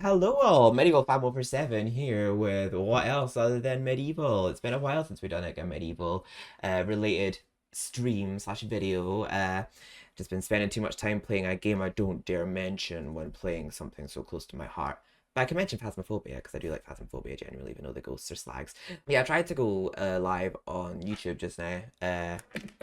Hello all, MediEvil 507 here with what else other than MediEvil. It's been a while since we've done like a MediEvil related stream slash video. Just been spending too much time playing a game I don't dare mention when playing something so close to my heart. But I can mention Phasmophobia because I do like Phasmophobia generally, even though the ghosts are slags. Yeah, I tried to go live on YouTube just now.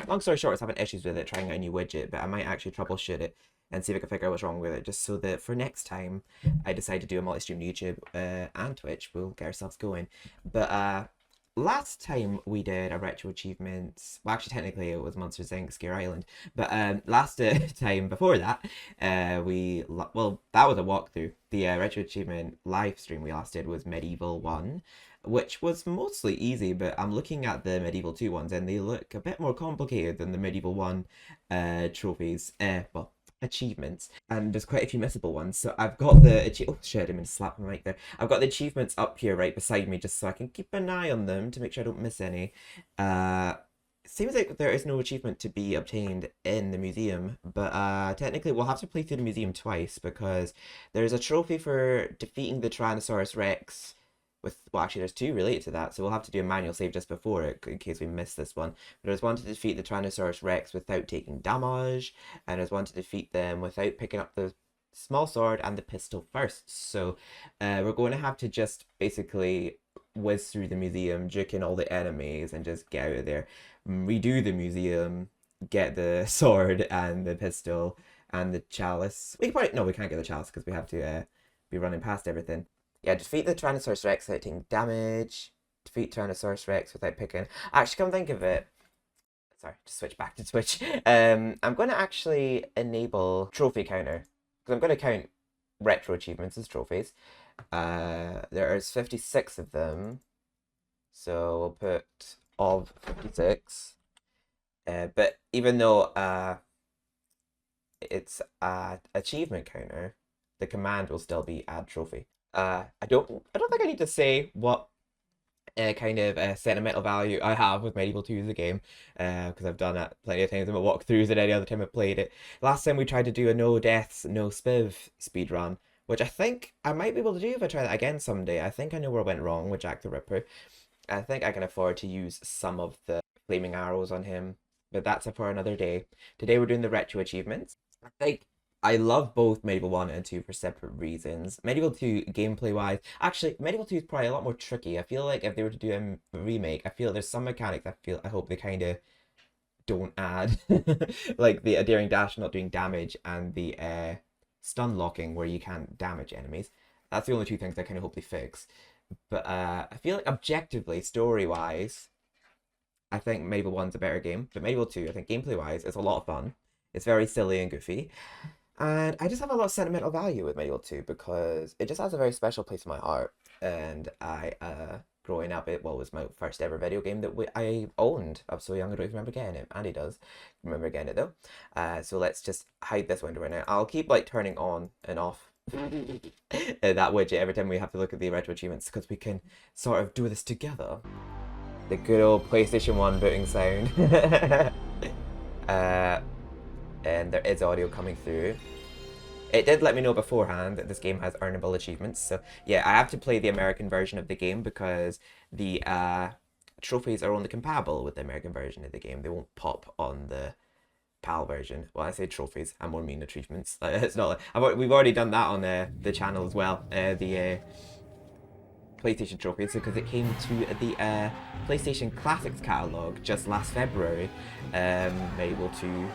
Long story short, I was having issues with it, trying out a new widget, but I might actually troubleshoot it and see if I can figure out what's wrong with it, just so that for next time I decide to do a multi-stream YouTube and Twitch, we'll get ourselves going. But last time we did a retro achievements, well actually technically it was Monsters Inc. Scare Island, but last time before that, that was a walkthrough. The retro achievement live stream we last did was MediEvil 1, which was mostly easy, but I'm looking at the MediEvil 2 ones and they look a bit more complicated than the MediEvil 1 trophies. Achievements, and there's quite a few missable ones. So I've got the oh shit, I'm gonna slap my mic there. I've got the achievements up here right beside me just so I can keep an eye on them to make sure I don't miss any. It seems like there is no achievement to be obtained in the museum, but technically we'll have to play through the museum twice because there's a trophy for defeating the Tyrannosaurus Rex with, well actually there's two related to that, so we'll have to do a manual save just before it in case we miss this one. But there's one to defeat the Tyrannosaurus Rex without taking damage, and there's one to defeat them without picking up the small sword and the pistol first. So we're going to have to just basically whiz through the museum, juking all the enemies and just get out of there, redo the museum, get the sword and the pistol and the chalice. We can't get the chalice because we have to be running past everything. Yeah, defeat the Tyrannosaurus Rex without taking damage. Defeat Tyrannosaurus Rex without picking. Actually, come think of it. Sorry, just switch back to Twitch. I'm going to actually enable trophy counter because I'm going to count retro achievements as trophies. There is 56 of them, so we'll put of 56. But even though it's achievement counter, the command will still be add trophy. I don't think I need to say what kind of sentimental value I have with MediEvil 2 as a game, because I've done that plenty of times in my walkthroughs and any other time I played it. Last time we tried to do a no deaths, no spiv speedrun, which I think I might be able to do if I try that again someday. I think I know where I went wrong with Jack the Ripper. I think I can afford to use some of the flaming arrows on him, but that's for another day. Today we're doing the retro achievements. I love both MediEvil 1 and 2 for separate reasons. MediEvil 2, gameplay-wise, actually, MediEvil 2 is probably a lot more tricky. I feel like if they were to do a remake, I feel there's some mechanics I hope they kind of don't add. Like the daring dash not doing damage and the stun locking where you can't damage enemies. That's the only two things I kind of hope they fix. But I feel like objectively, story-wise, I think MediEvil 1's a better game. But MediEvil 2, I think gameplay-wise, it's a lot of fun. It's very silly and goofy. And I just have a lot of sentimental value with MediEvil 2 because it just has a very special place in my heart. And growing up, it was my first ever video game that I owned. I was so young, I don't even remember getting it. Andy does remember getting it though. So let's just hide this window right now. I'll keep like turning on and off that widget every time we have to look at the retro achievements because we can sort of do this together. The good old PlayStation 1 booting sound. And there is audio coming through. It did let me know beforehand that this game has earnable achievements, so yeah, I have to play the American version of the game because the trophies are only compatible with the American version of the game. They won't pop on the PAL version. Well, I say trophies, I more mean achievements. It's not like we've already done that on the channel as well. The PlayStation trophies because it came to the PlayStation Classics catalog just last February. Able to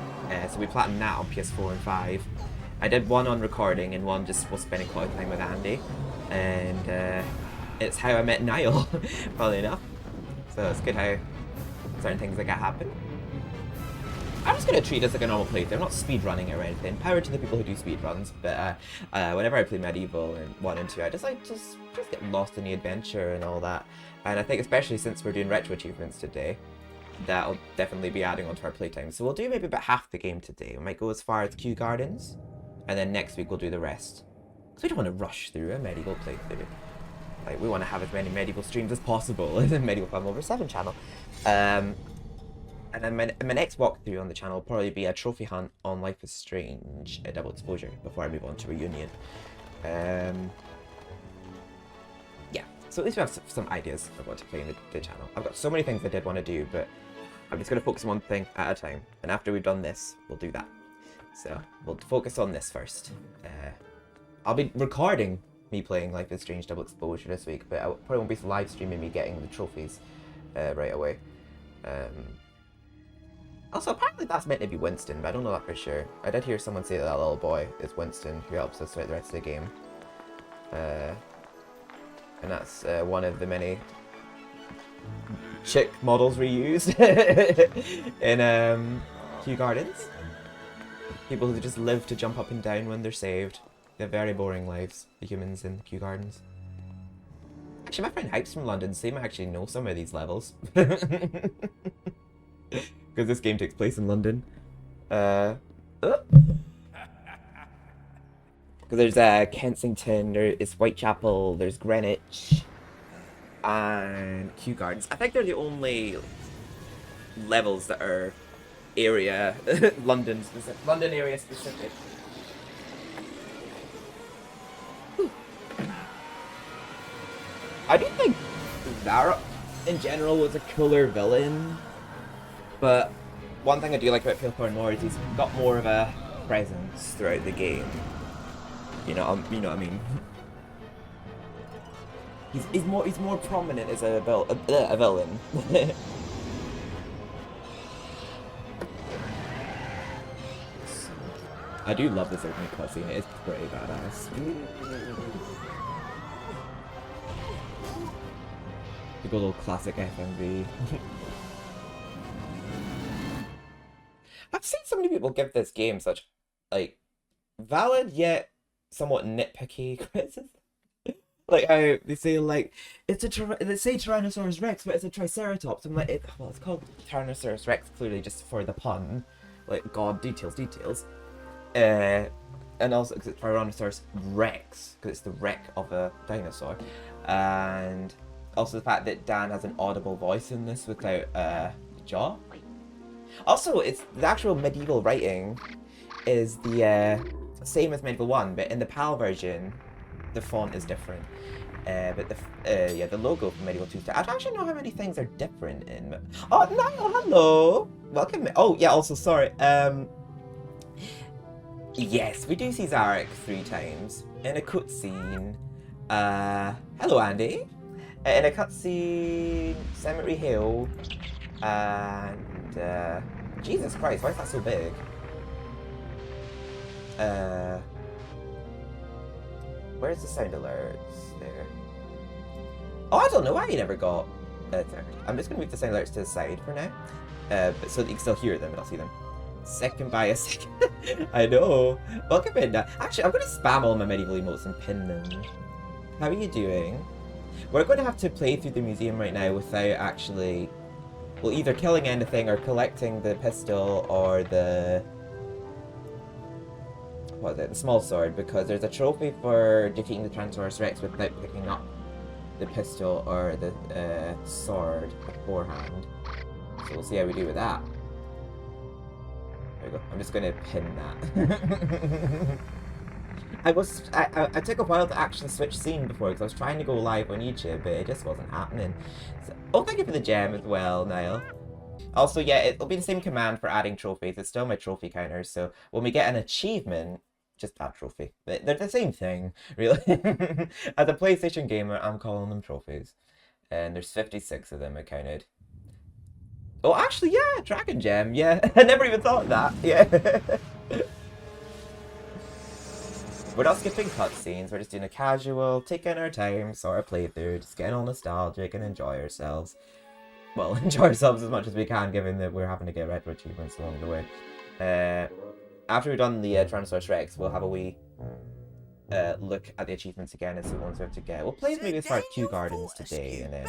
so we platinumed that on PS4 and 5. I did one on recording and one just was spending quite a time with Andy, and it's how I met Niall, funnily enough. So it's good how certain things like that happen. I'm just going to treat it as like a normal playthrough. I'm not speedrunning it or anything. Power to the people who do speedruns, but whenever I play MediEvil and 1 and 2, I just like just get lost in the adventure and all that. And I think especially since we're doing retro achievements today, that'll definitely be adding onto our playtime. So we'll do maybe about half the game today. We might go as far as Kew Gardens, and then next week we'll do the rest. Because we don't want to rush through a MediEvil playthrough. Like, we want to have as many MediEvil streams as possible in the MediEvil 507 channel. And then my next walkthrough on the channel will probably be a trophy hunt on Life is Strange, a double exposure, before I move on to Reunion. So at least we have some ideas of what to play in the channel. I've got so many things I did want to do, but I'm just going to focus on one thing at a time. And after we've done this, we'll do that. So we'll focus on this first. I'll be recording me playing Life is Strange Double Exposure this week, but I probably won't be live streaming me getting the trophies right away. Also, apparently that's meant to be Winston, but I don't know that for sure. I did hear someone say that that little boy is Winston, who helps us throughout the rest of the game. And that's one of the many chick models we used in Kew Gardens. People who just live to jump up and down when they're saved. They have very boring lives, the humans in Kew Gardens. Actually, my friend Hype's from London, so they might actually know some of these levels. Because this game takes place in London. Because there's Kensington, there is Whitechapel, there's Greenwich, and Kew Gardens. I think they're the only levels that are area, London area specific. I do think Zara in general was a cooler villain, but one thing I do like about Pilcorn more is he's got more of a presence throughout the game. You know what I mean. He's more prominent as a villain. I do love this opening cutscene. It is pretty badass. The good old classic FMV. I've seen so many people give this game such, like, valid yet somewhat nitpicky criticism. Like how they say, like, it's they say Tyrannosaurus Rex, but it's a Triceratops. I'm like, well, it's called Tyrannosaurus Rex clearly just for the pun. Like, God, details. And also because it's Tyrannosaurus Rex, because it's the wreck of a dinosaur. And also the fact that Dan has an audible voice in this without a jaw. Also, it's the actual MediEvil writing is the same as MediEvil 1, but in the PAL version, the font is different. But the logo for MediEvil 2. I don't actually know how many things are different in. Oh, Niall, hello, welcome. Oh yeah, also sorry. Yes, we do see Zarek 3 times in a cutscene. Hello, Andy. In a cutscene, Cemetery Hill, and Jesus Christ, why is that so big? Where's the sound alerts? There. Oh, I don't know why you never got. I'm just gonna move the sound alerts to the side for now, but so that you can still hear them and I'll see them. Second by a second. I know. Welcome in. Actually, I'm gonna spam all my MediEvil emotes and pin them. How are you doing? We're going to have to play through the museum right now without actually, well, either killing anything or collecting the pistol or the, what is it, the small sword, because there's a trophy for defeating the Tyrannosaurus Rex without picking up the pistol or the sword beforehand. So we'll see how we do with that. There we go. I'm just going to pin that. I took a while to actually switch scene before because I was trying to go live on YouTube, but it just wasn't happening. So, oh, thank you for the gem as well, Niall. Also, yeah, it'll be the same command for adding trophies. It's still my trophy counter, so when we get an achievement, just add trophy. They're the same thing, really. As a PlayStation gamer, I'm calling them trophies. And there's 56 of them I counted. Oh, actually, yeah, Dragon Gem, yeah. I never even thought of that, yeah. We're not skipping cutscenes, we're just doing a casual, taking our time sort of playthrough, just getting all nostalgic and enjoy ourselves. Well, enjoy ourselves as much as we can, given that we're having to get retro achievements along the way. After we've done the Tyrannosaurus Rex, we'll have a wee look at the achievements again and see what ones we have to get. We'll play maybe as far as Kew Gardens today, and then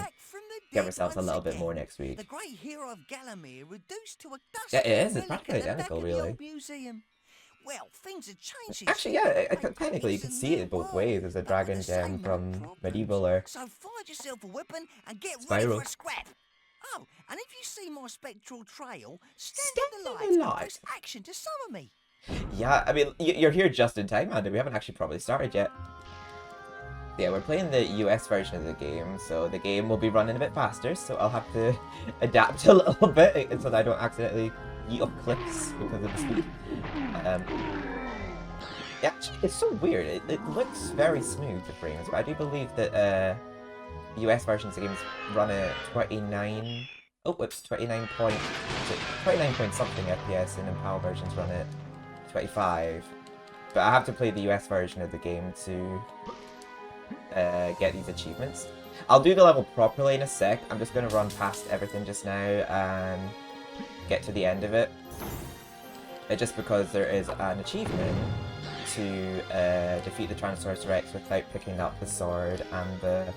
give ourselves a little bit more next week. The great hero of Gallowmere reduced to a dust. Yeah, it is. It's practically identical, really. Well, things have changed. Actually, yeah, technically you can see it both ways. There's a dragon gem from MediEvil or so find yourself a weapon and get Spyro. ready for a scrap. Oh, and if you see my spectral trail, stand in the light and press action to summon me. Yeah, I mean, you're here just in time, Andy. We haven't actually probably started yet. Yeah, we're playing the US version of the game, so the game will be running a bit faster, so I'll have to adapt a little bit so that I don't accidentally yeet off cliffs because of the speed. Yeah, actually, it's so weird. It looks very smooth, the frames, but I do believe that US versions of games run at 29... Oh, whoops, 29 point something FPS, and then PAL versions run at 25. But I have to play the US version of the game to get these achievements. I'll do the level properly in a sec. I'm just going to run past everything just now and get to the end of it. Just because there is an achievement to defeat the Tyrannosaurus Rex without picking up the sword and the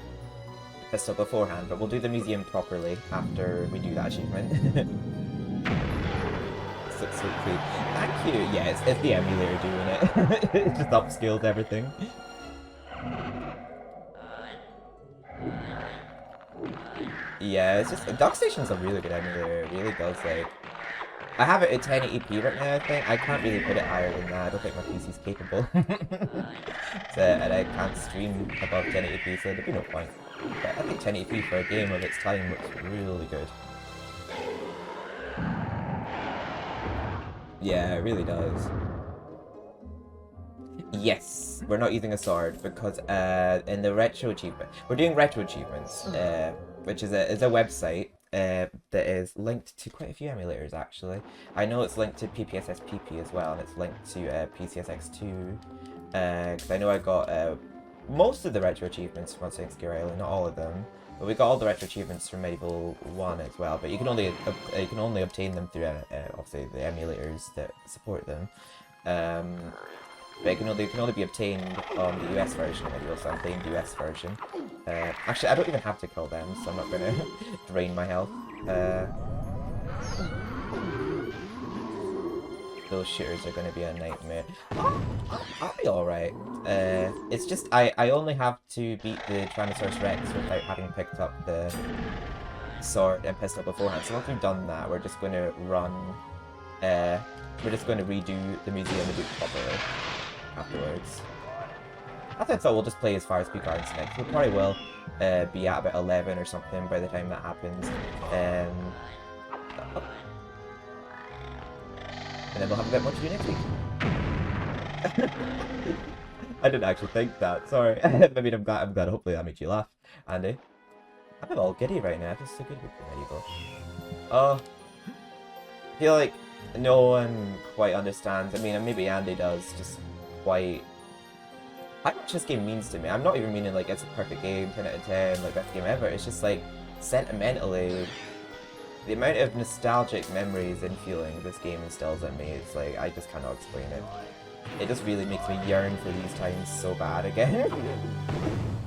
pistol beforehand, but we'll do the museum properly after we do that achievement. So sweet. Thank you! Yeah, it's the emulator doing it. It just upscales everything. Yeah, it's just... DuckStation's a really good emulator, it really does, like... I have it at 1080p right now, I think. I can't really put it higher than that. I don't think my PC's capable. And I can't stream above 1080p, so there'd be no point. But I think 1080p for a game of its time looks really good. Yeah, it really does. Yes, we're not using a sword because in the retro achievement, we're doing retro achievements, which is a website that is linked to quite a few emulators actually. I know it's linked to PPSSPP as well, and it's linked to PCSX2. Because I know I got most of the retro achievements from Scare Island, not all of them, but we got all the retro achievements from MediEvil 1 as well. But you can only obtain them through obviously the emulators that support them. But it can only be obtained on the US version of MediEvil, so I'm playing the US version. Actually, I don't even have to kill them, so I'm not going to drain my health. Those shooters are going to be a nightmare. I'll be alright. It's just, I only have to beat the Tyrannosaurus Rex without having picked up the sword and pistol beforehand. So once we've done that, we're just going to run... we're just going to redo the museum and do it properly afterwards. I think so, we'll just play as far as Kew Gardens next. We probably will be at about 11 or something by the time that happens. And then we'll have a bit more to do next week. I didn't actually think that, sorry. I mean, I'm glad hopefully that made you laugh, Andy. I'm all giddy right now, I feel so good with MediEvil. Oh, I feel like no one quite understands. I mean, maybe Andy does, just quite... how much this game means to me. I'm not even meaning like it's a perfect game, 10 out of 10, like best game ever. It's just like, sentimentally, the amount of nostalgic memories and feelings this game instills in me, it's like, I just cannot explain it. It just really makes me yearn for these times so bad again.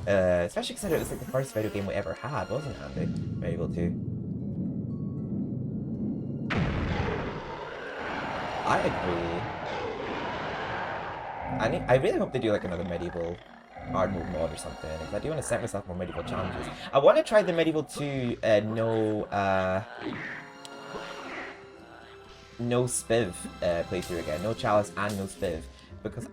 Especially because it was like the first video game we ever had, wasn't it, Andy? MediEvil 2. I agree. I really hope they do like another MediEvil hard mode mod or something, because I do want to set myself more MediEvil challenges. I want to try the MediEvil 2 no spiv playthrough again, no chalice and no spiv, because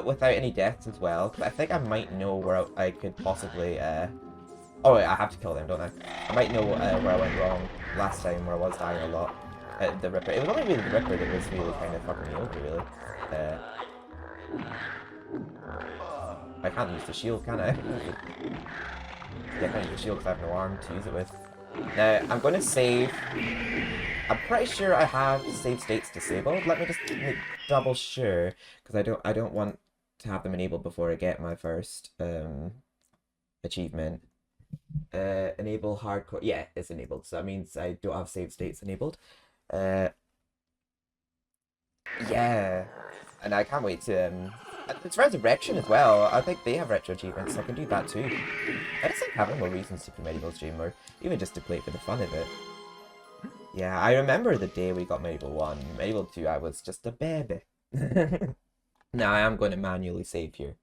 without any deaths as well, because I think I might know where I could possibly oh wait, I have to kill them, don't I? I might know where I went wrong last time, where I was dying a lot. The Ripper. It was only really the Ripper that was really kind of fucking me over, really. I can't use the shield, can I? Yeah, I can't use the shield because I have no arm to use it with. Now, I'm going to save. I'm pretty sure I have save states disabled. Let me just double sure, because I don't want to have them enabled before I get my first achievement. Enable hardcore. Yeah, it's enabled, so that means I don't have save states enabled. Yeah, and I can't wait to it's Resurrection as well. I think they have retro achievements, so I can do that too. I just like having more reasons to play MediEvil stream, or even just to play it for the fun of it. Yeah, I remember the day we got MediEvil 1. MediEvil 2, I was just a baby. Now I am going to manually save here.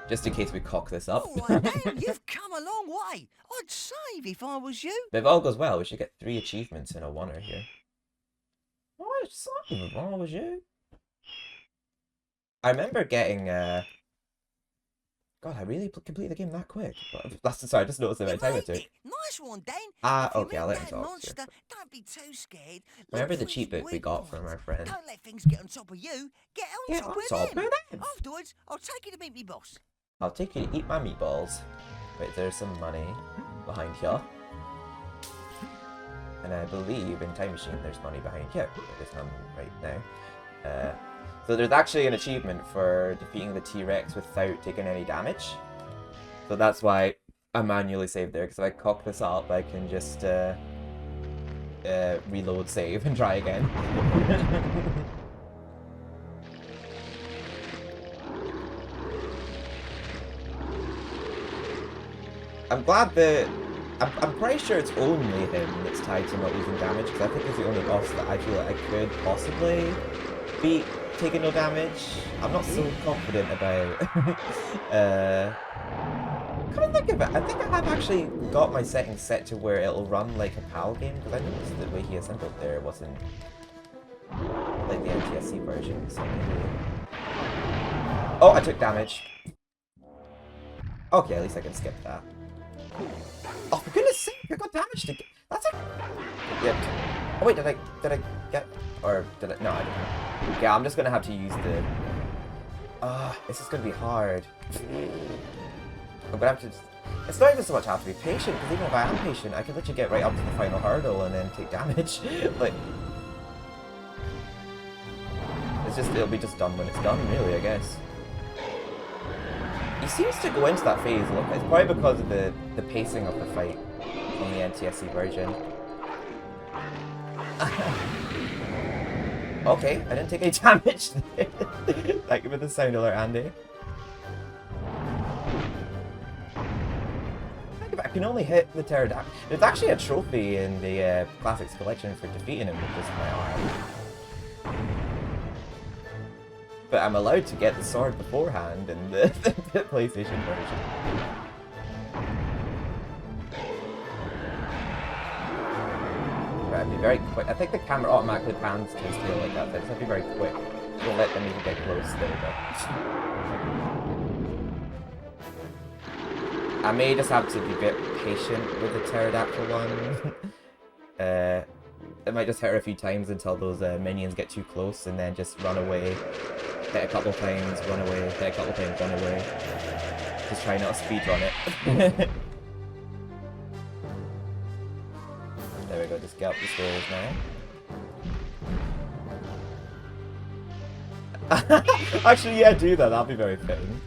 Just in case we cock this up. Oh, Dan, you've come a long way. I'd save if I was you. But if all goes well, we should get 3 achievements in a oneer here. Oh, I'd save if I was you. I remember getting God, I really completed the game that quick. That's sorry, I just noticed the amount of time it took. Nice one, Dan. Okay, I'll let him talk. Monster, don't be too scared. Remember the cheap book we got from our friend. Don't let things get on top of you. Get on top of them. Afterwards, I'll take you to meet me boss. I'll take you to eat my meatballs. Wait, there's some money behind here. And I believe in Time Machine there's money behind here. There's none right now. So there's actually an achievement for defeating the T-Rex without taking any damage. So that's why I manually saved there, because if I cock this up, I can just reload save and try again. I'm glad that... I'm pretty sure it's only him that's tied to not losing damage, because I think he's the only boss that I feel like I could possibly beat taking no damage. I'm not so confident about... Come to think of it, I think I have actually got my settings set to where it'll run like a PAL game, because I noticed the way he assembled there wasn't like the NTSC version, so maybe... Oh, I took damage. Okay, at least I can skip that. Oh, for goodness sake, I got damage to get... That's a... Yeah. Oh wait, did I get... Or did I... No, I didn't. Yeah, I'm just gonna have to use the... this is gonna be hard. I'm gonna have to... It's not even so much I have to be patient, because even if I am patient, I can literally get right up to the final hurdle and then take damage. Like... It's just... It'll be just done when it's done, really, I guess. He seems to go into that phase, look. It's probably because of the pacing of the fight on the NTSC version. Okay, I didn't take any damage there. Thank you for the sound alert, Andy. I can only hit the pterodactyl. There's actually a trophy in the Classics collection for defeating him with just my arm. But I'm allowed to get the sword beforehand in the PlayStation version. Right, I'll be very quick. I think the camera automatically pans to his tail like that, so I just have to be very quick. Don't let them even get close. There we go. I may just have to be a bit patient with the pterodactyl one. It might just hurt a few times until those minions get too close and then just run away. Hit a couple times, run away, hit a couple times, run away. Just try not to speedrun it. There we go, just get up the stairs now. Actually, yeah, do that, that'll be very fitting.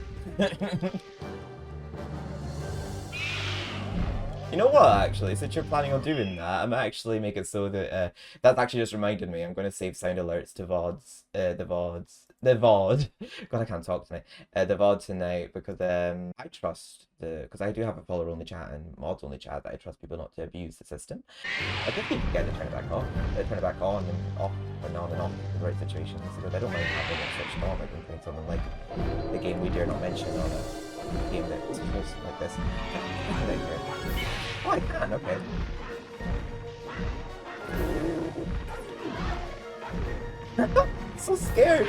You know what, actually, since you're planning on doing that, I might actually make it so that, that actually just reminded me, I'm going to save sound alerts to the VOD. God, I can't talk tonight. The VOD tonight, because I trust because I do have a follower-only chat and mods-only chat that I trust people not to abuse the system. I just need to get to turn it back off, turn it back on and off and on and off in the right situations, because I don't mind having it switched on, like when playing something like the game we dare not mention on a game that's supposed like this. Oh, I can, okay. So scared.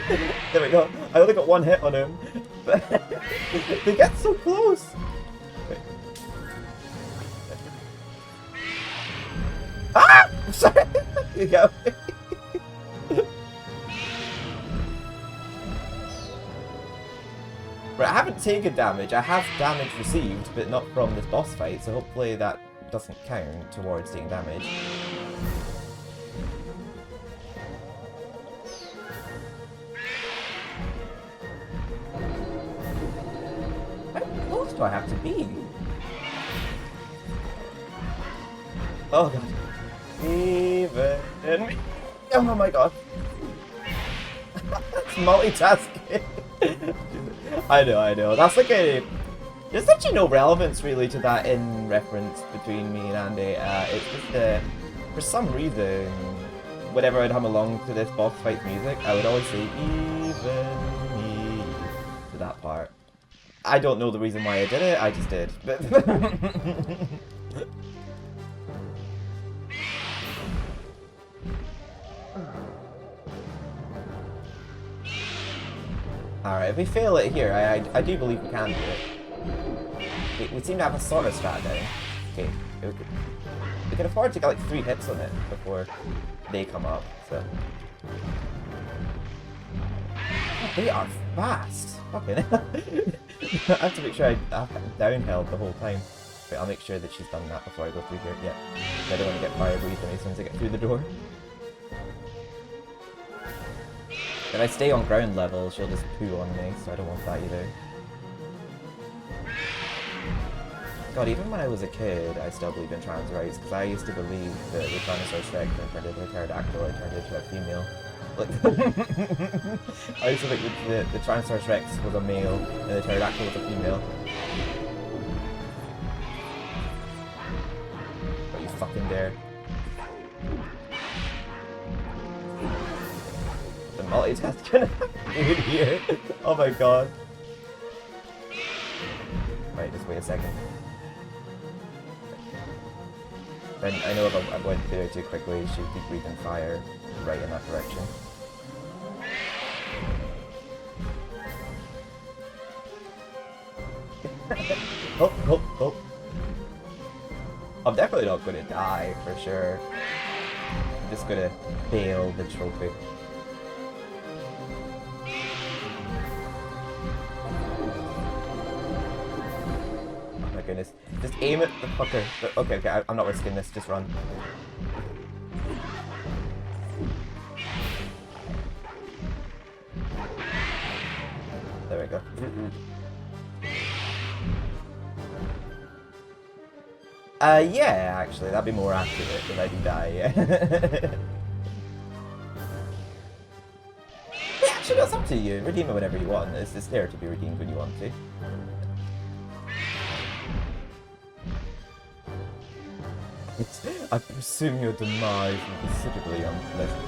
There we go. I only got one hit on him. But they get so close. Wait. Ah! Sorry. You go. Right, I haven't taken damage. I have damage received, but not from this boss fight, so hopefully that doesn't count towards taking damage. How close do I have to be? Oh god. Even me. Oh my god. It's multitasking. I know. That's like a... There's actually no relevance really to that in reference between me and Andy. It's just for some reason, whenever I'd hum along to this boss fight music, I would always say even me to that part. I don't know the reason why I did it, I just did. Alright, if we fail it here, I do believe we can do it. We seem to have a sort of strat down. Okay, we can afford to get like 3 hits on it before they come up, so... Oh, they are fast! Fucking hell. I have to make sure I downheld the whole time. Wait, I'll make sure that she's done that before I go through here. Yeah, I don't want to get fire breathed on me as soon as I get through the door. If I stay on ground level, she'll just poo on me, so I don't want that either. God, even when I was a kid, I still believed in trans rights, because I used to believe that the Tyrannosaurus Rex turned into a pterodactyl, it turned into a female. Like, I used to think that the Tyrannosaurus Rex was a male, and the pterodactyl was a female. Don't you fucking dare. The multitask gonna happen here. Oh my god. Right, just wait a second. And I know if I went through it too quickly, she'd be breathing fire right in that direction. Oh. I'm definitely not going to die, for sure. I'm just going to fail the trophy. Oh my goodness. Just aim at the fucker. Okay, I'm not risking this, just run. There we go. Yeah, actually, that'd be more accurate if I do die, yeah. Yeah, actually, that's up to you. Redeem it whenever you want. It's there to be redeemed when you want to. I presume your demise will be suitably unpleasant.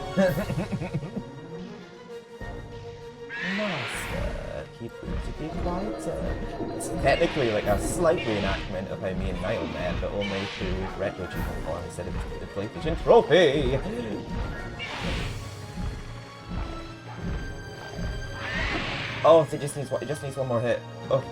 Master, keep to be quieter. It's technically like a slight reenactment of how me and Niall met, but only through RetroAchievement form instead of the PlayStation Trophy! Oh, it just needs one more hit. Oh.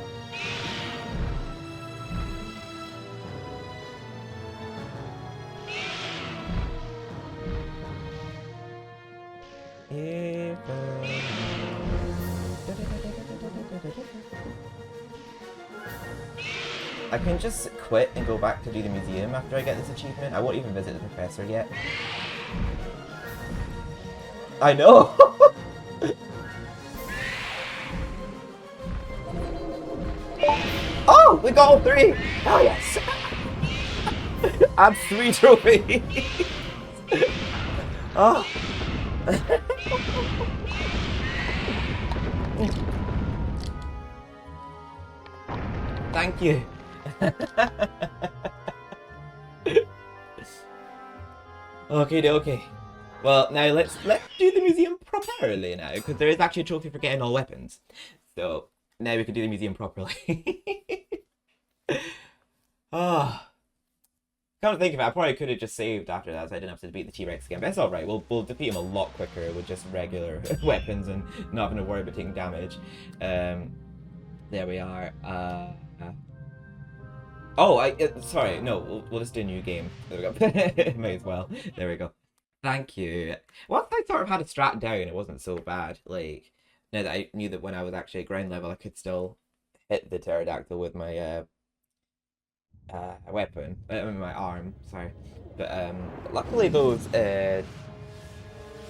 I can just quit and go back to do the museum after I get this achievement. I won't even visit the professor yet. I know! Oh! We got all 3! Hell yes! Add 3 trophies! Oh! Thank you. Okay. Well, now let's do the museum properly now, because there is actually a trophy for getting all weapons. So now we can do the museum properly. Ah. Come to think of it, I probably could have just saved after that, so I didn't have to defeat the T-Rex again. But it's alright, we'll defeat him a lot quicker with just regular weapons and not having to worry about taking damage. There we are. Sorry, no, we'll just do a new game. There we go. May as well. There we go. Thank you. Once I sort of had a strat down, it wasn't so bad. Like, now that I knew that when I was actually at ground level, I could still hit the pterodactyl with my weapon, my arm. Sorry, but luckily those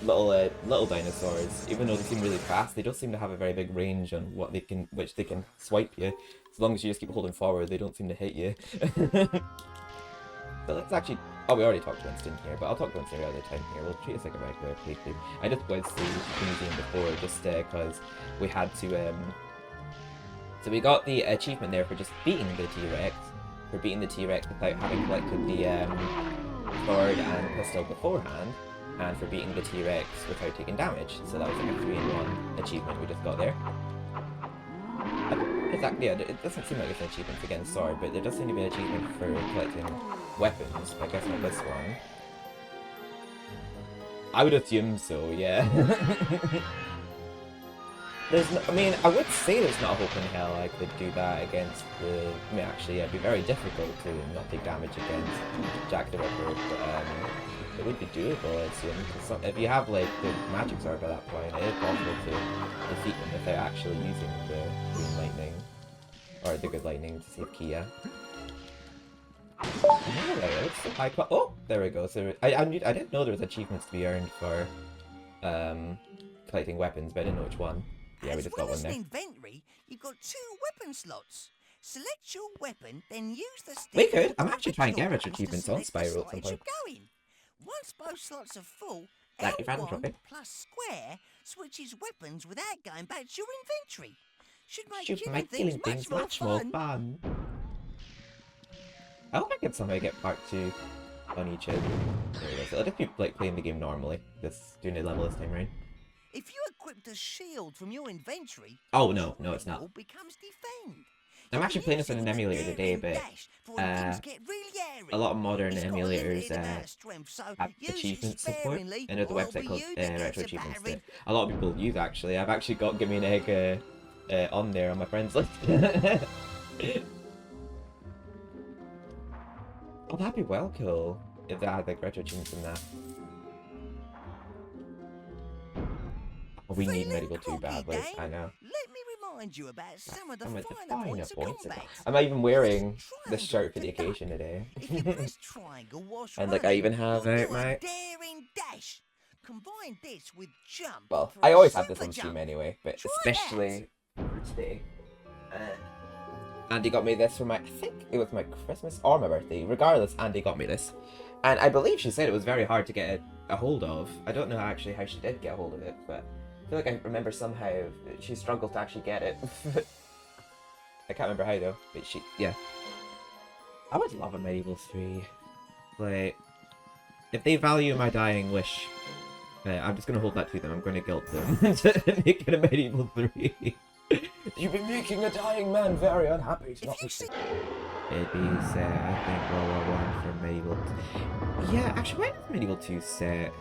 little dinosaurs, even though they seem really fast, they don't seem to have a very big range on which they can swipe you. As long as you just keep holding forward, they don't seem to hit you. So let's actually... Oh, we already talked to Winston here, but I'll talk to Winston every other time here. We'll treat it like a regular playthrough. I just went to the museum before, just because we had to... So we got the achievement there for just beating the T-Rex. For beating the T-Rex without having collected the sword and pistol beforehand. And for beating the T-Rex without taking damage. So that was like a 3-in-1 achievement we just got there. Exactly, yeah, it doesn't seem like it's an achievement for getting sword, but there does seem to be an achievement for collecting weapons, but I guess not this one. I would assume so, yeah. There's no, I mean, I would say there's not a hope in hell I could do that against the... I mean, actually, it'd be very difficult to not take damage against Jack the Ripper, but it would be doable, I assume. Cause if you have, like, the magic sword at that point, it is possible to defeat them without actually using the green lightning. Or the good lightning to save Kia. Oh, there we go. So I didn't know there was achievements to be earned for collecting weapons, but I didn't know which one. Yeah, we just got one there. As well as an inventory, you've got 2 weapon slots. Select your weapon, then use the stick. We could. I'm actually trying to get RetroAchievements on Spyro at some point. Once both slots are full, L1 plus square switches weapons without going back to your inventory. Should make killing things much more fun. I hope I can somehow get back to on each end. There we go. So I'll just be like playing the game normally. Doing the level this time round. If you equipped a shield from your inventory, oh no, it's not. Becomes defend. I'm actually playing this on an emulator today, but a lot of modern emulators have achievement support, and there's a website called RetroAchievements that a lot of people use actually. I've actually got Gimme an Egg on there on my friends list. Oh, that'd be well cool if they had like RetroAchievements in that. Oh, we need MediEvil 2 badly, I know. Let me remind you about some of the finer points of combat. I'm even wearing this shirt for the occasion today. If you press triangle whilst and like I even have out my daring dash. Combine this with jump. Well, I always have this on stream anyway, but especially for today. Andy got me this for my, I think it was my Christmas or my birthday. Regardless, Andy got me this. And I believe she said it was very hard to get a hold of. I don't know actually how she did get a hold of it, but I feel like I remember somehow she struggled to actually get it. I can't remember how though, but yeah. I would love a MediEvil 3. Like, if they value my dying wish, I'm just going to hold that to them. I'm going to guilt them to make it a MediEvil 3. You've been making a dying man very unhappy to not make it. It'd be set, I think, World War I for MediEvil 2. Yeah, actually, when is MediEvil 2 set?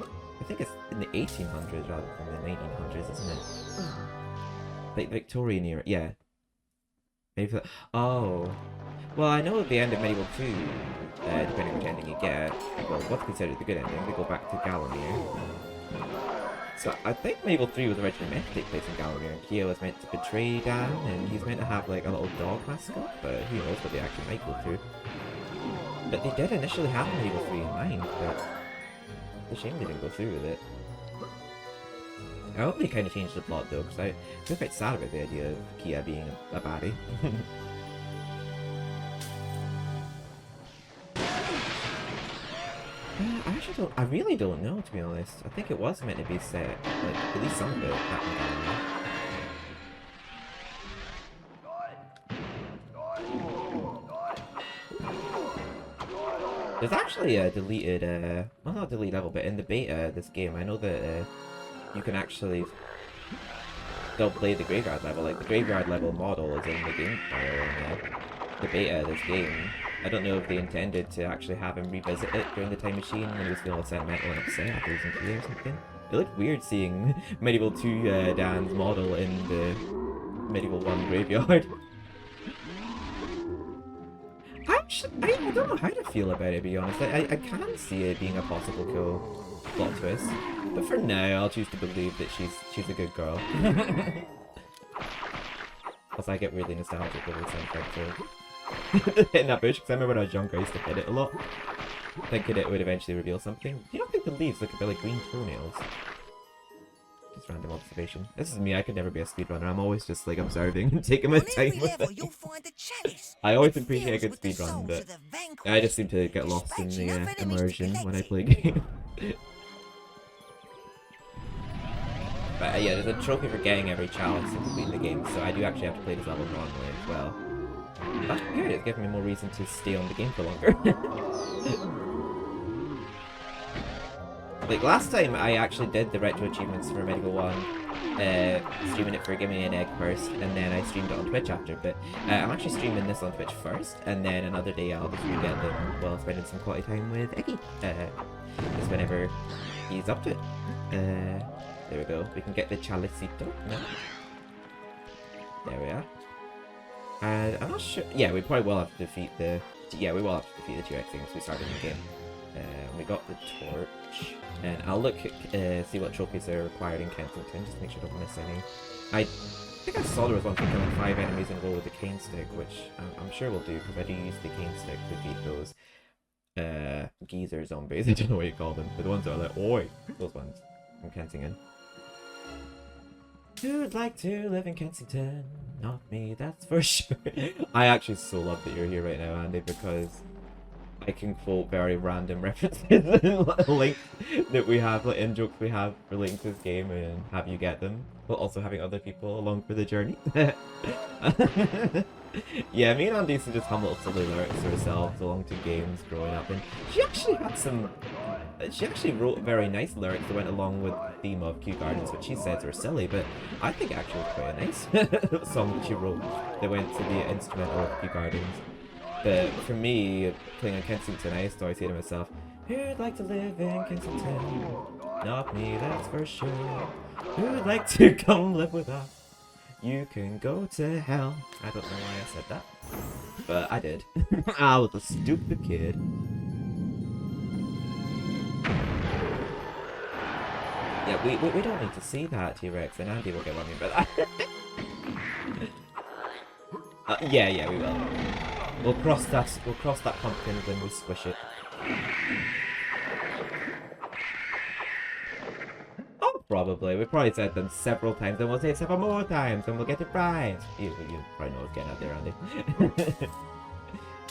I think it's in the 1800s rather than the 1900s, isn't it? Like Victorian era, yeah. Maybe. Oh. Well, I know at the end of MediEvil 2, depending on which ending you get, well, what's considered the good ending, they go back to Gallowmere. So I think MediEvil 3 was originally meant to take place in Gallowmere, and Keo was meant to betray Dan, and he's meant to have like a little dog mascot, but who knows what they actually might go through. But they did initially have MediEvil 3 in mind, but it's a shame they didn't go through with it. I hope they kind of changed the plot though, because I feel quite sad about the idea of Kia being a baddie. I really don't know, to be honest. I think it was meant to be set, like, at least some of it back in Gallowmere. There's actually a deleted, well not deleted level, but in the beta of this game, I know that you can actually still play the graveyard level. Like, the graveyard level model is in the game file in the beta of this game. I don't know if they intended to actually have him revisit it during the time machine when he was feeling all sentimental and upset after losing Kia or something. It looked weird seeing MediEvil 2 Dan's model in the MediEvil 1 graveyard. I don't know how to feel about it, to be honest. I can see it being a possible cool plot twist, but for now I'll choose to believe that she's a good girl. Plus I get really nostalgic over the soundtrack too. Hitting that bush, because I remember when I was younger I used to hit it a lot, thinking it would eventually reveal something. You don't think the leaves look a bit like green toenails? Just random observation. This is me, I could never be a speedrunner. I'm always just like observing and taking my time with it. I always appreciate a good speedrun, but I just seem to get lost in the immersion when I play games. But yeah, there's a trophy for getting every chalice and completing the game, so I do actually have to play this level normally as well. That's good, it's giving me more reason to stay on the game for longer. Like last time I actually did the RetroAchievements for MediEvil 1, streaming it for Give Me an Egg first, and then I streamed it on Twitch after, but I'm actually streaming this on Twitch first, and then another day I'll just re-get them while spending some quality time with Iggy. Just whenever he's up to it. There we go, we can get the chalicito now. There we are. And I'm not sure. Yeah, we probably will have to defeat the. Yeah, we will have to defeat the T-Rex things we started in the game. We got the torch, and I'll look see what trophies are required in Kensington, just to make sure I don't miss any. I think I saw there was one for killing 5 enemies in a row with the cane stick, which I'm sure we'll do because I do use the cane stick to defeat those geezer zombies. I don't know what you call them, but the ones that are like, oi, those ones from Kensington. Who'd like to live in Kensington? Not me, that's for sure. I actually so love that you're here right now, Andy, because I can quote very random references and links that we have, like in jokes we have relating to this game, and have you get them, while also having other people along for the journey. Yeah, me and Andy used to just hum little silly lyrics to ourselves along to games growing up, and she actually had some. She actually wrote very nice lyrics that went along with the theme of Kew Gardens, which she says were silly, but I think actually was quite a nice song that she wrote that went to the instrumental of Kew Gardens. But for me, playing in Kensington, I used to always say to myself, who'd like to live in Kensington? Not me, that's for sure. Who'd like to come live with us? You can go to hell. I don't know why I said that, but I did. I was a stupid kid. Yeah, we don't need to see that T-Rex, and Andy will get on me for that. Yeah, we will. We'll cross that pumpkin when we squish it. Oh, probably. We probably said them several times, and we'll say it several more times, and we'll get it right. You probably know what's getting out there, Andy.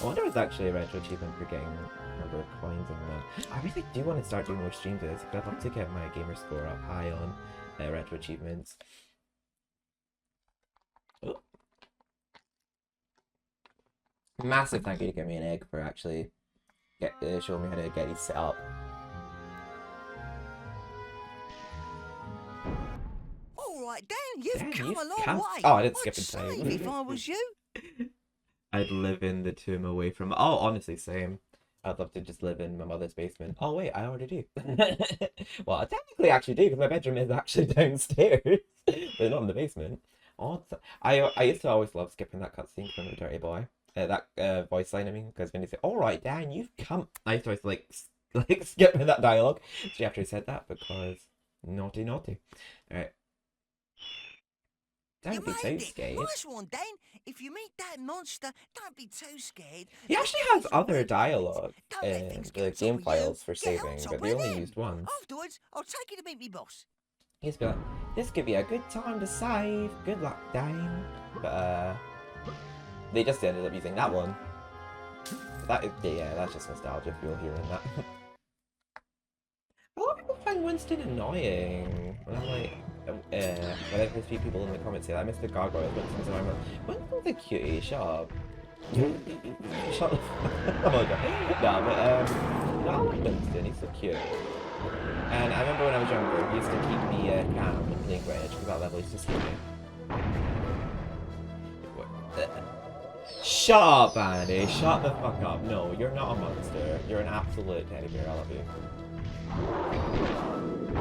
I wonder if it's actually a retro achievement for getting a number of coins and that. I really do want to start doing more streams of this, because I'd love to get my gamer score up high on retro achievements. Oh. Massive thank you to Give Me an Egg for actually showing me how to get these set up. Alright, Dan, you've come a long way. Oh, I didn't skip I'd in time. save if I was you. I'd live in the tomb away from. Oh, honestly, same. I'd love to just live in my mother's basement. Oh wait, I already do. Well, I technically actually do because my bedroom is actually downstairs, but not in the basement. Oh, I used to always love skipping that cutscene from the Dirty Boy. That voice line, I mean, because when he said, "All right, Dan, you've come," I used to always like skipping that dialogue. So after he said that, because naughty. All right. Don't be too scared. Nice one, Dan. If you meet that monster, don't be too scared. He actually has other dialogue in the game files for saving, but they only used one. Afterwards, I'll take you to meet me boss. He's be like, this could be a good time to save. Good luck, Dan. But they just ended up using that one. Yeah, that's just nostalgia for you hearing that. A lot of people find Winston annoying. And I'm like, whenever there's a few people in the comments say, I miss the gargoyles, Winston's annoying. I'm like, Winston's a cutie, shut up. Shut the fuck up. Oh my god. No, but, no, I like Winston, he's so cute. And I remember when I was younger, he used to keep me calm when playing Greenwich, because that level used to scare me. Shut up, Andy. Shut the fuck up. No, you're not a monster. You're an absolute teddy bear. I love you.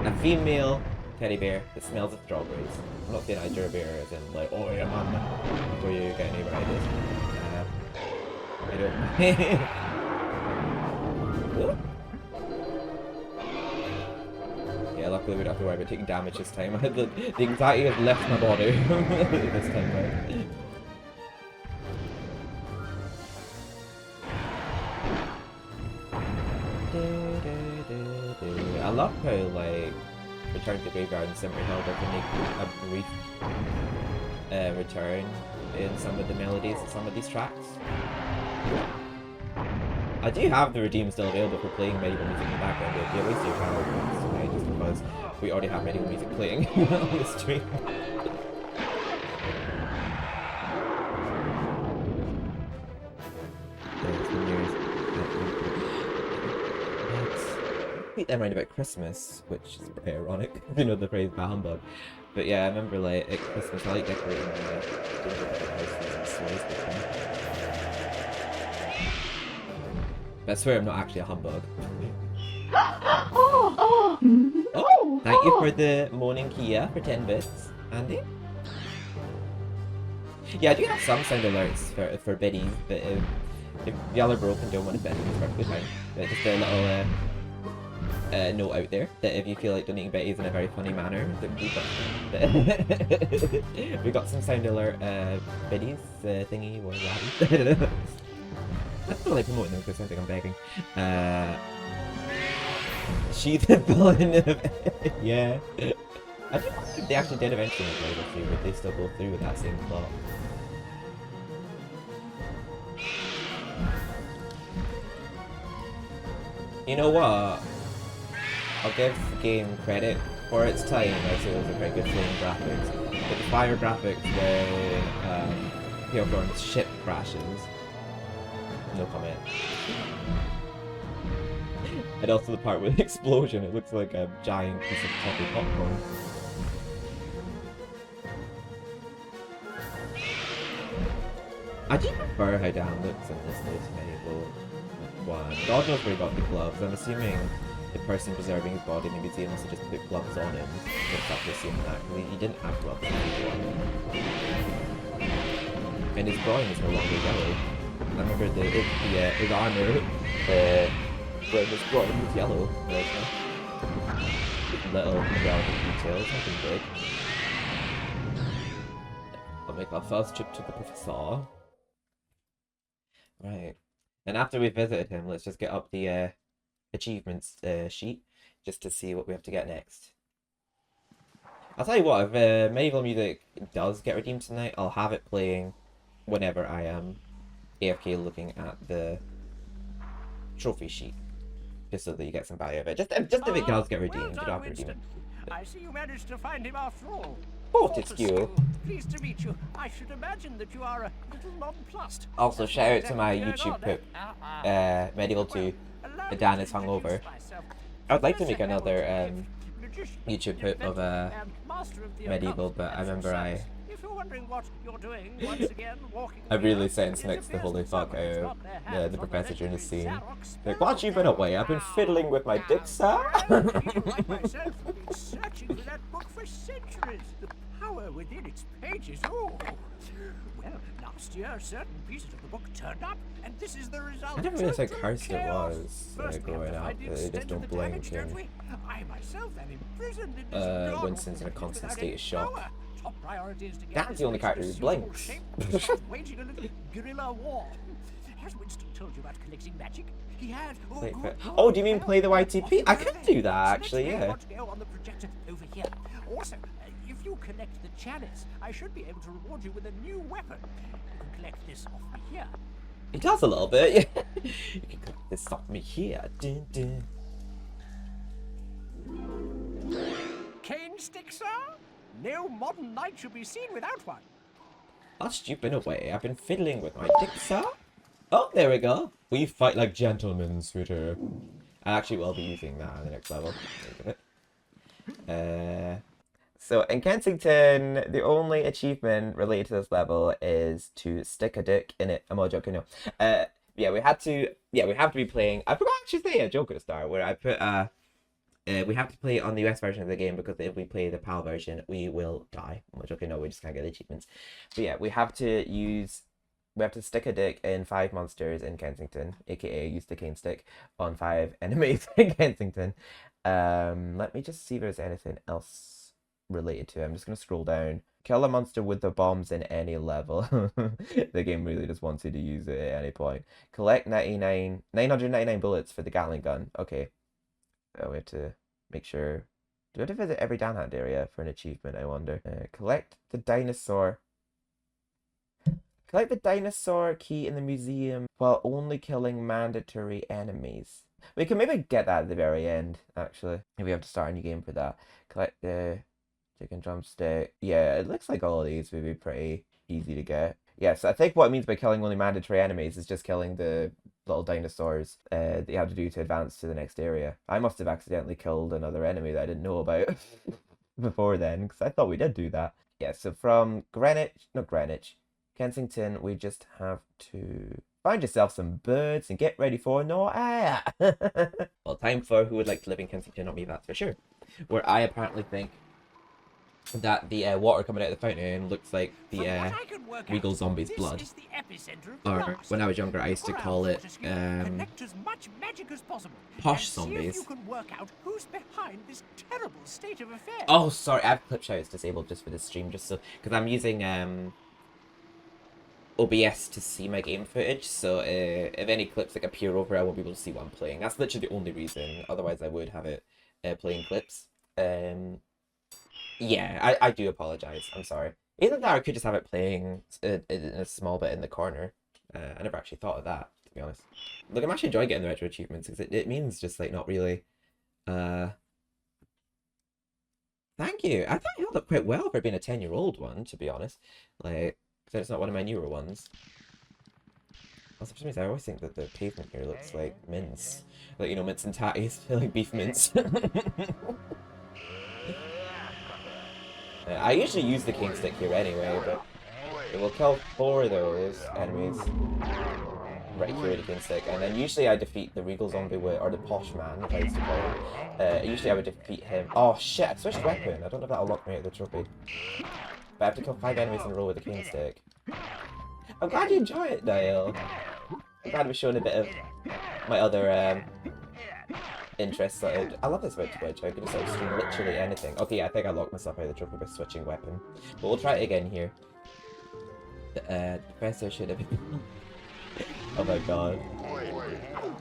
A female teddy bear that smells of strawberries. I'm not saying I drew a bear as in like, oh yeah, man, before you get any ideas. I don't. Yeah, luckily we don't have to worry about taking damage this time. The anxiety has left my body this time, right? I love how, like, Return to the Graveyard and Simmer Hill doesn't make a brief return in some of the melodies of some of these tracks. I do have the Redeem still available for playing medieval music in the background, but it'd be a waste of your channel tonight just because we already have medieval music playing on the stream. Them around about Christmas, which is pretty ironic, if you know the phrase bah humbug. But yeah, I remember like at Christmas I like decorating houses and sleighs with them. But I swear I'm not actually a humbug. Oh, thank you for the morning Kia for 10 bits, Andy. Yeah, I do have some sound alerts for biddies, but if y'all are broke and don't want to bid, it's perfectly fine. But just a little note out there that if you feel like donating biddies in a very funny manner, that we got some sound alert biddies thingy or what? I don't know. I don't like promoting them because I think I'm begging. Sheath the villain of yeah. I don't know if they actually did eventually play the two, but they still go through with that same plot. You know what? I'll give the game credit for its time, as it was a very good flowing graphics. But the fire graphics when Bjorn's ship crashes, no comment. And also the part with the explosion, it looks like a giant piece of toffee popcorn. I do prefer how Dan looks in this though to MediEvil 1. God knows where he got the gloves. I'm assuming the person preserving his body in the museum must have just put gloves on him. It's after seeing that, because he didn't have gloves in MediEvil 1. And his groin is no longer yellow. I remember his armor, when his groin was yellow. Little irrelevant details, nothing big. I'll make our first trip to the professor. Right. And after we visited him, let's just get up the achievements sheet just to see what we have to get next. I'll tell you what, if MediEvil music does get redeemed tonight, I'll have it playing whenever I am AFK looking at the trophy sheet. Just so that you get some value of it. Just if it does get redeemed, you don't have to redeem it. I see you managed to find him after all. Fortescue. Pleased to meet you. I should imagine that you are a little nonplussed. Also, shout out to my YouTube pip, MediEvil 2. Dan is hungover. I would like to make another YouTube pip of MediEvil, but I remember I really sense next to holy fuck out the professor during the scene. Like, what you been away? I've been fiddling with my dick, sir. Searching for that book for centuries. The power within its pages. Oh, well, last year certain pieces of the book turned up, and this is the result. I never realized how cursed it was growing up. They just don't blink. I myself am imprisoned in this Winston's in a constant state of shock. Top priority is to get That's the only character who blinks. Waging a little guerrilla war. Has Winston told you about collecting magic? He had. Oh, do you mean play the YTP? I could do that actually, yeah. On the projector over here. Also, if you collect the chalice, I should be able to reward you with a new weapon. You can collect this off me here. It does a little bit, yeah. You can collect this off me here. Dun, dun. Cane stick, sir? No modern knight should be seen without one. That's stupid away. I've been fiddling with my dick, sir. Oh, there we go. We fight like gentlemen, sweeter. I actually will be using that on the next level. So in Kensington, the only achievement related to this level is to stick a dick in it. I'm all joking, no. Yeah, we have to be playing. I forgot to say a joke at the start where I put we have to play on the US version of the game because if we play the PAL version, we will die. I'm joking, no, we just can't get the achievements. But yeah, we have to stick a dick in 5 monsters in Kensington, aka use the cane stick on 5 enemies in Kensington. Let me just see if there's anything else related to it. I'm just gonna scroll down. Kill a monster with the bombs in any level. The game really just wants you to use it at any point. Collect 999 bullets for the Gatling gun. Okay. We have to make sure. Do we have to visit every Danhand area for an achievement, I wonder? Collect the dinosaur key in the museum while only killing mandatory enemies. We can maybe get that at the very end, actually. If we have to start a new game for that. Collect the chicken drumstick. Yeah, it looks like all of these would be pretty easy to get. Yes, I think what it means by killing only mandatory enemies is just killing the little dinosaurs that you have to do to advance to the next area. I must have accidentally killed another enemy that I didn't know about before then, because I thought we did do that. Yeah, so from Kensington, we just have to find yourself some birds and get ready for no air. Well, time for who would like to live in Kensington, not me, that's for sure. Where I apparently think that the water coming out of the fountain looks like the regal zombie's blood. Or when I was younger, I used to call it posh zombies. Oh, sorry, I have clip shows disabled just for this stream, just so because I'm using OBS to see my game footage. So if any clips like appear over, I won't be able to see what I'm playing. That's literally the only reason. Otherwise, I would have it playing clips. Yeah, I do apologize. I'm sorry. Either that, or I could just have it playing in a small bit in the corner. I never actually thought of that, to be honest. Look, I'm actually enjoying getting the retro achievements because it means just like not really. Thank you. I thought it held up quite well for being a 10-year-old one, to be honest. Like, so it's not one of my newer ones. Also, for some reason, I always think that the pavement here looks like mince. Like, you know, mince and tatties. Like beef mince. I usually use the cane stick here anyway, but it will kill 4 of those enemies right here with the cane stick, and then usually I defeat the regal zombie with, or the posh man, if I used to call him. Usually I would defeat him. Oh shit, I've switched weapon. I don't know if that'll lock me out of the trophy. But I have to kill 5 enemies in a row with a cane stick. I'm glad you enjoy it, Niall. I'm glad we're showing a bit of my other interests. I love this about Twitch. I can just stream literally anything. Okay, yeah, I think I locked myself out of the trophy by switching weapon. But we'll try it again here. The professor should have been... Oh my god.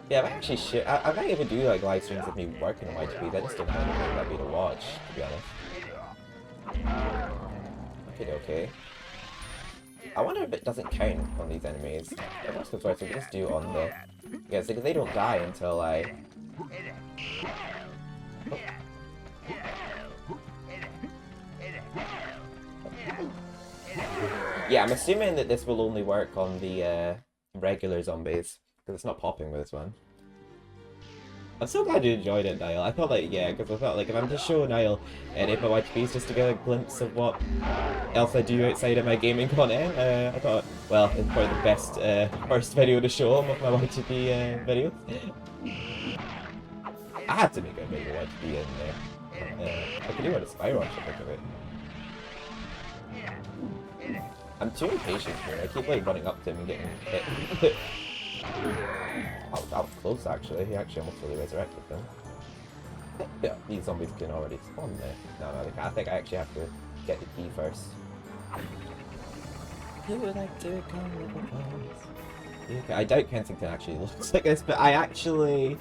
Yeah, I actually should. I might even do like live streams of me working on my TVs. I just don't have anything that'd be to watch, to be honest. Okay. I wonder if it doesn't count on these enemies. If that's the first, we can just do on the... Yeah, because they don't die until I... Oh. Yeah, I'm assuming that this will only work on the regular zombies, because it's not popping with this one. I'm so glad you enjoyed it, Niall. I thought like, yeah, because I felt like if I'm to show Niall any of my YTPs just to get a glimpse of what else I do outside of my gaming content, I thought, well, it's probably the best first video to show him of my YTP videos. I had to make a video YTP in there. I could do it a spiral, I should think of it. I'm too impatient here. I keep like running up to him and getting hit. That was close actually. He actually almost fully resurrected them. Yeah, these zombies can already spawn there. No, they can't. I think I actually have to get the key first. Who would like to come with a pause? Okay, I doubt Kensington actually looks like this, but I actually...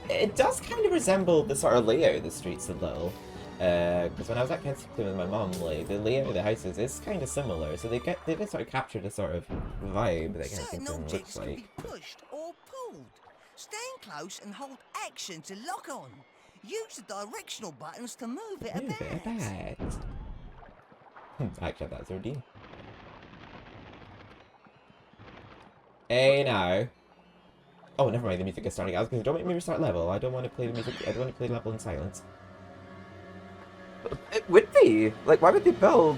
It does kind of resemble the sort of layout of the streets a little. Because when I was at Kensington with my mum, like, the layout of the houses is kind of similar, so they've sort of captured a sort of vibe that Kensington looks like. Can be pushed or pulled. Stand close and hold action to lock on. Use the directional buttons to move it about. Actually, that's our deal. Hey now. Oh, never mind. The music is starting. I was going to, don't make me restart level. I don't want to play the music. I don't want to play the level in silence. It would be like, why would they build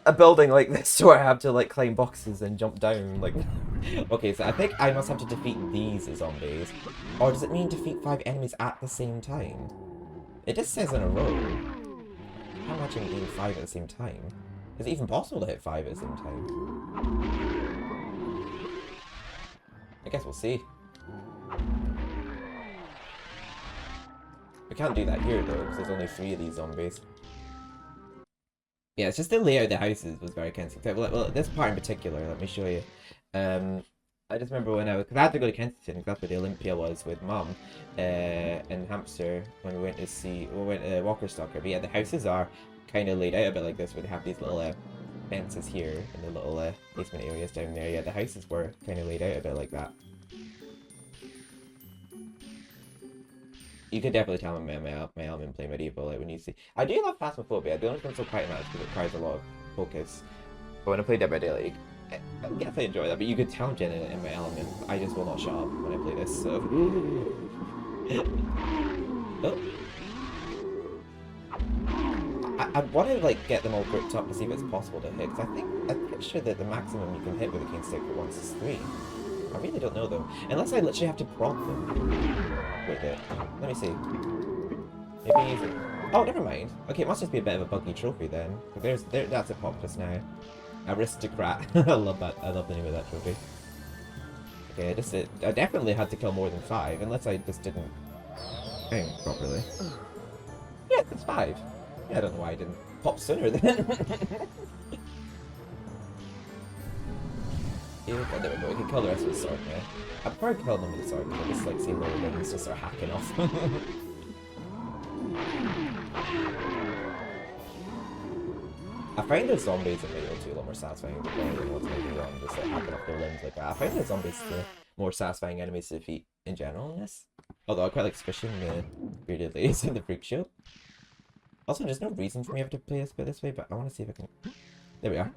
a building like this where I have to like climb boxes and jump down? Like, okay, so I think I must have to defeat these zombies, or does it mean defeat 5 enemies at the same time? It just says in a row. How much am I doing 5 at the same time? Is it even possible to hit 5 at the same time? I guess we'll see. We can't do that here though, because there's only 3 of these zombies. Yeah, it's just the layout of the houses was very Kensington. Well, this part in particular, let me show you. I just remember when because I had to go to Kensington, because that's where the Olympia was with Mum, in Hampshire, when we went to Walker Stalker. But yeah, the houses are kind of laid out a bit like this, where they have these little fences here, and the little basement areas down there. Yeah, the houses were kind of laid out a bit like that. You could definitely tell my element play MediEvil, like when you see... I do love Phasmophobia. The only reason I'm so quiet now is because it requires a lot of focus. But when I play Dead by Daylight, I definitely enjoy that. But you could tell I'm genuine in my element. I just will not shut up when I play this, so... I want to like get them all grouped up to see if it's possible to hit, because I'm pretty sure that the maximum you can hit with a cane stick at once is 3. I really don't know though. Unless I literally have to prompt them with it. Let me see. Maybe easy. Oh, never mind. Okay, it must just be a bit of a buggy trophy then. That's a pop just now. Aristocrat. I love that. I love the name of that trophy. Okay, I definitely had to kill more than 5, unless I just didn't aim properly. Yeah, that's 5. Yeah, I don't know why I didn't pop sooner then. Yeah, there we go. We can kill the rest with the sword now. I prefer killing them with the sword, because I just like seeing little wings just start hacking off. I find the zombies in MediEvil 2 a lot more satisfying than what's maybe wrong, just like hacking off their limbs like that. I find the zombies the more satisfying enemies to defeat in general in this. Although I quite like squishing the bearded ladies in the Freakshow. Also, there's no reason for me to have to play this way, but I want to see if I can... There we are.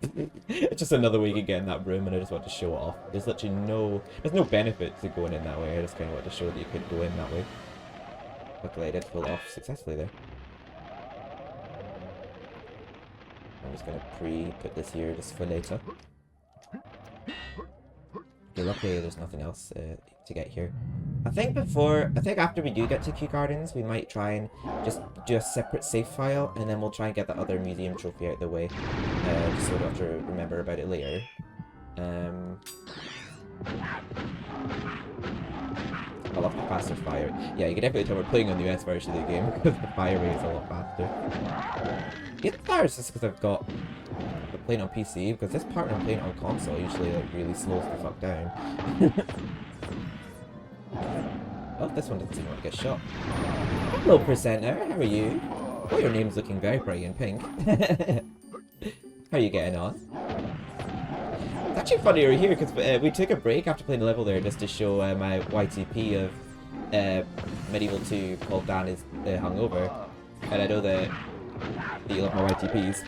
It's just another way you can get in that room, and I just want to show it off. There's literally there's no benefit to going in that way. I just kind of want to show that you could go in that way. Luckily, I did pull it off successfully there. I'm just gonna pre-put this here just for later. Okay, luckily there's nothing else to get here. I think after we do get to Kew Gardens, we might try and just do a separate save file, and then we'll try and get that other museum trophy out of the way, just so we don't have to remember about it later. I love the faster fire. Yeah, you can definitely tell we're playing on the US version of the game because the fire rate is a lot faster. Yeah, the fire is just because I'm playing on PC, because this part when I'm playing on console usually like really slows the fuck down. Oh, this one doesn't seem to want to get shot. Hello, presenter. How are you? Oh, your name's looking very bright and pink. How are you getting on? It's actually funnier here because we took a break after playing the level there just to show my YTP of MediEvil 2 called Dan is hungover, and I know that you love my YTPs.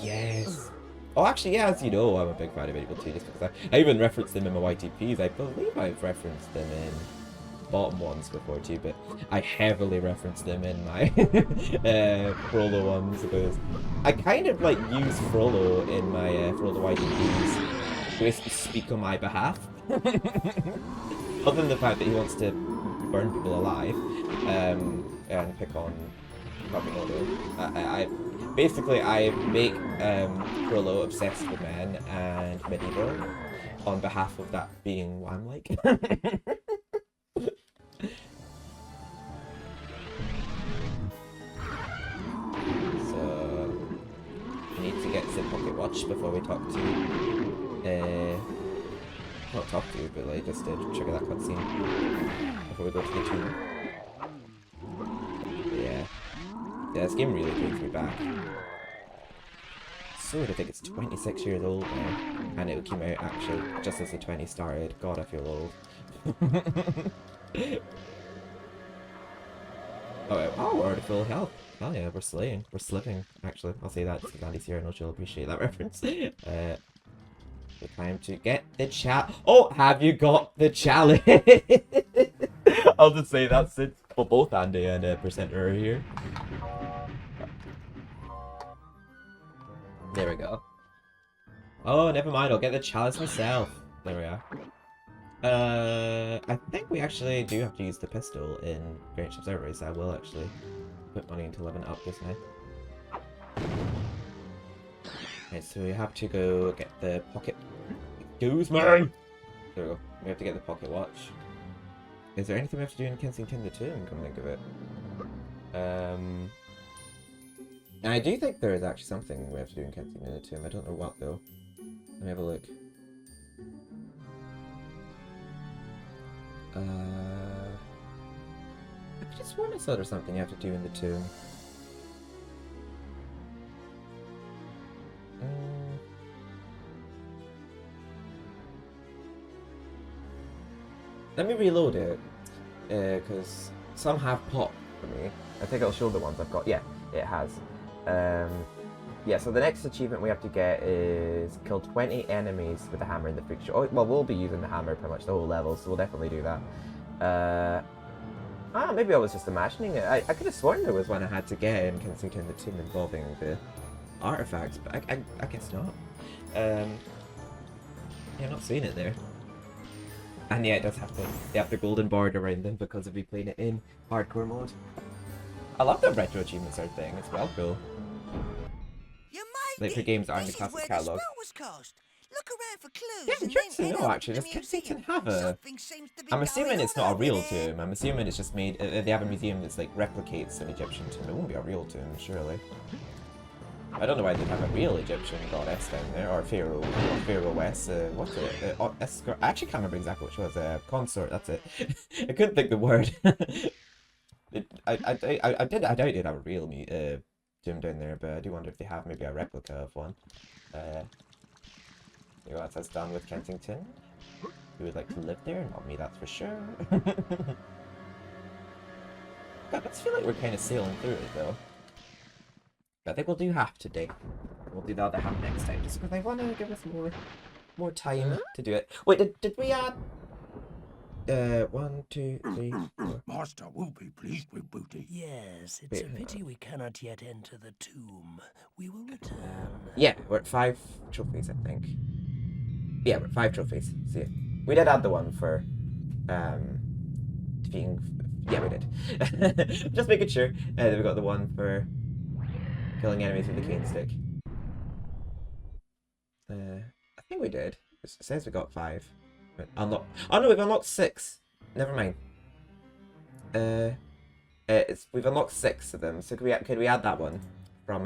Yes. Oh, actually, yeah, as you know, I'm a big fan of MediEvil 2 just because I even referenced them in my YTPs. I believe I've referenced them in bottom ones before too, but I heavily referenced them in my Frollo ones because I kind of like use Frollo in my Frollo YTPs to basically speak on my behalf. Other than the fact that he wants to burn people alive and pick on I basically make Frollo obsessed with men and MediEvil on behalf of that being what I'm like. So we need to get the pocket watch before we talk to not talk to, but like just to trigger that cutscene before we go to the tomb. Yeah, this game really takes me back. So I think it's 26 years old now, and it came out actually just as the 20 started. God, I feel old. Oh, we're at full health. Hell yeah, we're slaying. We're slipping, actually. I'll say that because Andy's here and she'll appreciate that reference. The time to get the Oh, have you got the chalice? I'll just say that since both Andy and Presenter are here. There we go. Oh, never mind. I'll get the chalice myself. There we are. I think we actually do have to use the pistol in Greenwich Observatory, so I will actually put money into leveling up just now. Okay, so we have to go get the pocket. Excuse me! There we go. We have to get the pocket watch. Is there anything we have to do in Kensington the tomb? Come think of it. And I do think there is actually something we have to do in Kensington the tomb. I don't know what though. Let me have a look. I just want to say there's something you have to do in the tomb. Let me reload it, because some have popped for me. I think I'll show the ones I've got. Yeah, it has. Yeah, so the next achievement we have to get is kill 20 enemies with the hammer in the Freakshow. Oh, well, we'll be using the hammer pretty much the whole level, so we'll definitely do that. Maybe I was just imagining it. I could have sworn there was one I had to get in Kensington the tomb involving the artifacts, but I guess not. Yeah, I'm not seeing it there. And yeah, it does have they have the golden border around them because of me playing it in hardcore mode. I love that retro achievements are thing. It's well cool. You might Like for games that aren't in the This is classic where the catalog. spell was cast. Look around for clues. Yeah, I'm and curious then to head know over actually. to Does the Kensington museum. have a... Something seems to be I'm assuming going it's on not a over real there. tomb. I'm assuming it's just made... they have a museum that's like replicates an Egyptian tomb. It won't be a real tomb, surely. I don't know why they'd have a real Egyptian goddess down there, or pharaoh, or pharaohess. What's it? Escort. I actually can't remember exactly which was. Consort. That's it. I couldn't think the word. I doubt they'd have a real tomb down there, but I do wonder if they have maybe a replica of one. You know, that's done with Kensington. Who would like to live there? Not me, that's for sure. God, I feel like we're kind of sailing through it though. I think we'll do half today. We'll do the other half next time, just because I want to give us more time to do it. Wait, did we add? 1, 2, 3, 4. Master will be pleased with booty. Yes, it's Wait, a pity we cannot yet enter the tomb. We will return. Yeah, we're at 5 trophies, I think. Yeah, we're at 5 trophies. See, we did add the one for defeating. Yeah, we did. Just making sure. Then we got the one for killing enemies with the cane stick. I think we did. It says we got 5. Unlock. Oh no, we've unlocked 6. Never mind. We've unlocked 6 of them. So could we add that one from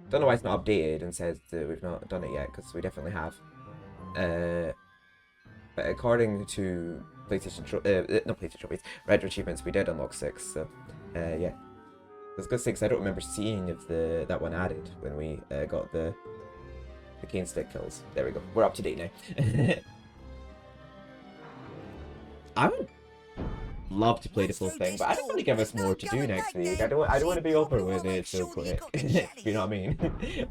Don't know why it's not updated and says that we've not done it yet, because we definitely have. But according to PlayStation Trophies, RetroAchievements, we did unlock 6. So yeah. It's good 6. I don't remember seeing if that one added when we got the cane stick kills. There we go. We're up to date now. I would love to play the full thing, but I don't want to give us more to do next week. I don't want to be over with it so quick. You know what I mean?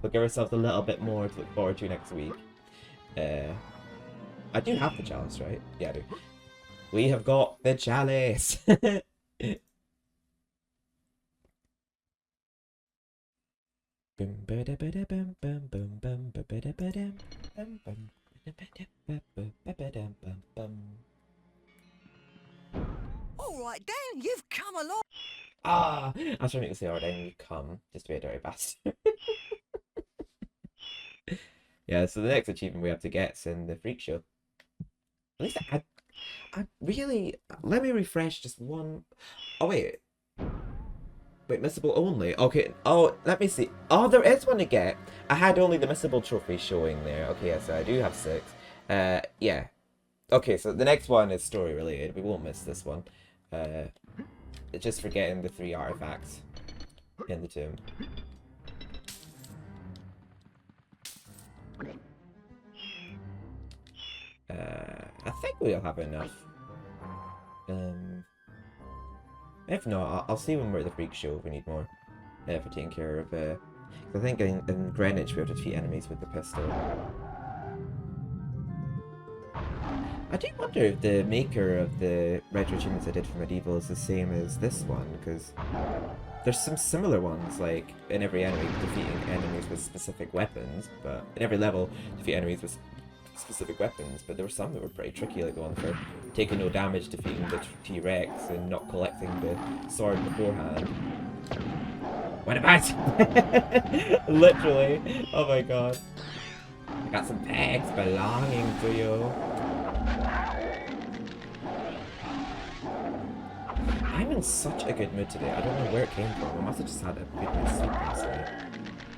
We'll give ourselves a little bit more to look forward to next week. I do have the chalice, right? Yeah, I do. We have got the chalice. Alright, Dan, you've come along. Ah, I was trying to say, alright, then you come. Just to be a dirty bastard. Yeah, so the next achievement we have to get is in the Freakshow. At least I really... Let me refresh just one... Oh, wait. Wait, missable only? Okay, oh, let me see. Oh, there is one to get. I had only the missable trophy showing there. Okay, yeah, so I do have 6. Yeah. Okay, so the next one is story related. We won't miss this one. It's just for getting the 3 artifacts in the tomb. I think we'll have enough. If not, I'll see when we're at the Freak Show if we need more. For taking care of, I think in Greenwich we have to defeat enemies with the pistol. I do wonder if the maker of the RetroAchievements I did for MediEvil is the same as this one, because there's some similar ones, like in every enemy defeating enemies with specific weapons, but in every level defeat enemies with specific weapons, but there were some that were pretty tricky, like the one for taking no damage defeating the T-Rex and not collecting the sword beforehand. What about? Literally. Oh my god. I got some pegs belonging to you. I'm in such a good mood today. I don't know where it came from. I must have just had a good night's sleep last night.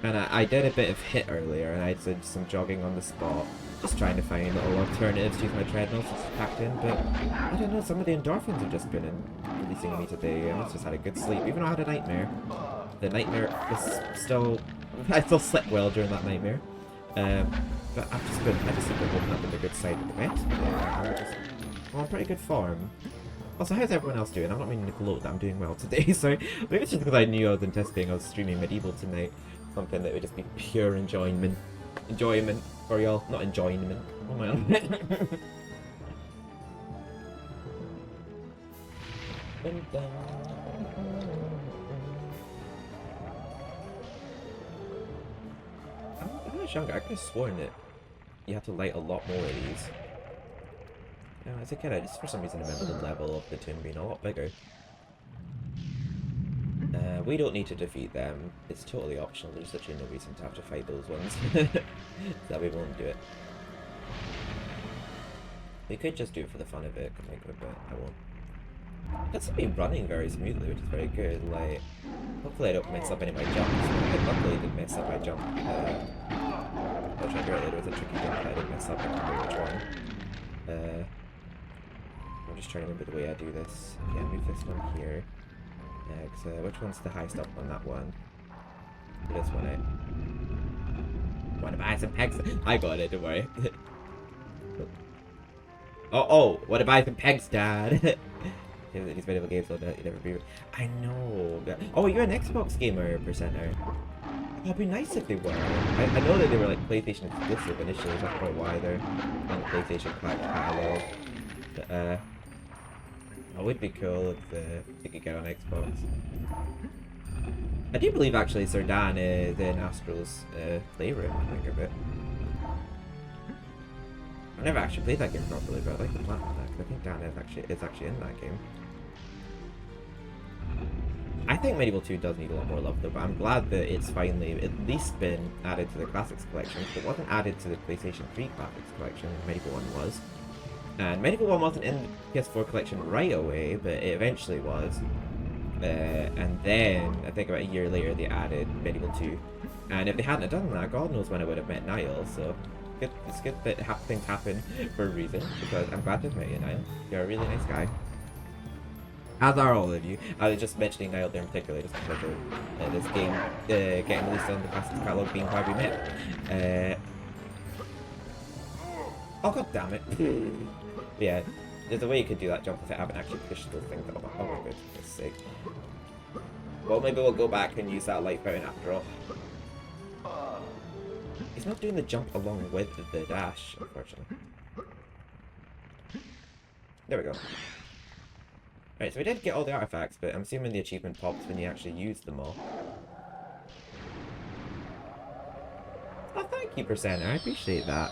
And I did a bit of HIIT earlier, and I did some jogging on the spot. Just trying to find little alternatives to use my treadmill since it's packed in, but I don't know, some of the endorphins have just been releasing me today. I must have just had a good sleep, even though I had a nightmare. The nightmare was still... I still slept well during that nightmare. But I just been woken up in the good side of the bed. I'm on pretty good form. Also, how's everyone else doing? I'm not meaning to gloat that I'm doing well today, so maybe it's just because I knew I was anticipating I was streaming MediEvil tonight. Something that would just be pure enjoyment. Enjoyment for y'all, not enjoyment. Oh my god. When I was younger, I could have sworn that you have to light a lot more of these. As a kid, I just for some reason remember the level of the tomb being a lot bigger. We don't need to defeat them. It's totally optional. There's literally no reason to have to fight those ones. So we won't do it. We could just do it for the fun of it, but I won't. It doesn't be running very smoothly, which is very good. Like, hopefully I don't mess up any of my jumps. I luckily didn't mess up my jump. I was trying to figure out there was a tricky jump that I didn't mess up. I can't remember which one. I'm just trying to remember the way I do this. Yeah, move this one here. Which one's the highest up on that one? This one, Wanna buy some pegs? I got it, don't worry. Oh, wanna buy some pegs, Dad? These medieval games will never be. I know. Oh, you're an Xbox gamer, Percenter. That'd be nice if they were. I know that they were like PlayStation exclusive initially. That's probably why they're on the PlayStation catalog. But it would be cool if they could get on Xbox. I do believe actually Sir Dan is in Astro's playroom. I think of it. I've never actually played that game properly, but I like the plan on that because I think Dan is actually in that game. I think MediEvil 2 does need a lot more love though, but I'm glad that it's finally at least been added to the Classics collection. It wasn't added to the PlayStation 3 Classics collection, MediEvil 1 was. And MediEvil 1 wasn't in the PS4 collection right away, but it eventually was. And then, I think about a year later, they added MediEvil 2. And if they hadn't have done that, God knows when I would have met Niall, so it's good that things happen for a reason, because I'm glad to have met you, Niall. You're a really nice guy. As are all of you. I was just mentioning Niall there in particular, just because of this game getting released on the Classics catalog being why we met. Oh, god damn it. Yeah, there's a way you could do that jump if I haven't actually pushed those things up. Oh my goodness sake. Well, maybe we'll go back and use that light fountain after all. He's not doing the jump along with the dash, unfortunately. There we go. Right, so we did get all the artifacts, but I'm assuming the achievement pops when you actually use them all. Oh, thank you, Percenter. I appreciate that.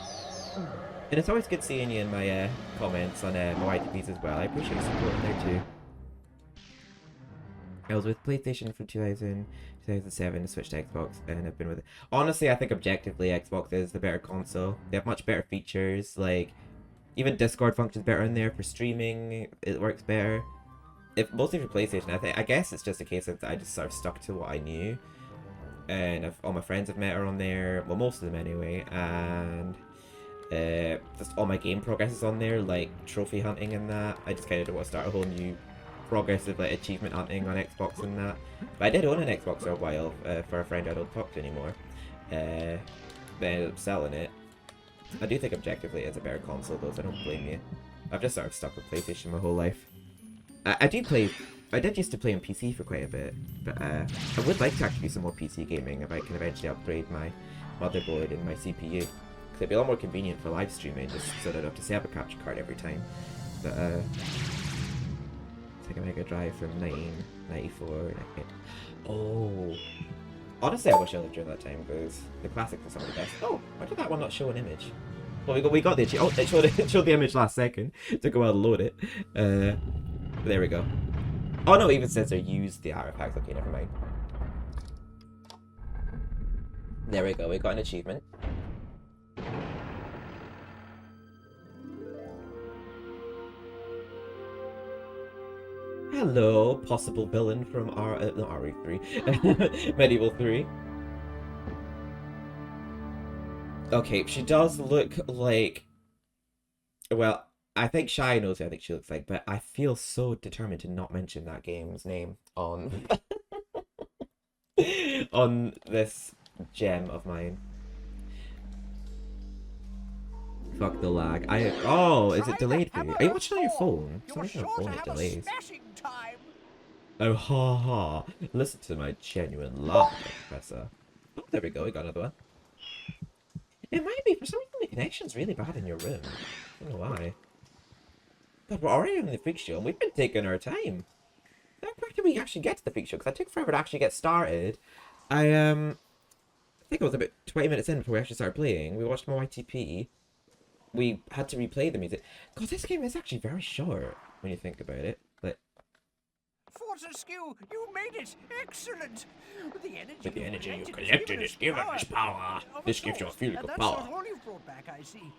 And it's always good seeing you in my comments on my YTPs as well. I appreciate your support there too. I was with PlayStation from 2007 to switch to Xbox, and I've been with it. Honestly, I think objectively Xbox is the better console. They have much better features, like even Discord functions better in there for streaming. It works better. If mostly for PlayStation, I guess it's just a case of I just sort of stuck to what I knew, and all my friends have met her on there. Well, most of them anyway, and just all my game progress is on there, like trophy hunting and that. I just kind of don't want to start a whole new progressive like achievement hunting on Xbox and that. But I did own an Xbox for a while for a friend I don't talk to anymore. Then I ended up selling it. I do think objectively it's a better console though, so I don't blame you. I've just sort of stuck with PlayStation my whole life. I did used to play on PC for quite a bit, but I would like to actually do some more PC gaming if I can eventually upgrade my motherboard and my CPU. Because it'd be a lot more convenient for live streaming, just so that I don't have to set up a capture card every time. But take a Mega Drive from 1994. Oh, honestly, I wish I lived during that time because the classics are some of the best. Oh, why did that one not show an image? Well, we got the oh, it showed the image last second. It took a while to load it. There we go. Oh no, it even says they used the artifacts. Okay, never mind. There we go. We got an achievement. Hello, possible villain from not RE3, MediEvil 3. Okay, she does look like, well, I think Shy knows who I think she looks like, but I feel so determined to not mention that game's name on on this gem of mine. Fuck the lag. Oh, is it delayed for you? Are you watching on your phone? For some reason on phone it delays. Oh, ha ha. Listen to my genuine laugh, Professor. Oh, there we go. We got another one. It might be. For some reason the connection's really bad in your room. I don't know why. God, we're already on the Freakshow and we've been taking our time. How quick did we actually get to the Freakshow? Because I took forever to actually get started. I think it was about 20 minutes in before we actually started playing. We watched my YTP. We had to replay the music. God, this game is actually very short when you think about it. Like, Fortescue, you made it! Excellent! With the energy, With the energy you've collected has given us power. This gives you a feeling of That's power. not all you've brought back, I see.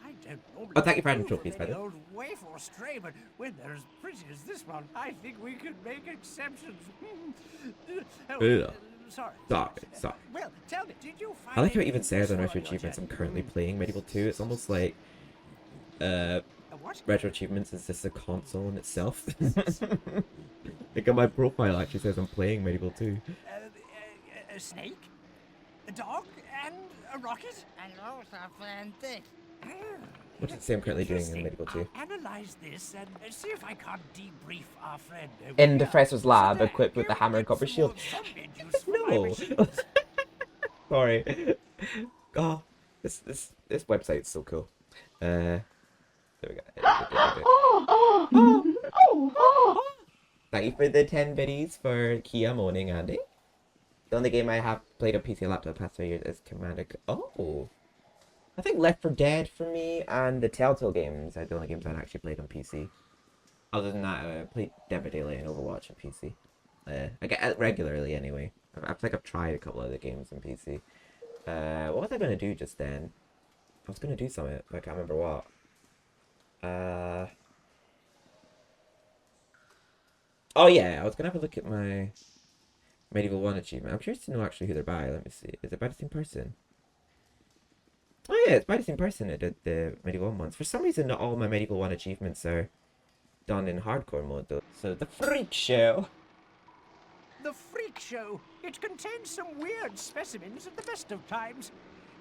I don't normally Oh, thank you for adding approve trophies, of by the any way. old waif or stray, but when they're as pretty as this one, I think we could make exceptions. Oh, Yeah. sorry. Sorry. Well, tell me, did you find I like how it anything even says on useful Retro your Achievements I'm journey? currently playing Medieval 2. It's almost like A what? Retro Achievements is just a console in itself. Like on my profile actually says I'm playing Medieval 2. A snake? A dog? And a rocket? And also friend this. What does it say I'm currently doing in Interesting. Medieval 2? I'll analyze this and see if I can't debrief our friend over In the here. Professor's lab, Today, equipped with the give hammer and it copper some shield. more zombie juice from my No! machine. Sorry. Oh, this website's so cool. There we go. Thank you for the 10 biddies for Kia moaning, Andy. The only game I have played on PC and laptop the past 2 years is Commander. Oh! I think Left 4 Dead for me and the Telltale games are the only games I've actually played on PC. Other than that, I played Dead by Daylight and Overwatch on PC. I get it regularly anyway. I think I've tried a couple other games on PC. What was I going to do just then? I was going to do something, but I can't remember what. Oh yeah, I was going to have a look at my Medieval 1 achievement. I'm curious to know actually who they're by. Let me see. Is it by the same person? Oh yeah, it's by the same person that did the Medieval 1 ones. For some reason, not all my Medieval 1 achievements are done in hardcore mode though. So the Freakshow. The freak show. It contains some weird specimens at the best of times.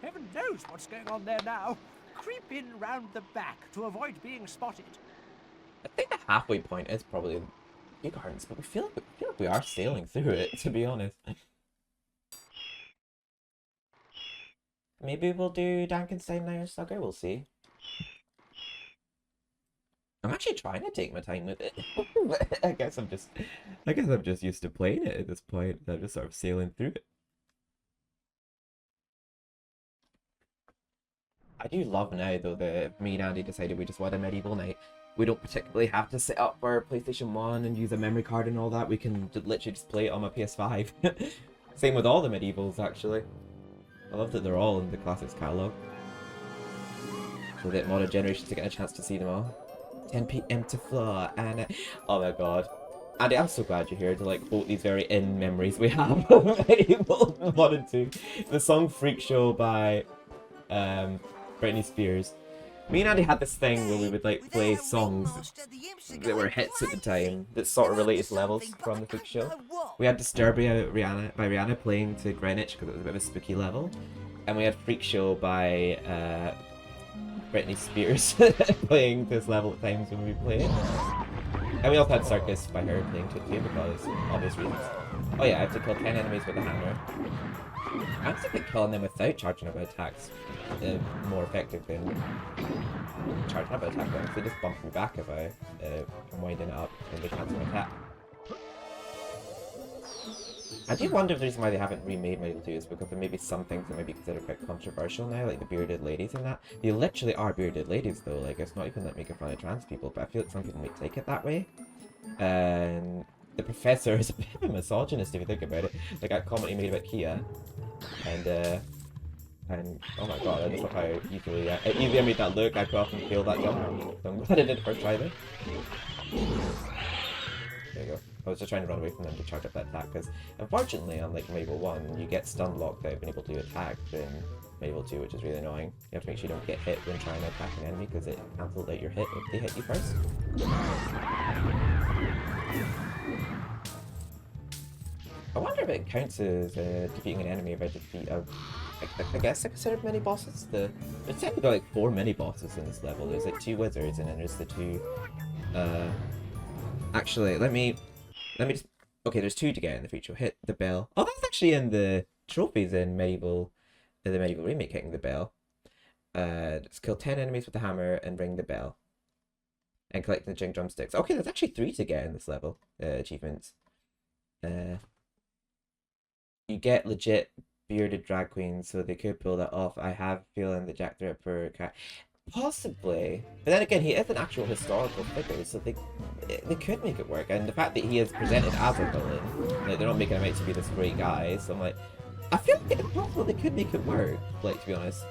Heaven knows what's going on there now. Creep in round the back to avoid being spotted. I think the halfway point is probably Kew Gardens, but I feel like we are sailing through it, to be honest. Maybe we'll do Dankenstein Iron Slugger, we'll see. I'm actually trying to take my time with it. I guess I'm just used to playing it at this point. I'm just sort of sailing through it. I do love now though that me and Andy decided we just want a medieval night. We don't particularly have to set up our PlayStation 1 and use a memory card and all that. We can literally just play it on my PS5. Same with all the medievals actually. I love that they're all in the Classics catalogue. So that modern generations are getting a chance to see them all. 10 PM to floor and oh my god. Andy, I'm so glad you're here to like quote these very in memories we have of Medieval 1 and 2. The song Freakshow by Britney Spears. Me and Andy had this thing where we would like play songs that were hits at the time that sort of related to levels from the Freakshow. We had Disturbia by Rihanna playing to Greenwich because it was a bit of a spooky level. And we had Freakshow by Britney Spears playing this level at times when we played. And we also had Circus by her playing to it too because obvious reasons. Oh yeah, I have to kill 10 enemies with a hammer. I actually think killing them without charging up attacks is more effective than charging up attack them. They just bump me back if I'm winding it up and they cancel my attack. I do wonder if the reason why they haven't remade Medieval 2 is because there may be some things that may be considered quite controversial now, like the bearded ladies and that. They literally are bearded ladies though, like it's not even like making fun of trans people, but I feel like some people might take it that way. And the professor is a bit of a misogynist if you think about it. Like that comment he made about Kia. And oh my god, I just love how easily I made that look. I could often feel that jump. So I'm glad I did it first try there. There you go. I was just trying to run away from them to charge up that attack because unfortunately, unlike Medieval 1, you get stun locked out being able to attack in Medieval 2, which is really annoying. You have to make sure you don't get hit when trying to attack an enemy because it cancels out your hit if they hit you first. I wonder if it counts as defeating an enemy if I defeat a... I guess I consider mini bosses. There's technically like 4 mini bosses in this level. There's like 2 wizards and then there's the 2... Actually, let me just... Okay, there's 2 to get in the feature. Hit the bell. Oh, that's actually in the trophies in Medieval... the Medieval remake, hitting the bell. Just kill 10 enemies with the hammer and ring the bell. And collect the drumsticks. Okay, there's actually 3 to get in this level. Achievements. You get legit bearded drag queens, so they could pull that off. I have a feeling the Jack the Ripper cat... Possibly. But then again, he is an actual historical figure, so they could make it work. And the fact that he is presented as a villain, like, they're not making him out to be this great guy, so I'm like, I feel like it's possible they could make it work, like, to be honest.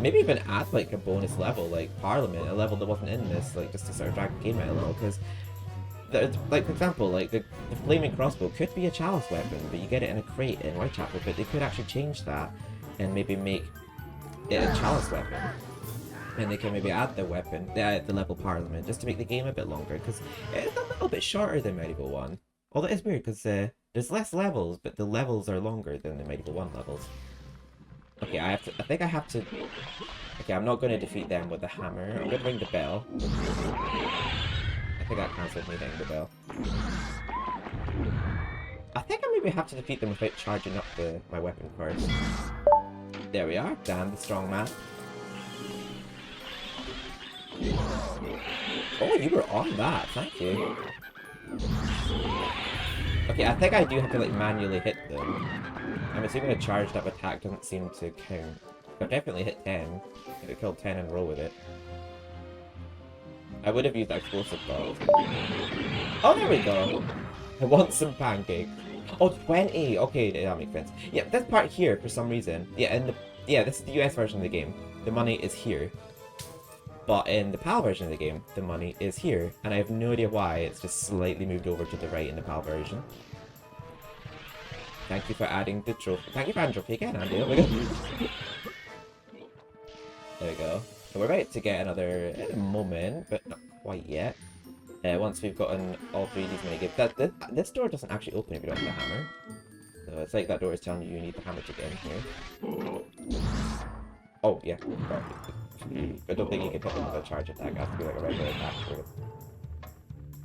Maybe even add, like, a bonus level, like Parliament, a level that wasn't in this, like, just to sort of drag the game out a little, because, like, for example, like, the flaming crossbow could be a chalice weapon, but you get it in a crate in Whitechapel, but they could actually change that and maybe make it a chalice weapon. And they can maybe add the weapon, the level Parliament, just to make the game a bit longer, because it's a little bit shorter than MediEvil 1. Although it's weird, because there's less levels, but the levels are longer than the MediEvil 1 levels. Okay, I think I have to... Okay, I'm not going to defeat them with the hammer. I'm going to ring the bell. I think that counts with me ringing the bell. I think I maybe have to defeat them without charging up my weapon first. There we are, Dan the Strongman. Oh, you were on that, thank you. Okay, I think I do have to, like, manually hit them. I'm assuming a charged up attack doesn't seem to count. I've definitely hit 10. I could kill 10 and roll with it. I would have used explosive bow. Oh, there we go! I want some pancakes. Oh, 20! Okay, that makes sense. Yeah, this part here, for some reason. Yeah, and this is the US version of the game. The money is here. But in the PAL version of the game, the money is here. And I have no idea why, it's just slightly moved over to the right in the PAL version. Thank you for adding the trophy. Thank you for adding the trophy again, Andy. Oh my god. There we go. So we're about to get another in a moment, but not quite yet. Once we've gotten all 3 of these minigames. This door doesn't actually open if you don't have the hammer. So it's like that door is telling you need the hammer to get in here. Oh, yeah. I don't think you can hit them with a charge attack. It has to be like a regular attack for it.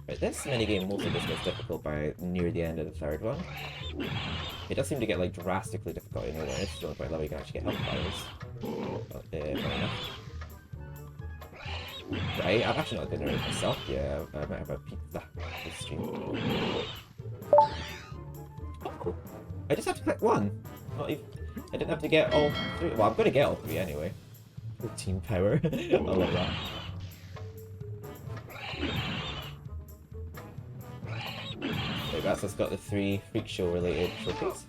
Right, this minigame mostly just gets difficult by near the end of the 3rd one. It does seem to get, like, drastically difficult in the one. It's the only point level you can actually get health bars. But, fair enough. Right, I've actually not done it myself yet. I might have a pizza this stream. Oh, I just have to click 1. Not even, I didn't have to get all 3. Well, I'm going to get all 3 anyway. Team power. I love that. Wait, that's just got the 3 Freakshow related trophies.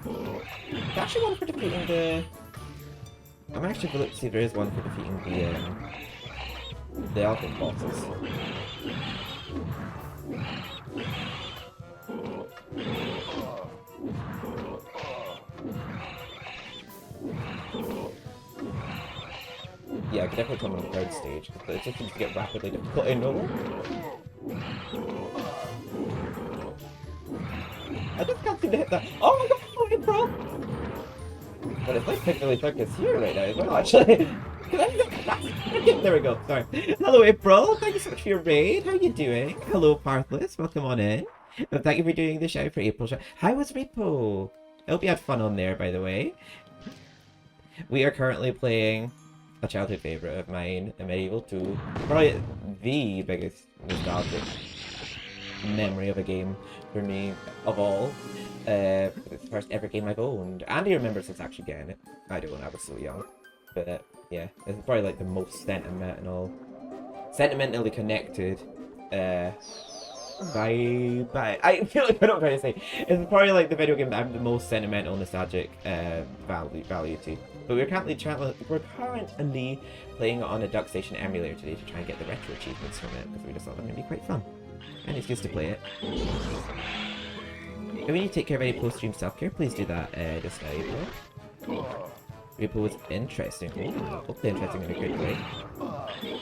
There's actually one for defeating the... I'm actually going to look to see if there is one for defeating the elephant bosses. Yeah, I could definitely come on the 3rd stage, because it just seems to get rapidly difficult in nowhere. I just can't seem to hit that. Oh my god, hello, bro! But it's like particularly focused here right now as well, actually. There we go, sorry. Hello, April. Thank you so much for your raid. How are you doing? Hello, Parthless. Welcome on in. And thank you for doing the shout for April. How was Repo? I hope you had fun on there, by the way. We are currently playing a childhood favourite of mine, MediEvil 2. Probably the biggest nostalgic memory of a game for me of all. It's the first ever game I've owned. Andy remembers us actually getting it. I don't, I was so young. But yeah, it's probably like the most sentimentally connected I feel like what I'm trying to say. It's probably like the video game that I'm the most sentimental, nostalgic value to. But we're currently playing it on a DuckStation emulator today to try and get the retro achievements from it, because we just thought that would be quite fun. And it's just to play it. If you need to take care of any post-stream self-care, please do that just now, April. April was interesting. Oh, hopefully interesting in a good way.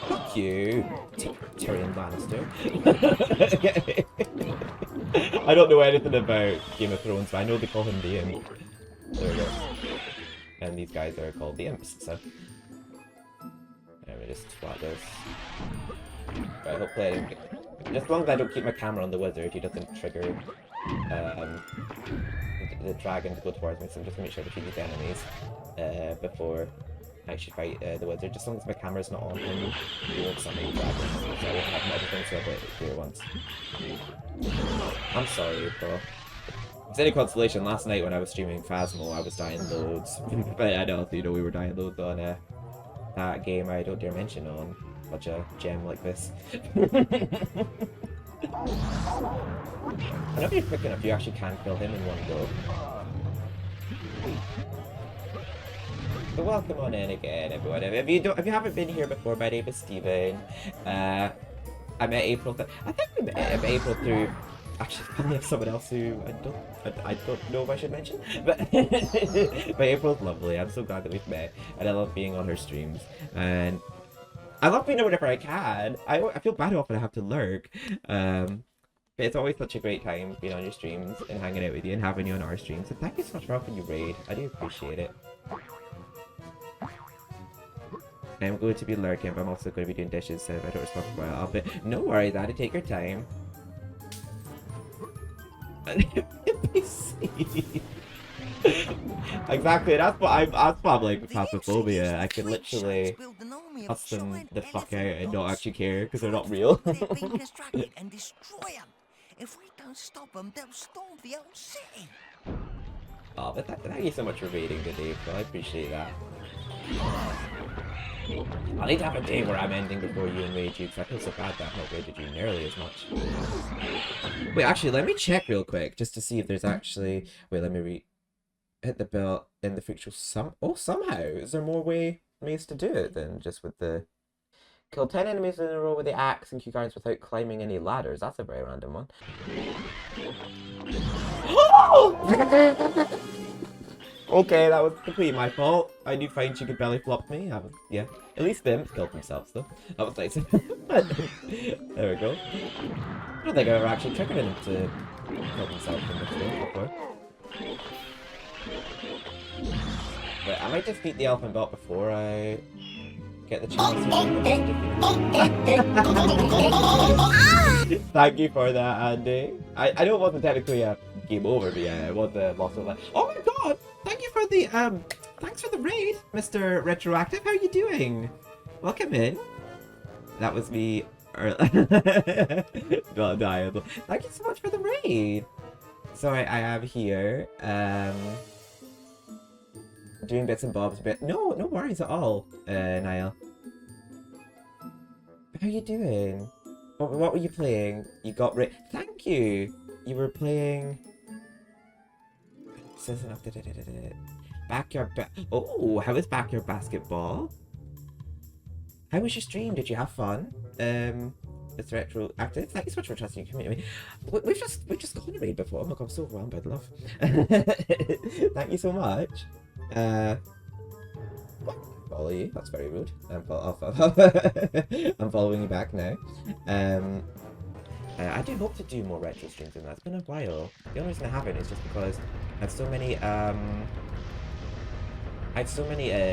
Fuck you, Tyrion Lannister. I don't know anything about Game of Thrones, but I know they call him the Imp. There we go. And these guys are called the Imps, so... Let me just swat this. Right, hopefully I don't get... Just as long as I don't keep my camera on the wizard, he doesn't trigger the dragon to go towards me, so I'm just going to make sure to defeat these enemies before I actually fight the wizard. Just as long as my camera's not on him, he won't summon the dragon, so I won't have everything so I'll get it clear once. I'm sorry, April. If it's any consolation, last night when I was streaming Phasmo, I was dying loads. But I don't know, we were dying loads on that game I don't dare mention on such a gem like this. I know if you're quick enough, you actually can kill him in one go. But welcome on in again, everyone. If you haven't been here before, my name is Steven. I met April. I think we met April through. Actually, probably have someone else who I don't know if I should mention. But April's lovely. I'm so glad that we've met, and I love being on her streams. And I love being there whenever I can. I feel bad often I have to lurk. But it's always such a great time being on your streams and hanging out with you and having you on our streams. So thank you so much for helping you raid. I do appreciate it. I'm going to be lurking, but I'm also going to be doing dishes, so if I don't respond for a while, but no worries, Addy, take your time. Exactly, that's what I'm like Phasmophobia. I could literally custom the fuck out and not actually care because they're not real. and destroy them. If we don't stop them, they'll storm the old city. Oh, but thank you so much for raiding today, Phil. I appreciate that. I need to have a day where I'm ending before you and raid you, because I feel so bad that I've not raided you nearly as much. Wait, actually, let me check real quick, just to see if there's actually... Wait, let me hit the bell in the Freakshow somehow. Is there more ways to do it than just with the... Kill 10 enemies in a row with the axe in Kew Gardens without climbing any ladders. That's a very random one. Okay, that was completely my fault. I do find she could belly flop me. Yeah. At least them killed themselves though. That was nice. There we go. I don't think I've ever actually triggered him to kill himself in this game before. Wait, I might defeat the elephant bot before I get the chance to Thank you for that, Andy. I know it wasn't technically a game over, but yeah, it was a loss of life. Oh my god! Thank you for the thanks for the raid, Mr. Retroactive. How are you doing? Welcome in. That was me. No, thank you so much for the raid. So I am here, doing bits and bobs. But no worries at all, Niall. How are you doing? What were you playing? You got Thank you. You were playing. Says enough. Backyard. Oh, how is backyard basketball? How was your stream? Did you have fun? It's retroactive. Thank you so much for trusting your community. We've just gone a raid before. Oh my god, I'm so overwhelmed by the love. Thank you so much. Follow you. That's very rude. I'm following you back now. I do hope to do more retro streams than that. It's been a while. The only reason I haven't is just because I have so many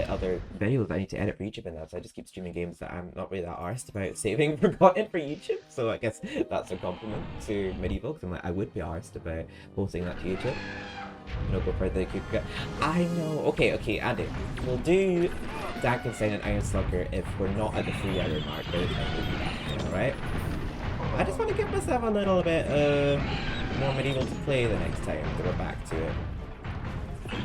other videos that I need to edit for YouTube and that, so I just keep streaming games that I'm not really that arsed about saving for content for YouTube. So I guess that's a compliment to MediEvil, because I'm like, I would be arsed about posting that to YouTube. No, go for the Kew Gardens. I know. Okay, Andy. We'll do Dankenstein and Iron Slugger if we're not at the 3-hour mark by the time we do that. Alright? I just want to give myself a little bit more MediEvil to play the next time to go back to it.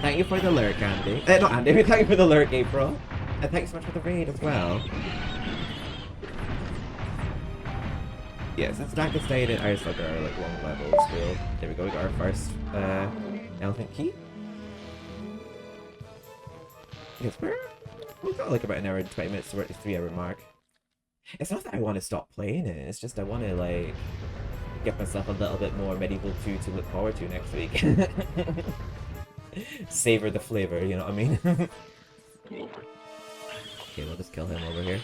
Thank you for the lurk, Andy. Not Andy, thank you for the lurk, April. And thanks so much for the raid as well. Yes, it's Dankenstein and Iron Slugger are like long levels still. There we go, we got our first elephant key. Yes, we've got like about an hour and 20 minutes to work the 3-hour mark. It's not that I want to stop playing it, it's just I want to like give myself a little bit more MediEvil 2 to look forward to next week. Savor the flavor, you know what I mean? Okay, we'll just kill him over here.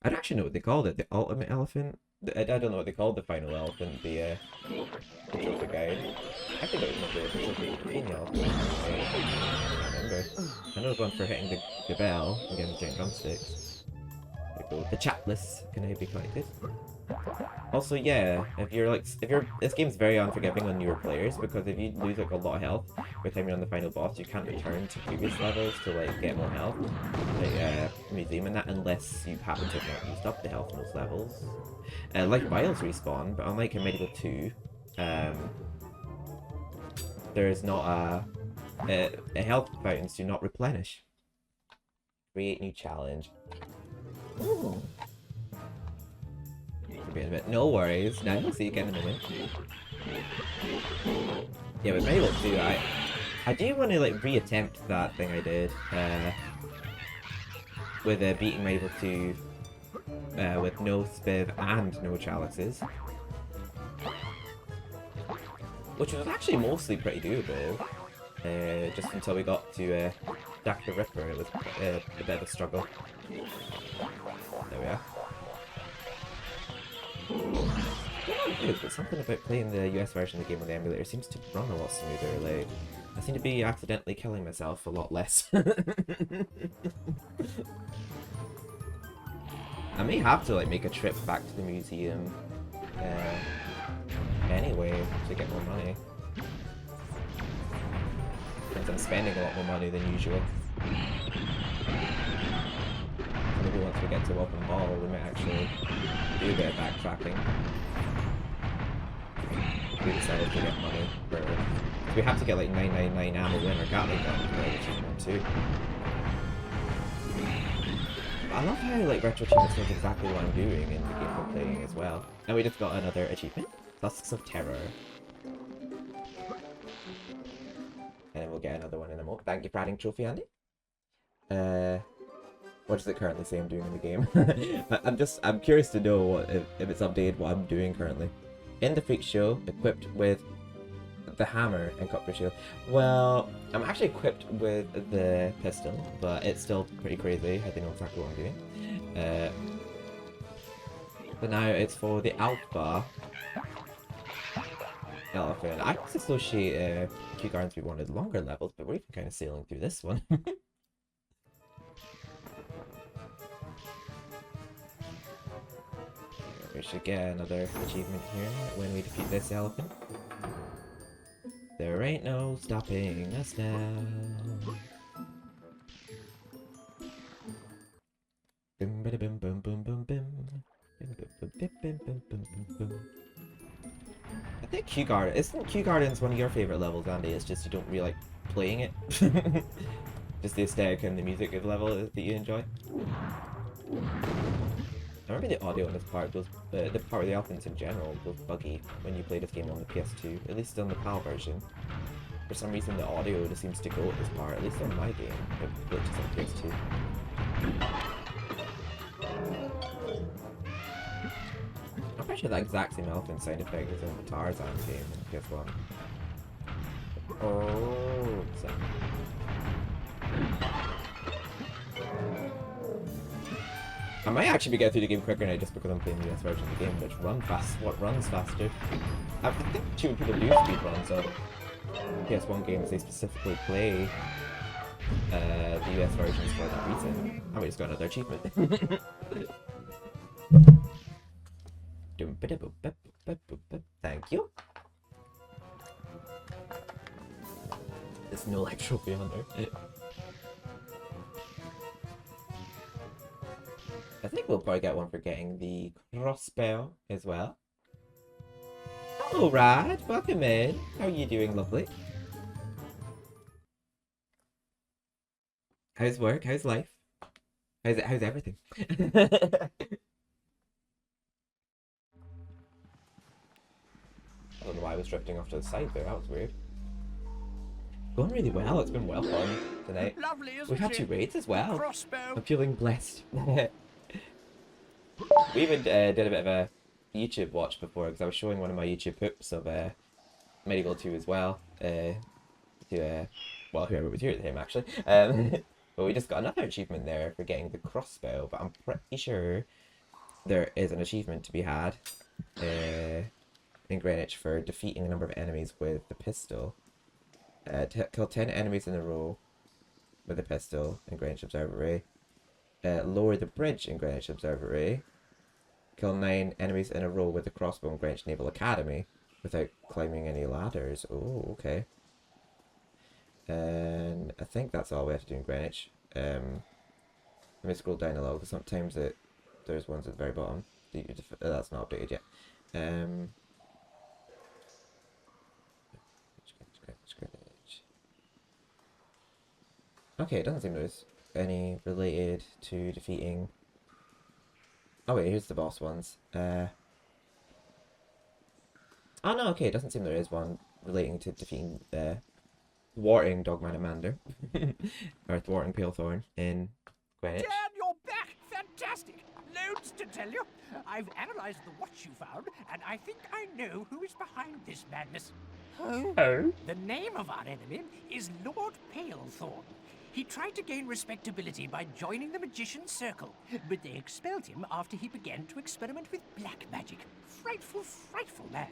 I don't actually know what they called it. The ultimate elephant? I don't know what they called the final elephant. The trophy guide. I think I remember if it's a female elephant. I can't remember. I know there's one for hitting the bell and getting the giant drumsticks. There we go. The chalice can now be collected. Also, yeah, this game's very unforgiving on newer players, because if you lose like a lot of health by the time you're on the final boss, you can't return to previous levels to like get more health, like museum and that, unless you happen to have not used up the health in those levels. Like Wields respawn, but unlike in MediEvil 2, there's not a health fountains do not replenish. Create new challenge. Ooh. No worries. Now I'll see you again in a minute. Yeah, with MediEvil 2, I do want to like reattempt that thing I did with beating MediEvil 2 with no spiv and no chalices, which was actually mostly pretty doable. Just until we got to Jack the Ripper, it was a bit of a struggle. There we are. Good, but something about playing the US version of the game on the emulator seems to run a lot smoother. Like, I seem to be accidentally killing myself a lot less. I may have to like make a trip back to the museum anyway to get more money. Since I'm spending a lot more money than usual. Maybe once we get to Welcome Hall, we might actually do a bit of backtracking. We decided to get money for... We have to get like 999 ammo in or Gatling gun for Achievement 2. I love how like RetroAchievements knows exactly what I'm doing in the game we're playing as well. And we just got another achievement. Tusks of Terror. And then we'll get another one in a moment. Thank you for adding trophy, Andy. What does it currently say I'm doing in the game? I'm curious to know what, if it's updated what I'm doing currently. In the Freakshow, equipped with the hammer and copper shield. Well, I'm actually equipped with the pistol, but it's still pretty crazy. I don't know exactly what I'm doing. But now it's for the Alpha Elephant. I can associate Kew Gardens we wanted longer levels, but we're even kind of sailing through this one. We should get another achievement here when we defeat this elephant. There ain't no stopping us now. Boom ba boom boom boom boom boom. I think Kew Gardens isn't Kew Gardens one of your favorite levels, Andy? It's just you don't really like playing it. Just the aesthetic and the music of the level that you enjoy. I remember the audio on this part was the part with the elephants in general was buggy when you play this game on the PS2, at least on the PAL version. For some reason the audio just seems to go at this part, at least on my game. It glitches on PS2. I'm pretty sure that exact same elephant sound effect is on the Tarzan game in PS1. Oh, so. I might actually be getting through the game quicker now just because I'm playing the US version of the game, which runs faster. I think too many people do speedruns on PS1 games. They specifically play the US versions for that reason. And we just got another achievement. Thank you. There's no like trophy on there. I think we'll probably get one for getting the Crossbow as well. Hello, Rad. Welcome in. How are you doing, lovely? How's work? How's life? How's everything? I don't know why I was drifting off to the side there. That was weird. Going really well. It's been well fun tonight. Lovely, isn't We've had it? 2 raids as well. Crossbow. I'm feeling blessed. We even did a bit of a YouTube watch before because I was showing one of my YouTube hoops of MediEvil 2 as well. To well, whoever was here at the time actually. But we just got another achievement there for getting the Crossbow. But I'm pretty sure there is an achievement to be had in Greenwich for defeating a number of enemies with the pistol. Kill 10 enemies in a row with a pistol in Greenwich Observatory. Lower the bridge in Greenwich Observatory. Kill 9 enemies in a row with the crossbow in Greenwich Naval Academy without climbing any ladders. Oh, okay. And I think that's all we have to do in Greenwich. Let me scroll down a little because sometimes there's ones at the very bottom. That's not updated yet. Okay, it doesn't seem there's any related to defeating... Oh wait, here's the boss ones. Oh no, okay, it doesn't seem there is one relating to defeating thwarting Dogman Amander. Or thwarting Palethorn in Greenwich. Dan, you're back! Fantastic! Loads to tell you. I've analysed the watch you found, and I think I know who is behind this madness. Who? Oh. The name of our enemy is Lord Palethorn. He tried to gain respectability by joining the Magician's Circle, but they expelled him after he began to experiment with black magic. Frightful, frightful man.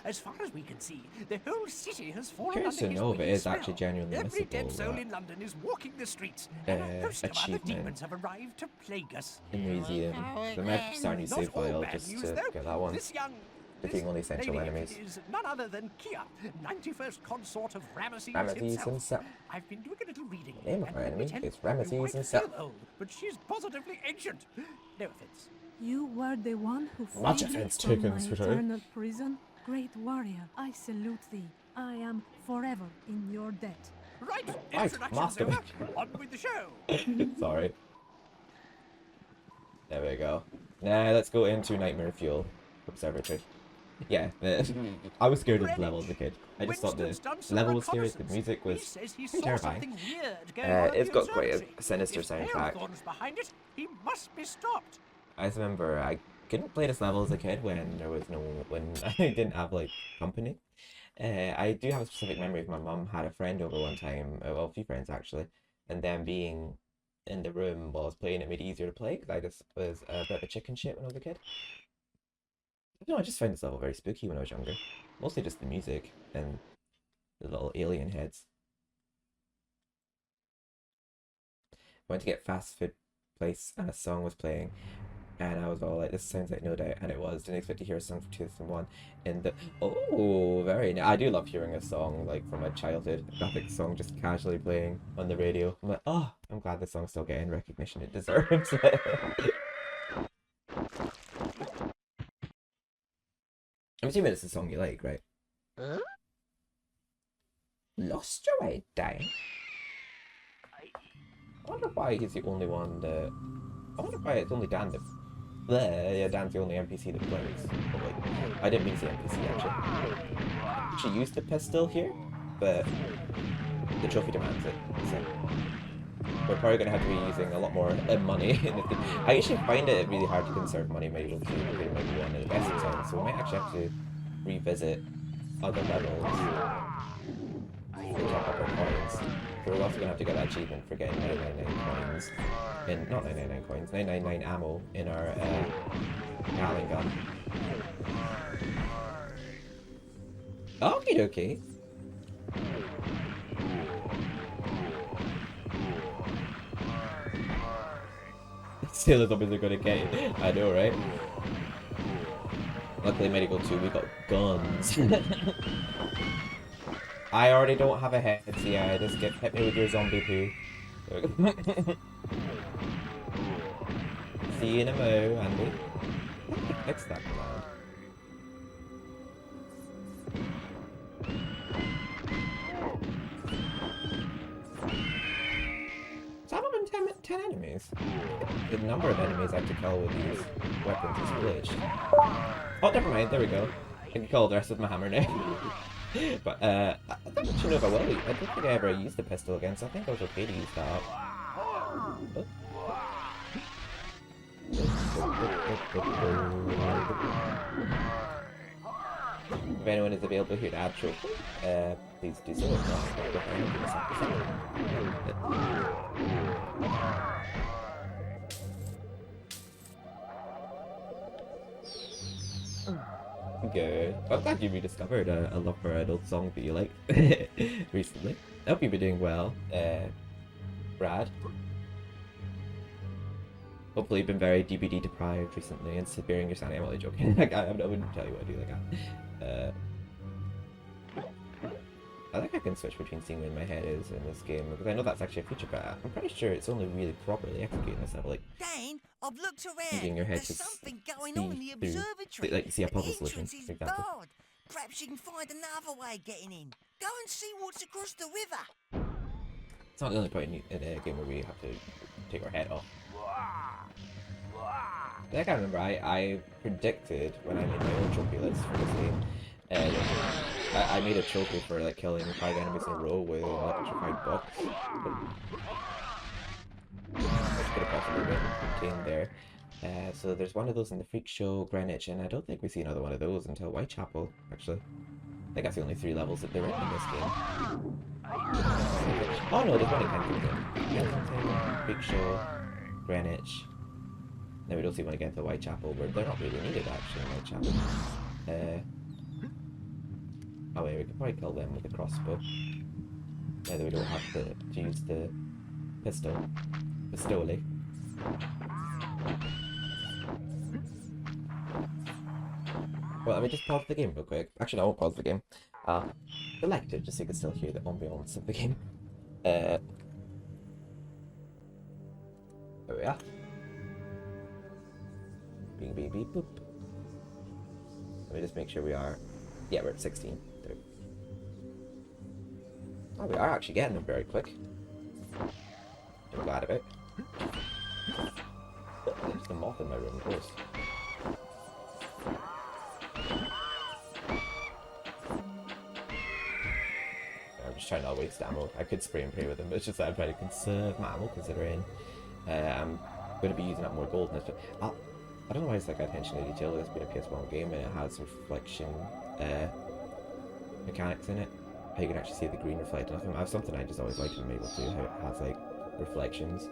As far as we can see, the whole city has fallen Curious under to his know if it wicked is actually spell. genuinely Every listenable, dead soul in London is walking the streets, and a host of other achievement demons have arrived to plague us. in the museum. So I might have to start a new Not save all file bad just news, to though. get that one. This young... Defeating all the essential lady enemies. is none other than Kia, 91st consort of Ramesses Ramesses himself. I've been doing a little reading. The name of and our let me enemy tell you, is Ramesses you might himself. feel old, but she's positively ancient. No offense. You were the one who Much freed me offense from taken, my sweetheart. eternal prison. Great warrior, I salute thee. I am forever in your debt. Right, Right, introduction's master. over. On with the show. Sorry. There we go. Now let's go into Nightmare Fuel Observatory. Yeah, I was scared of the level as a kid. I just thought Winston's done the some level was scary, the reconnaissance. music He was says he pretty saw terrifying. something weird going on at It's the got quite a observatory. sinister If soundtrack. Palethorn's behind it, he must be stopped. I just remember I couldn't play this level as a kid when there was no, when I didn't have like company. I do have a specific memory of my mum had a friend over one time, well, a few friends actually, and them being in the room while I was playing. It made it easier to play because I just was a bit of a chicken shit when I was a kid. No, I just found this level very spooky when I was younger. Mostly just the music and the little alien heads. I went to get fast food place and a song was playing. And I was all like, this sounds like No Doubt, and it was. Didn't expect to hear a song from 2001. And the very nice. I do love hearing a song like from my childhood, a gothic song just casually playing on the radio. I'm like, oh, I'm glad this song's still getting recognition it deserves. I'm assuming it's a song you like, right? Huh? Lost your way, Dan. I wonder why he's the only one that... I wonder why it's only Dan that... Yeah, Dan's the only NPC that plays. But like, I didn't mean to say NPC actually. She used the pistol here, but the trophy demands it. So we're probably going to have to be using a lot more money. I actually find it really hard to conserve money in MediEvil 2, including maybe 1 in the best of times, so we might actually have to revisit other levels to top up our coins. So we're also going to have to get that achievement for getting 999 coins. Not 999 coins, 999 ammo in our Allen gun. Okie dokie. Still, the zombies are gonna get you. I know, right? Luckily, MediEvil 2, we got guns. I already don't have a head, so yeah, just hit me with your zombie poo. There we go. See you in a mo, Andy. Fix that command. So I've been 10 enemies. The number of enemies I have to kill with these weapons is glitched. Oh, never mind, there we go. I can kill the rest with my hammer now. But, I don't actually know if I will. I don't think I ever used the pistol again, so I think I was okay to use that. Oh. If anyone is available here to add trophy, please do so. If not, go ahead and give us a Good. I'm glad you rediscovered a love for an old song that you liked recently. I hope you've been doing well, Brad. Hopefully you've been very DBD deprived recently and sparing your sanity. I'm only joking. I wouldn't tell you what I do like that. I think I can switch between seeing where my head is in this game, because I know that's actually a feature, but I'm pretty sure it's only really properly executing this level, like Dan, I've looked around. using your head There's to something going see on in the through, observatory. like see a The puzzle solution, entrance is for example. barred. Perhaps you can find another way of getting in. Go and see what's across the river. It's not the only point in a game where we have to take our head off. I can't remember, I predicted when I made my own trophy list for this game, I made a trophy for like killing 5 enemies in a row with an electrified box. Which could have possibly been contained there. So there's one of those in the Freakshow, Greenwich, and I don't think we see another one of those until Whitechapel, actually. I think that's the only 3 levels that there are in this game. Oh no, there's one in Kensington. Kensington, Freakshow, Greenwich. Then we don't see one again until Whitechapel, where they're not really needed actually in Whitechapel. Oh wait, we could probably kill them with the crossbow. Now that we don't have to use the pistole. Well, let me just pause the game real quick. Actually, I won't pause the game. Select it, just so you can still hear the ambiance of the game. There we are. Beep, beep, beep, boop. Let me just make sure we are... Yeah, we're at 16. There. Oh, we are actually getting them very quick. I'm glad of it. There's the moth in my room, of course. I'm just trying not to waste ammo. I could spray and pray with them, but it's just that I'm trying to conserve my ammo considering I'm going to be using up more gold in this. But I don't know why it's like attention to detail. This being a PS1 game and it has reflection mechanics in it. How you can actually see the green reflecting off them. I have something I just always liked when MediEvil too, how it has like reflections.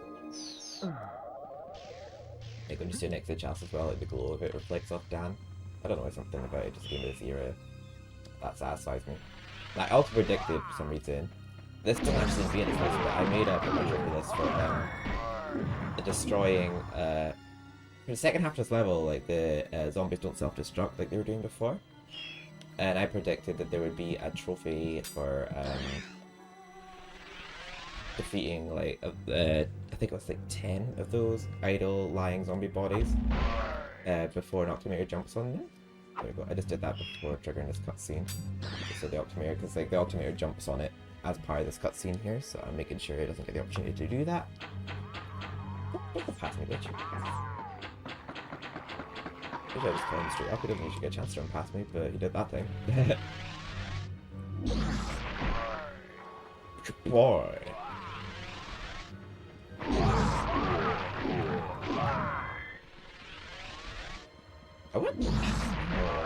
Like when you sit next to the chalice as well, like the glow of it reflects off Dan. I don't know why something about it just came to this era that satisfies me. Like, I also predicted for some reason, this doesn't actually be in this list, but I made up a trophy list for destroying for the second half of this level, like the zombies don't self-destruct like they were doing before. And I predicted that there would be a trophy for defeating like I think it was like 10 of those idle lying zombie bodies before an Octometer jumps on them. There we go. I just did that before triggering this cutscene. So the Octometer, because like the Octometer jumps on it as part of this cutscene here, so I'm making sure it doesn't get the opportunity to do that. Oh, don't go past me, bitch. Maybe I just call him straight up. He didn't usually get a chance to run past me, but he did that thing. Boy.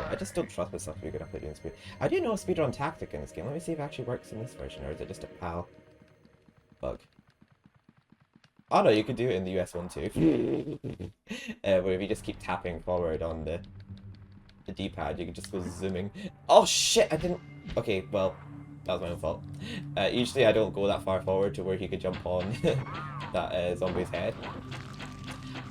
I just don't trust myself to be good at doing speed. I do know a speedrun tactic in this game. Let me see if it actually works in this version, or is it just a PAL bug? Oh no, you could do it in the US one too. Where if you just keep tapping forward on the D-pad, you can just go zooming. Oh shit, I didn't... Okay, well, that was my own fault. Usually I don't go that far forward to where he could jump on that zombie's head.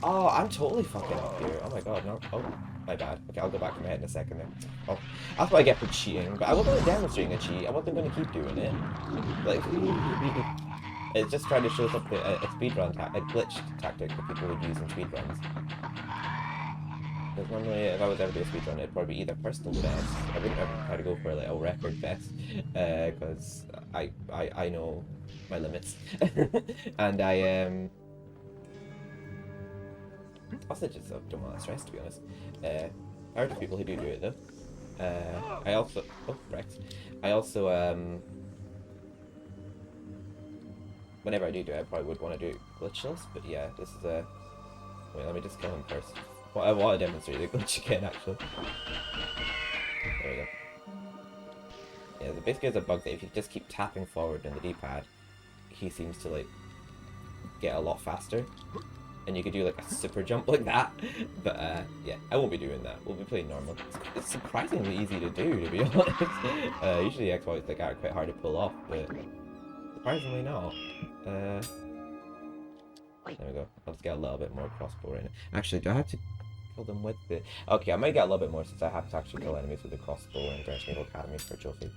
Oh, I'm totally fucking up here. Oh my god, no. Oh, my bad. Okay, I'll go back to my head in a second then. Oh, that's what I get for cheating. But I wasn't demonstrating a cheat. I wasn't going to keep doing it. Like, it's just trying to show something, a speedrun, a glitch tactic that people would use in speedruns. Because normally, if I was ever doing a speedrun, it'd probably be either personal best. I wouldn't ever try to go for like a record best, because I know my limits, and I also just don't want to stress, to be honest. I heard of people who do it though. I also whenever I do it, I probably would want to do it glitchless, but yeah, this is a... Wait, let me just kill him first. Well, I want to demonstrate the glitch again, actually. There we go. Yeah, so basically it's a bug that if you just keep tapping forward on the D-pad, he seems to, like, get a lot faster. And you could do, like, a super jump like that. But, yeah, I won't be doing that. We'll be playing normal. It's surprisingly easy to do, to be honest. Usually exploits like are quite hard to pull off, but... surprisingly not. There we go. I'll just get a little bit more crossbow right now. Actually, do I have to kill them with the... Okay, I might get a little bit more since I have to actually kill enemies with the crossbow in Greenwich Naval Academy for a trophy.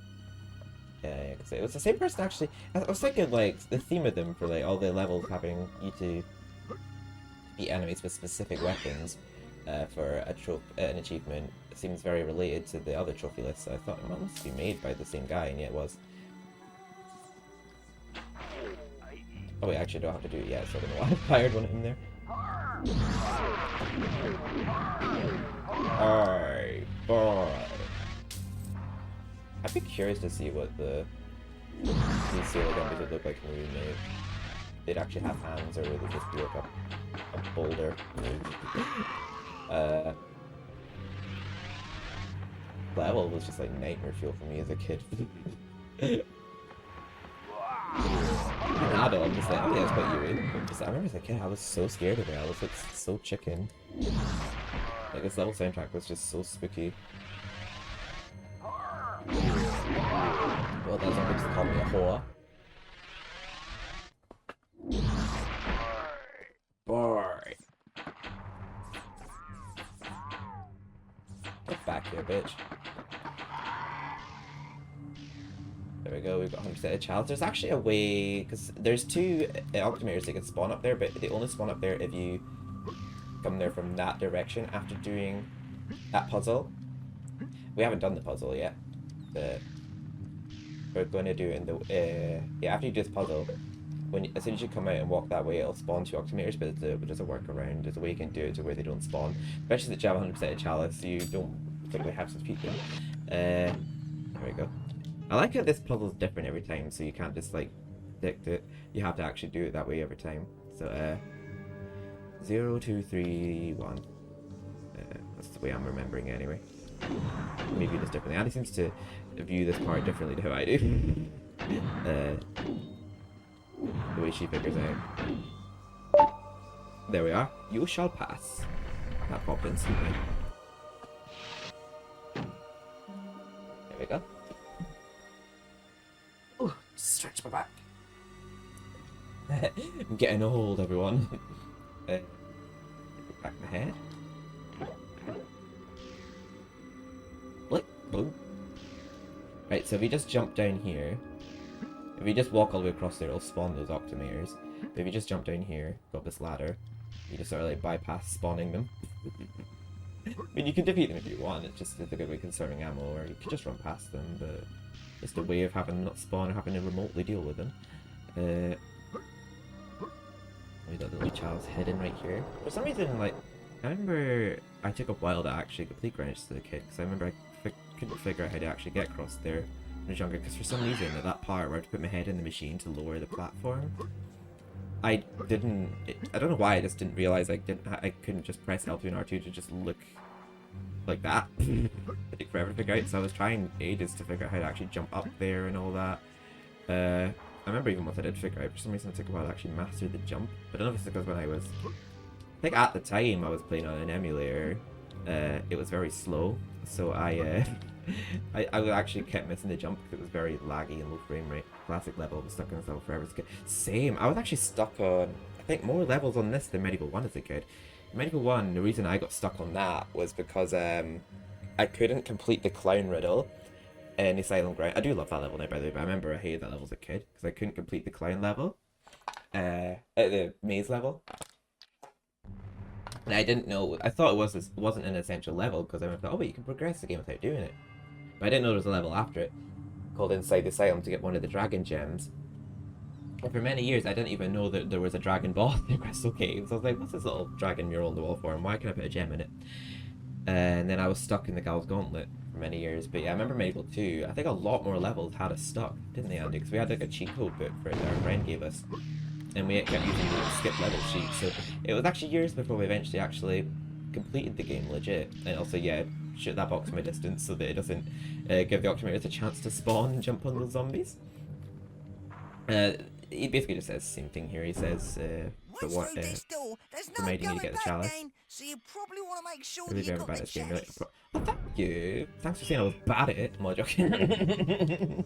Yeah, because it was the same person actually. I was thinking, like, the theme of them for, like, all the levels having you to beat enemies with specific weapons for an achievement seems very related to the other trophy lists. So I thought it must be made by the same guy, and yeah, it was. Oh wait, actually I don't have to do it yet, so I don't know why I fired one of him there. Alright, boy. I'd be curious to see what these sailor zombies would look like in the remake. They'd actually have hands, or would they just be like a boulder? Level was just like nightmare fuel for me as a kid. An adult, I'm just like, oh yeah, it's quite you. I remember as a kid, I was so scared of it. I was like so chicken. Like this level soundtrack was just so spooky. Well, that's something to call me a whore. Boy. Get back here, bitch. There we go, we've got 100% of chalice. There's actually a way, because there's 2 octometers that can spawn up there, but they only spawn up there if you come there from that direction after doing that puzzle. We haven't done the puzzle yet, but we're going to do it in the, yeah, after you do this puzzle, as soon as you come out and walk that way, it'll spawn 2 octometers, but there's a workaround. There's a way you can do it to where they don't spawn. Especially that you have 100% of chalice, so you don't particularly have to defeat them. There we go. I like how this puzzle's different every time, so you can't just like predict it. You have to actually do it that way every time. So 0, 2, 3, 1. That's the way I'm remembering it anyway. Maybe just differently. Andy seems to view this part differently to how I do. The way she figures out. There we are. You shall pass. That popped instantly. There we go. Oh, stretch my back. I'm getting old, everyone. Back my head. Blip, boom. Right, so if we just jump down here, if you just walk all the way across there, it'll spawn those octometers. But if you just jump down here, go up this ladder, you just sort of like bypass spawning them. I mean, you can defeat them if you want, it's just a good way of conserving ammo, or you can just run past them, but it's a way of having them not spawn or having to remotely deal with them. We got the little child's hidden right here. For some reason, like, I remember I took a while to actually complete Greenwich as a kid, because I remember I couldn't figure out how to actually get across there when I was younger, because for some reason at that part where I had to put my head in the machine to lower the platform, I don't know why, I just didn't realise I couldn't just press L2 and R2 to just look like that. It took forever to figure out, so I was trying ages to figure out how to actually jump up there and all that. I remember even once I did figure out, for some reason it took a while to actually master the jump, but I don't know if it's because when I think at the time I was playing on an emulator, it was very slow, so I actually kept missing the jump because it was very laggy and low frame rate. Classic level, I was stuck on this level forever as a kid. Same, I was actually stuck on, I think, more levels on this than MediEvil 1 as a kid. MediEvil 1, the reason I got stuck on that was because I couldn't complete the clown riddle in Asylum Ground. I do love that level now, by the way, but I remember I hated that level as a kid because I couldn't complete the clown level, at the maze level. And I didn't know, I thought it wasn't an essential level because I thought, oh wait, you can progress the game without doing it. But I didn't know there was a level after it called Inside the Asylum to get one of the dragon gems. And for many years I didn't even know that there was a dragon boss in Crystal Caves. I was like, what's this little dragon mural on the wall for and why can I put a gem in it? And then I was stuck in the Gal's Gauntlet for many years. But yeah, I remember MediEvil 2, I think a lot more levels had us stuck, didn't they, Andy? Because we had like a cheat code book for it that our friend gave us. And we kept using the skip level sheet, so it was actually years before we eventually actually completed the game legit. And also, yeah, shoot that box from a distance so that it doesn't give the octometers a chance to spawn and jump on those zombies. He basically just says the same thing here. He says, but what, for me, you need to get the chalice. So you probably want to make sure Really that you very got bad the at this game. chalice. Oh, thank you. Thanks for saying I was bad at it. I'm not joking.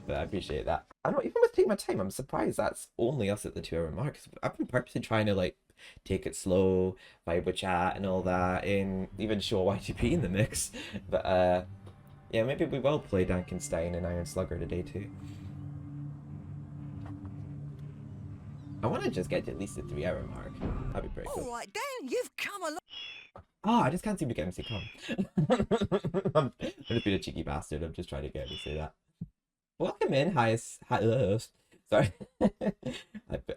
But I appreciate that. I don't even with taking my time. I'm surprised that's only us at the 2 hour mark. I've been purposely trying to like take it slow, vibe with chat and all that, and even show a YTP in the mix. But yeah, maybe we will play Dankenstein and Iron Slugger today too. I want to just get to at least the 3 hour mark. That'd be pretty cool. Alright then, you've come along. Oh, I just can't seem to get him to come. I'm just being a cheeky bastard. I'm just trying to get him to say that. Welcome in, hi, Sorry.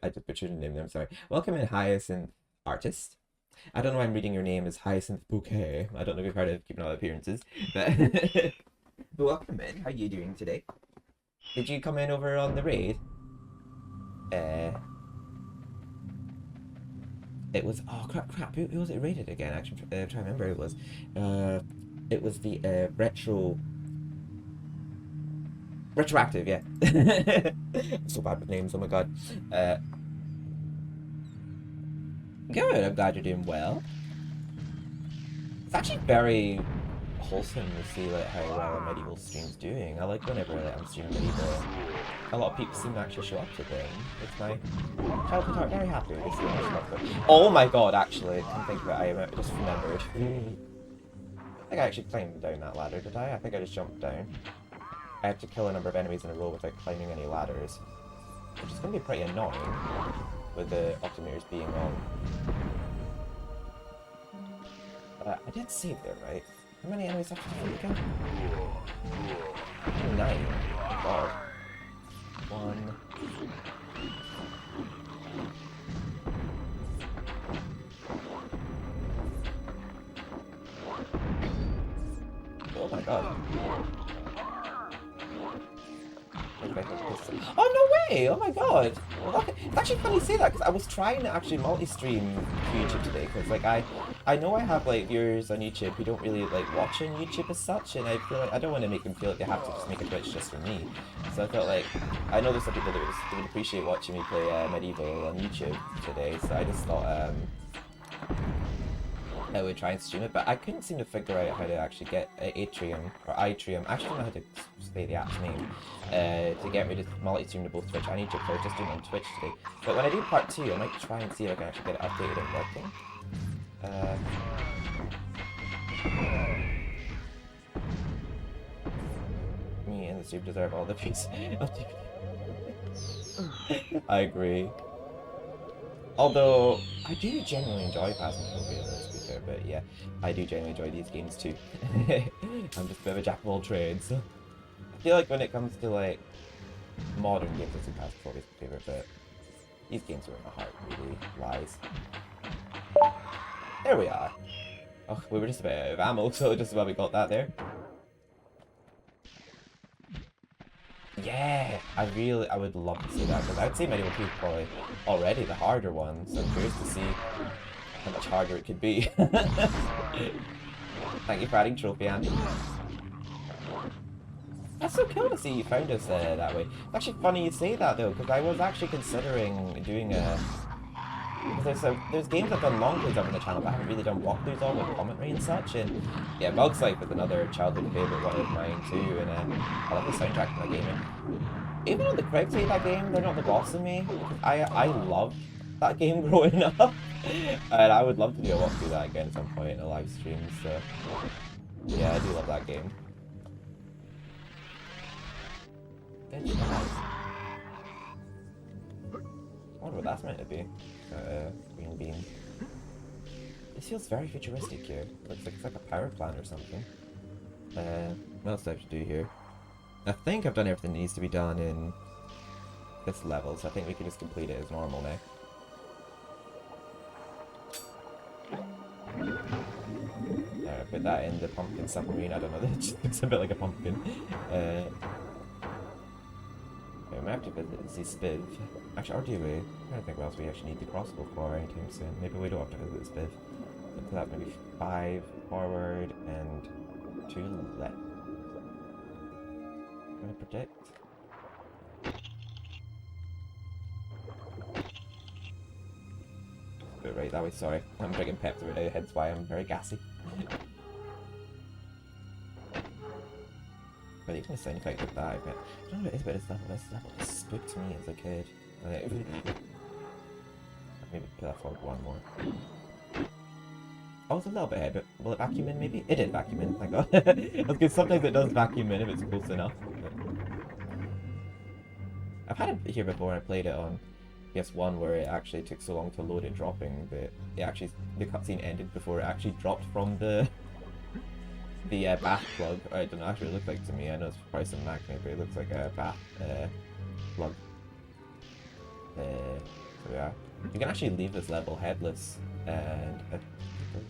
I just butchered your name there, I'm sorry. Welcome in, Hyacinth Artist. I don't know why I'm reading your name as Hyacinth Bouquet. I don't know if you've heard of Keeping All Appearances, but, but welcome in. How are you doing today? Did you come in over on the raid? It was, oh crap, who was it raided again? Actually, I'm trying to remember. It was the Retroactive, yeah. I'm so bad with names, oh my god. Good, I'm glad you're doing well. It's actually very wholesome to see like how well a MediEvil stream's doing. I like whenever I'm streaming MediEvil, a lot of people seem to actually show up to them. It's my childhood heart very happy with this game. Oh my god, actually, I can't think of it, I just remembered. I think I actually climbed down that ladder, did I? I think I just jumped down. I had to kill a number of enemies in a row without climbing any ladders, which is going to be pretty annoying with the altimeters being on. I did save there, right? How many enemies have to defeat again? 9. Oh god. 1. Oh my god. Oh no way! Oh my god! Well, okay. It's actually funny you say that, because I was trying to actually multi-stream YouTube today, because like I know I have like viewers on YouTube who don't really like watch on YouTube as such, and I feel like I don't want to make them feel like they have to just make a Twitch just for me. So I felt like, I know there's some people that would appreciate watching me play MediEvil on YouTube today, so I just thought I would try and stream it, but I couldn't seem to figure out how to actually get Atrium, or Itrium, I actually don't know how to say the app's name, to get me to multi-stream to both Twitch and YouTube, so I was just doing it on Twitch today. But when I do part 2, I might try and see if I can actually get it updated and working. Me and the stream deserve all the views. I agree. Although, I do genuinely enjoy Phasmophobia, let's be fair, but yeah, I do genuinely enjoy these games too. I'm just a bit of a jack of all trades. I feel like when it comes to like modern games, I think Phasmophobia is my favourite, but these games are where my heart really lies. There we are. Oh, we were just about out of ammo, so just about we got that there. Yeah, I would love to see that, because I'd say MediEvil 2 is probably already the harder one, so I'm curious to see how much harder it could be. Thank you for adding Trophy, Andy. That's so cool to see you found us that way. It's actually funny you say that though, because I was actually considering doing a... There's games I've done long plays of on the channel, but I haven't really done walkthroughs on with commentary and such, and yeah, Bug's Life is another childhood favourite one of mine too, and I love the soundtrack to that game. And even though the critics hate that game, they're not the boss of me. I loved that game growing up, and I would love to do a walkthrough that again at some point in a live stream, so yeah, I do love that game. I wonder what that's meant to be. Green bean. This feels very futuristic here. Looks like it's like a power plant or something. What else do I have to do here? I think I've done everything that needs to be done in this level, so I think we can just complete it as normal now. Put that in the pumpkin submarine, I don't know, that just looks a bit like a pumpkin. We might have to visit the Spiv. Actually, or do we? I don't think what else we actually need the crossbow for anytime soon. Maybe we don't have to visit the Spiv. So that maybe 5 forward and 2 left. Can I predict? But right that way, sorry. I'm drinking Pepsi right now, hence why I'm very gassy. But even the sound effect of that, I don't know what it is about this level. This level spooked me as a kid. Maybe put that forward 1 more. Oh, it's a little bit ahead, but will it vacuum in maybe? It did vacuum in, thank god. Because sometimes it does vacuum in if it's close enough. But I've had it here before and I played it on PS1 where it actually took so long to load it dropping that the cutscene ended before it actually dropped from the bath plug. I don't know, actually it looked like to me, I know it's probably some Mac maybe, it looks like a bath plug. There we are. You can actually leave this level headless, and I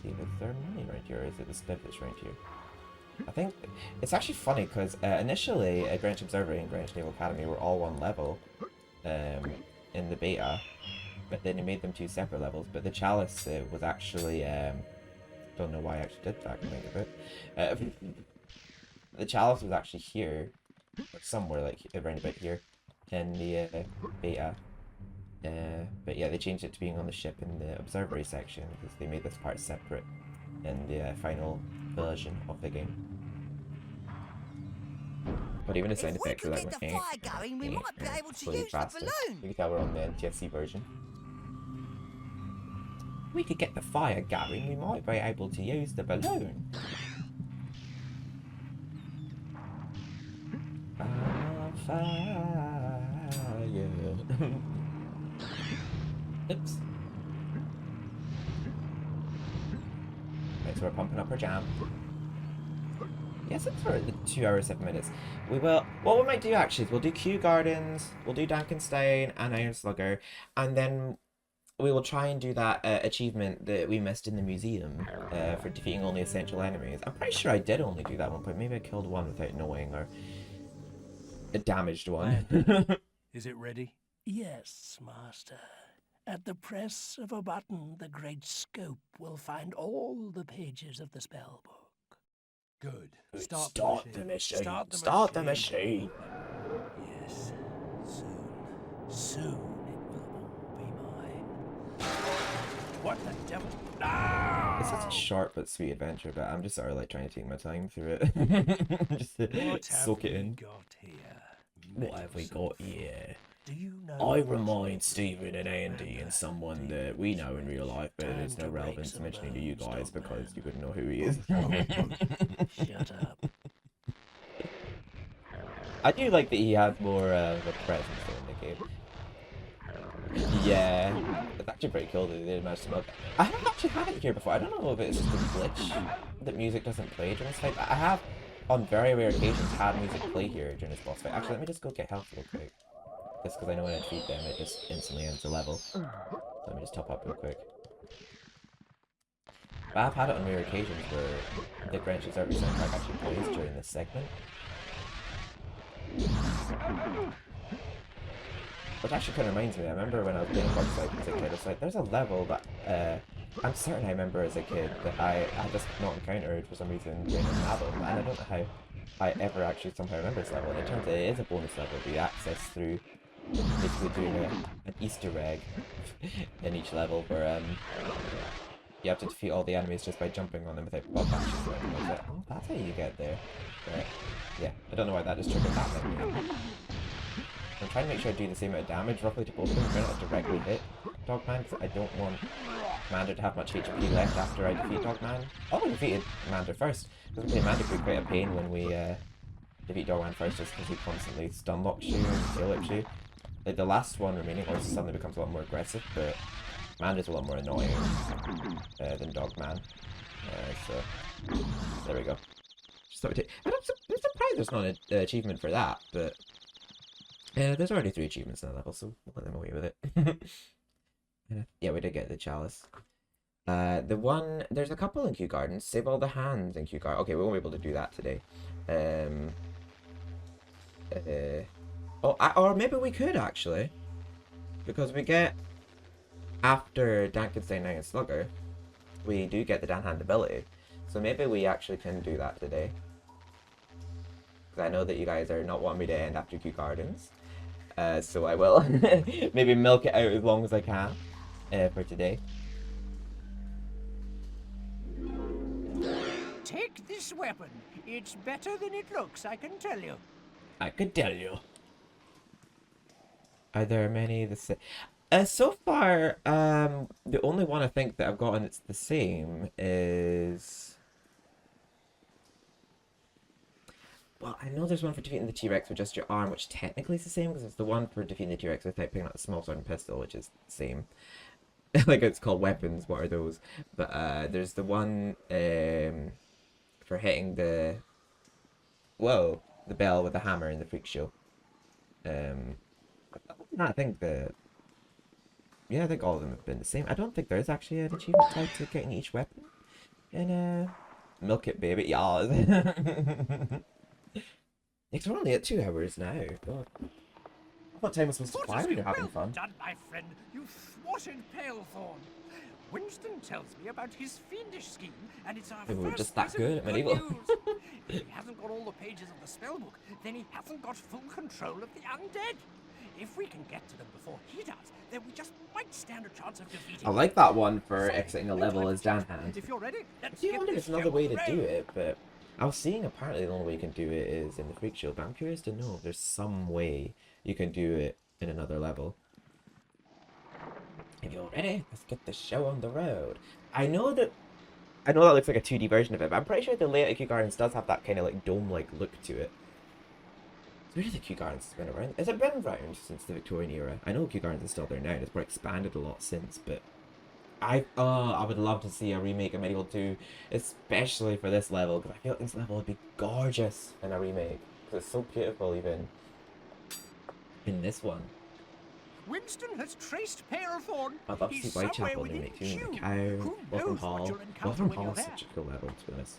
believe is there money right here, or is it the spiv that's right here? I think it's actually funny because initially Greenwich Observatory and Greenwich Naval Academy were all one level in the beta, but then they made them 2 separate levels. But the chalice was actually don't know why I actually did that. Think of it. The chalice was actually here, or somewhere like around about here in the beta. But yeah, they changed it to being on the ship in the observatory section because they made this part separate in the final version of the game. But even the sound effects are like, if we could get the fire going, we might be able to use faster. the balloon. You can tell we're on the NTSC version. We could get the fire going, we might be able to use the balloon. Fire. Oops. Right, so we're pumping up our jam. Yes, it's for 2 hours 7 minutes. We will. What we might do actually is we'll do Kew Gardens, we'll do Dankenstein and Iron Slugger, and then we will try and do that achievement that we missed in the museum for defeating only essential enemies. I'm pretty sure I did only do that one point. Maybe I killed one without knowing, or a damaged one. Is it ready? Yes, Master. At the press of a button, the great scope will find all the pages of the spell book. Good. Start the machine. Start the machine. Yes. Soon it will all be mine. What the devil? It's such a short but sweet adventure, but I'm just sort of like trying to take my time through it. Just to soak it in. What have we got here? Do you know I remind Stephen and Andy and someone that we know in real life, but there's no relevance mentioning to you guys because you wouldn't know who he is. Shut up. I do like that he had more of a presence in the game. Yeah, it's actually pretty cool that they did manage to milk. I haven't actually had it here before. I don't know if it's just a glitch that music doesn't play during this fight. I have, on very rare occasions, had music play here during this boss fight. Actually, let me just go get health real quick. Just because I know when I defeat them, it just instantly ends the level. So let me just top up real quick. But I've had it on rare occasions where the Greenwich Observatory soundtrack actually plays during this segment. Which actually kind of reminds me, I remember when I was playing Worksite as a kid, it's like, there's a level that I'm certain I remember as a kid that I just not encountered for some reason during the level, and I don't know how I ever actually somehow remember this level, and it turns out it is a bonus level that you access through basically doing an Easter egg in each level where you have to defeat all the enemies just by jumping on them without bug actions or anything like that. Oh, that's how you get there. Right. Yeah, I don't know why that just triggered that memory. I'm trying to make sure I do the same amount of damage roughly to both of them. I'm trying not to directly hit Dogman because I don't want Mander to have much HP left after I defeat Dogman. Oh, we defeated Mander first. Because Mander could be quite a pain when we defeat Dogman first just because he constantly stun locks you and tail whips you. Like the last one remaining horse suddenly becomes a lot more aggressive, but Mander's a lot more annoying than Dogman. So there we go. Just thought we'd take. I'm surprised there's not an achievement for that, but there's already 3 achievements in the level, so we'll let them away with it. Yeah, we did get the chalice. There's a couple in Kew Gardens. Save all the hands in Kew Gardens. Okay, we won't be able to do that today. Or maybe we could actually, because we get after Dankenstein and Iron Slugger, we do get the Dan Hand ability. So maybe we actually can do that today. Because I know that you guys are not wanting me to end after Kew Gardens. So I will maybe milk it out as long as I can for today. Take this weapon. It's better than it looks, I can tell you. I could tell you. Are there many the same? So far, the only one I think that I've gotten that's the same is... Well, I know there's one for defeating the T-Rex with just your arm, which technically is the same, because it's the one for defeating the T-Rex without picking up the small sword and pistol, which is the same. Like, it's called weapons, what are those? But there's the one for hitting the... Whoa! The bell with the hammer in the Freakshow. I think the yeah, I think all of them have been the same. I don't think there is actually an achievement tied to getting each weapon. And milk it, baby. Yeah. Because we're only at 2 hours now. God. I thought time was supposed to fly when you're having Well fun. done, my friend. You thwarted Palethorn. Winston tells me about his fiendish scheme, and it's our Maybe we're first just that piece of good at MediEvil. news. If he hasn't got all the pages of the spellbook, then he hasn't got full control of the undead. If we can get to them before he does, then we just might stand a chance of defeating I like that one for exiting a level as Dan Hand. If you're ready, I let's do get wonder if this there's another show way on to the do road. it, but I was seeing apparently the only way you can do it is in the Freakshow, but I'm curious to know if there's some way you can do it in another level. If you're ready, let's get the show on the road. I know that looks like a 2D version of it, but I'm pretty sure the layout of Kew Gardens does have that kind of like dome-like look to it. So where do the Kew Gardens has been around? Has it been around since the Victorian era? I know Kew Gardens is still there now, and it's probably expanded a lot since, but I would love to see a remake of MediEvil 2, especially for this level, because I feel like this level would be gorgeous in a remake, because it's so beautiful even in this one. Winston has traced Palethorn. I'd love to see Whitechapel when they make too, the cow, Wolfram Hall. Wolfram Hall is such a cool level, to be honest.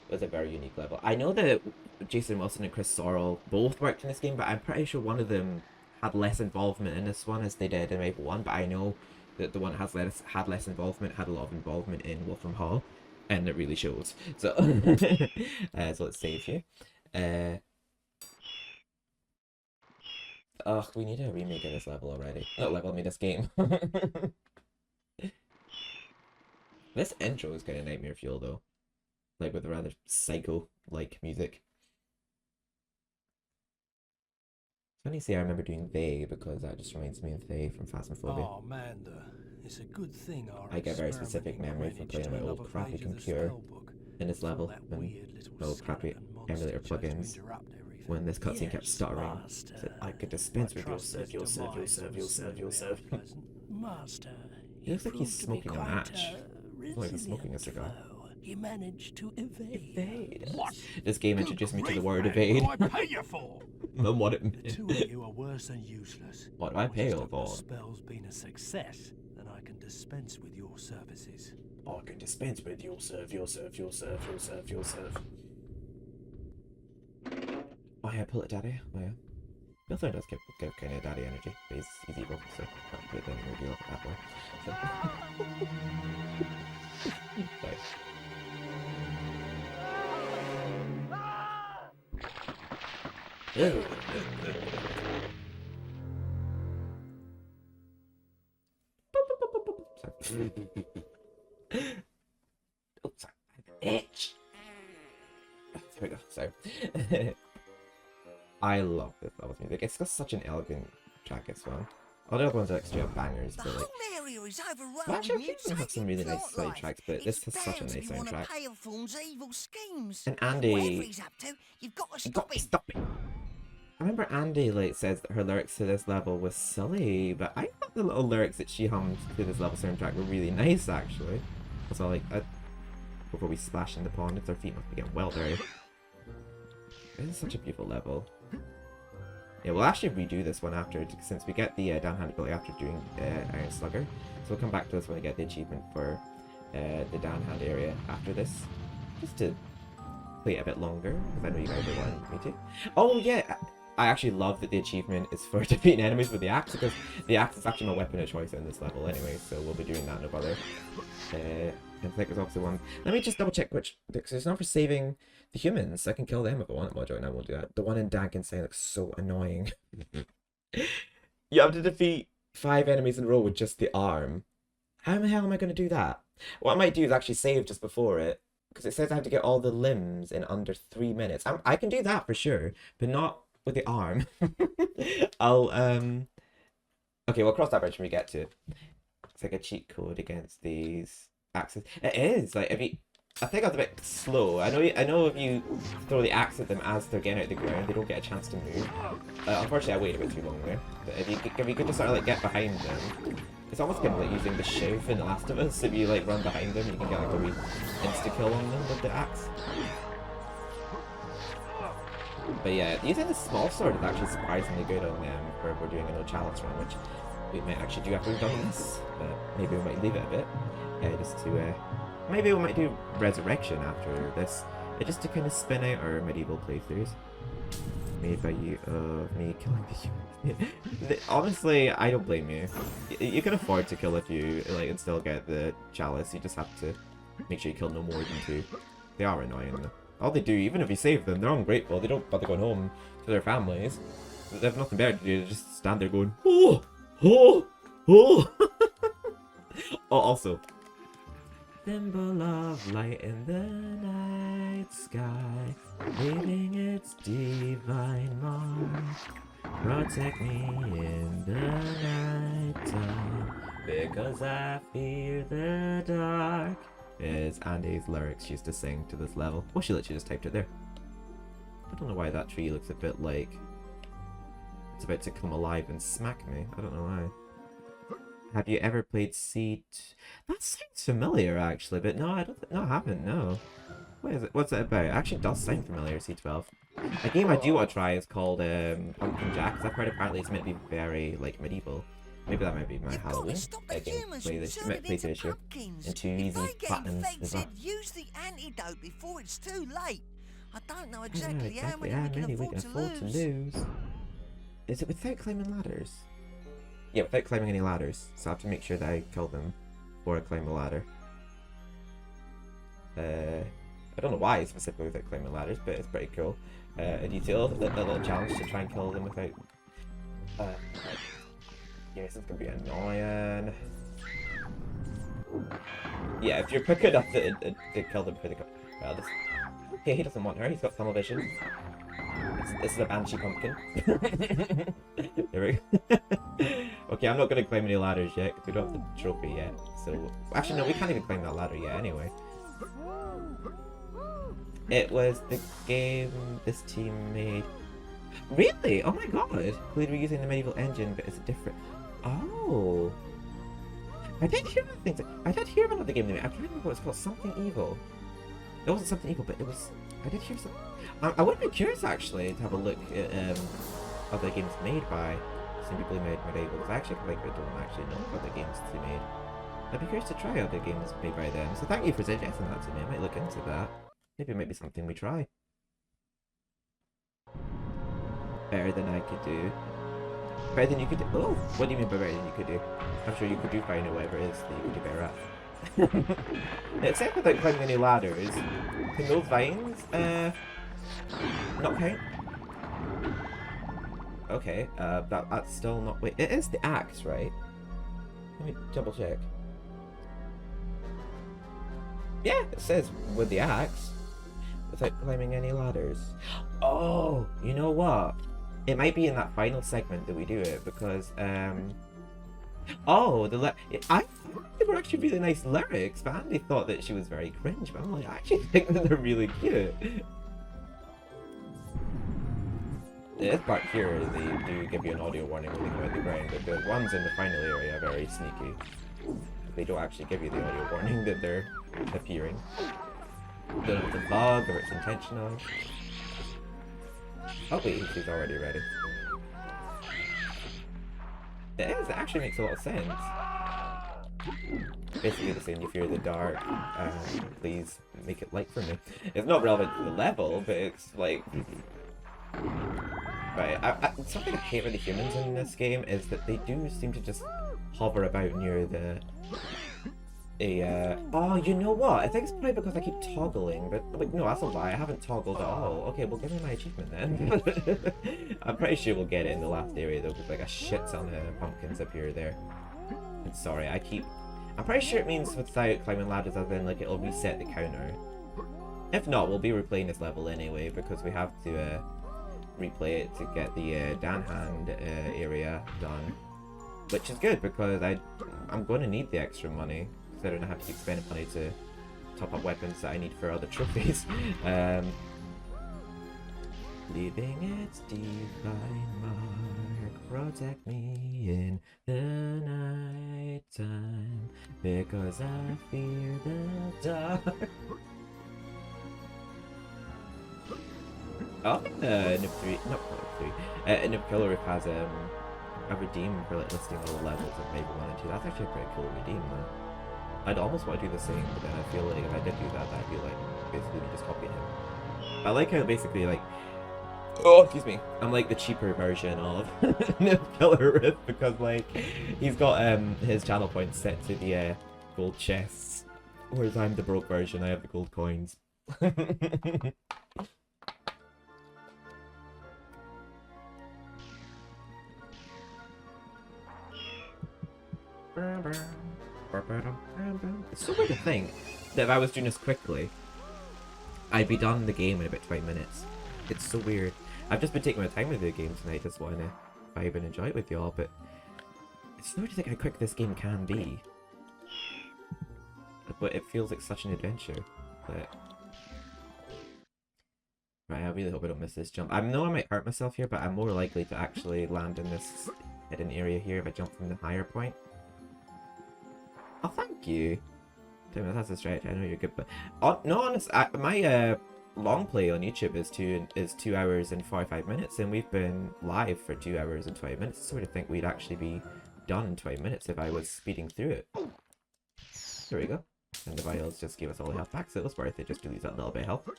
It was a very unique level. I know that Jason Wilson and Chris Sorrell both worked in this game, but I'm pretty sure one of them had less involvement in this one as they did in MediEvil 1, but I know that the one that had less involvement had a lot of involvement in Wolfram Hall, and it really shows. So, so let's save here. Ugh, we need a remake of this level already. Not level, I mean this game. This intro is kind of nightmare fuel though. Like with rather psycho-like music. It's funny to say I remember doing They because that just reminds me of They from Phasmophobia. Oh, Amanda, it's a good thing our I get very specific memory from playing on my old crappy computer in this level and my old crappy emulator plugins. When this cutscene kept stuttering, said, I could dispense with you'll serve. Master, He looks like he's smoking a match. It's like he's smoking a cigar. He managed to evade. Evade. What? This game introduced me to the word Grief, evade. man, what do I pay you for? And what it The two meant. of you are worse than useless. What do I pay you If the for? spell's been a success, then I can dispense with your services. I can dispense with you'll serve. Oh yeah, pull it, daddy. Oh yeah. Bilthorn does give kind of daddy energy, but he's evil, so can't put it in a reveal that way. So. Right. Ew. Sorry. Oh, sorry. Itch. There we go. Sorry. I love this level's music. It's got such an elegant track as well. All the other ones are like straight up bangers, The but like. whole area is overrun Well, actually, with I think we have some really nice plant life. soundtracks, but It's this has such a bound to nice be one of soundtrack. Palethorn's evil schemes. And Whatever Andy. he's up to, you've got to You got stop to him. stop it. I remember Andy like says that her lyrics to this level was silly, but I thought the little lyrics that she hummed to this level soundtrack were really nice actually. So like, before we splash in the pond, if their feet must be getting well dirty. This is such a beautiful level. Yeah, we'll actually redo this one after, since we get the downhand ability after doing Iron Slugger. So we'll come back to this when we get the achievement for the downhand area after this. Just to play it a bit longer, because I know you guys are wanting me to. Oh yeah, I actually love that the achievement is for defeating enemies with the axe, because the axe is actually my weapon of choice in this level anyway, so we'll be doing that no bother. I think there's also one. Let me just double check which, because it's not for saving the humans. I can kill them if I want. Well, I won't do that. The one in Dankenstein looks so annoying. You have to defeat 5 enemies in a row with just the arm. How the hell am I going to do that? What I might do is actually save just before it, because it says I have to get all the limbs in under 3 minutes. I can do that for sure, but not with the arm. I'll okay, we'll cross that bridge when we get to it. It's like a cheat code against these axes. It is like, if you, I think I was a bit slow. I know if you throw the axe at them as they're getting out of the ground, they don't get a chance to move. Unfortunately, I waited a bit too long there. But if you could just sort of like get behind them, it's almost kind of like using the shiv in The Last of Us. If you like run behind them, you can get like a wee insta kill on them with the axe. But yeah, using the small sword is actually surprisingly good on them for we're doing a no chalice run, which we might actually do after we've done this, but maybe we might leave it a bit, just to, maybe we might do Resurrection after this, just to kind of spin out our medieval playthroughs. Made by you of me killing the human. Honestly, I don't blame you. You can afford to kill a few, like, and still get the chalice. You just have to make sure you kill no more than 2. They are annoying though. All they do, even if you save them, they're ungrateful. They don't bother going home to their families. They have nothing better to do. They just stand there going, oh, oh, oh. Oh, also, symbol of light in the night sky, leaving its divine mark. Protect me in the night time, because I fear the dark. Is Andy's lyrics she used to sing to this level. Well, she literally just typed it there. I don't know why that tree looks a bit like it's about to come alive and smack me. I don't know why. Have you ever played Seed? That sounds familiar, actually, but no, I don't. No, I haven't. No. What is it? What's it about? It actually does sound familiar. C12. A game I do want to try is called Pumpkin Jack, because I've heard apparently it's meant to be very like medieval. Maybe that might be my Halloween. I can play this year. And 2's platinums as well. Use the antidote before it's too late. I don't know exactly how many we can afford to lose. Is it without climbing ladders? Yeah, without climbing any ladders. So I have to make sure that I kill them before I climb the ladder. I don't know why specifically without climbing ladders, but it's pretty cool. A detail, a little challenge to try and kill them without. Yes, it's gonna be annoying. Yeah, if you're quick enough to kill them before they go. Well, this. Okay, he doesn't want her. He's got tunnel vision. This is a banshee pumpkin. There we go. Okay, I'm not gonna climb any ladders yet because we don't have the trophy yet. So actually, no, we can't even climb that ladder yet. Anyway, it was the game this team made. Really? Oh my god! We're using the medieval engine, but it's a different. Oh, I did hear things. I did hear about the game they made. I can't remember what it's called. Something Evil. It wasn't Something Evil, but it was. I did hear some. I would have been curious actually to have a look at other games made by some people who made medieval. Because I actually don't actually know what the games they made. I'd be curious to try other games made by them. So thank you for suggesting that to me. I might look into that. Maybe it might be something we try. Better than I could do. Better than you could do. Oh, what do you mean by better than you could do? I'm sure you could do fine or whatever it is that you could do better at. Except without climbing any ladders. Can those vines, not count? Okay, that's still not. Wait, it is the axe, right? Let me double check. Yeah, it says with the axe. Without climbing any ladders. Oh, you know what? It might be in that final segment that we do it because oh, I thought they were actually really nice lyrics, but Andy thought that she was very cringe, but I'm like, I actually think that they're really cute. This part here, they do give you an audio warning when they come out the ground, but the ones in the final area are very sneaky. They don't actually give you the audio warning that they're appearing. Don't know if it's a bug or it's intentional. Oh wait, he's already ready. It is, it actually makes a lot of sense. Basically the same, you fear the dark, please make it light for me. It's not relevant to the level, but it's like... Right, something I hate with the humans in this game is that they do seem to just hover about near the... oh, you know what? I think it's probably because I keep toggling, but like, no, that's a lie. I haven't toggled at all. Okay, well, give me my achievement then. I'm pretty sure we'll get it in the last area though, because like a shit ton of pumpkins appear there. And sorry, I'm pretty sure it means without climbing ladders, as in like it'll reset the counter. If not, we'll be replaying this level anyway because we have to replay it to get the Danhand area done, which is good because I'm going to need the extra money. Considering I have to keep spending money to top up weapons that I need for other trophies. Leaving its divine mark, protect me in the night time, because I fear the dark. Oh, Noob 3, not Noob 3. Noob Killer has a redeem for like listing all the levels of maybe 1 and 2. That's actually a pretty cool redeem though. I'd almost want to do the same, but then I feel like if I did do that, that'd be like basically me just copying him. I like how basically like, oh excuse me, I'm like the cheaper version of Killer Riff because like he's got his channel points set to the gold chests, whereas I'm the broke version. I have the gold coins. It's so weird to think that if I was doing this quickly, I'd be done the game in about 20 minutes. It's so weird. I've just been taking my time with the game tonight, just wanting to vibe and enjoy it with y'all, but it's so weird to think how quick this game can be. But it feels like such an adventure. But right, I really hope I don't miss this jump. I know I might hurt myself here, but I'm more likely to actually land in this hidden area here if I jump from the higher point. Oh, thank you. Damn it, that's a stretch. I know you're good, but no, honest. My long play on YouTube is 2 hours and 45 minutes, and we've been live for 2 hours and 20 minutes. I sort of think we'd actually be done in 20 minutes if I was speeding through it. There we go. And the vials just gave us all the health back, so it was worth it just to lose that little bit of health.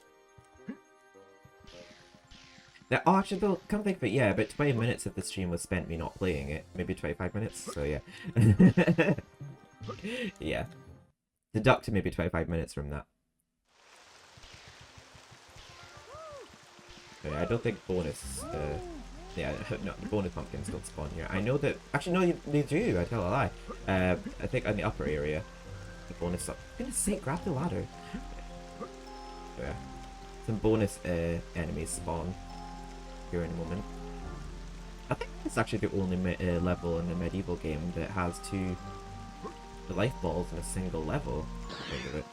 Now, oh, actually, though, come think of it, yeah, about 20 minutes of the stream was spent me not playing it. Maybe 25 minutes, so yeah. Yeah. Deduct maybe 25 minutes from that. So, yeah, I don't think bonus, yeah, no, the bonus pumpkins don't spawn here. I know that, actually no, they do, I tell a lie. I think in the upper area, the bonus, for goodness sake, grab the ladder. So, yeah, some bonus enemies spawn here in a moment. I think it's actually the only level in the MediEvil game that has two life balls in a single level. Think of it.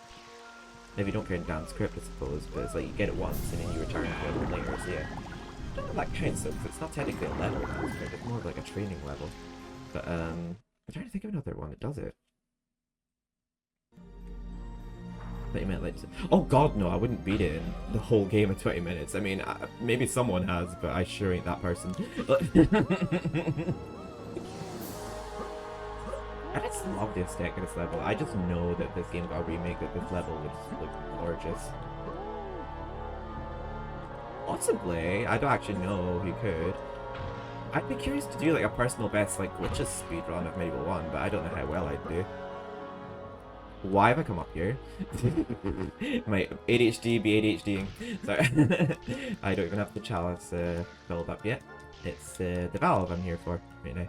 If you don't count Dan's crypt, I suppose, but it's like you get it once and then you return to it later, so yeah. I don't know if that counts though, because it's not technically a level, it's more of like a training level. But I'm trying to think of another one that does it. But you meant like, oh god no, I wouldn't beat it in the whole game in 20 minutes. I mean, maybe someone has, but I sure ain't that person. I just love the aesthetic of this level. I just know that this game got a remake, that this level would just look gorgeous. Possibly. I don't actually know who could. I'd be curious to do like a personal best like glitches speedrun of MediEvil 1, but I don't know how well I'd do. Why have I come up here? My ADHD be ADHDing. Sorry. I don't even have the chalice filled up yet. It's the valve I'm here for right now.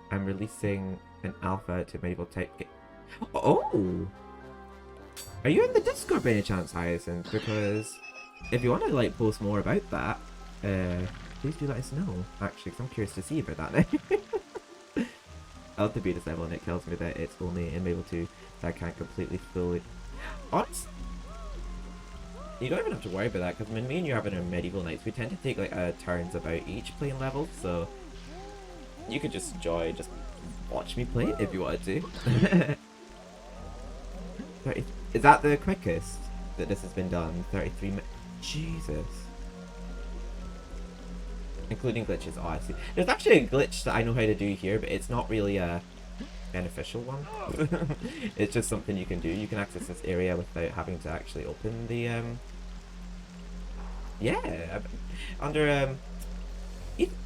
I'm releasing an alpha to MediEvil type game. Oh! Are you in the Discord by any chance, Hyacinth? Because if you want to like post more about that, please do let us know. Actually, because I'm curious to see about that now. I love to beat this level and it tells me that it's only in MediEvil 2 that I can't completely fully... Honest? You don't even have to worry about that, because when me and you have in our MediEvil nights, we tend to take like turns about each playing level, so you could just enjoy, just watch me play it if you wanted to. Is that the quickest that this has been done? 33 minutes? Jesus. Including glitches. Oh, I see. There's actually a glitch that I know how to do here, but it's not really a beneficial one. It's just something you can do. You can access this area without having to actually open the yeah, under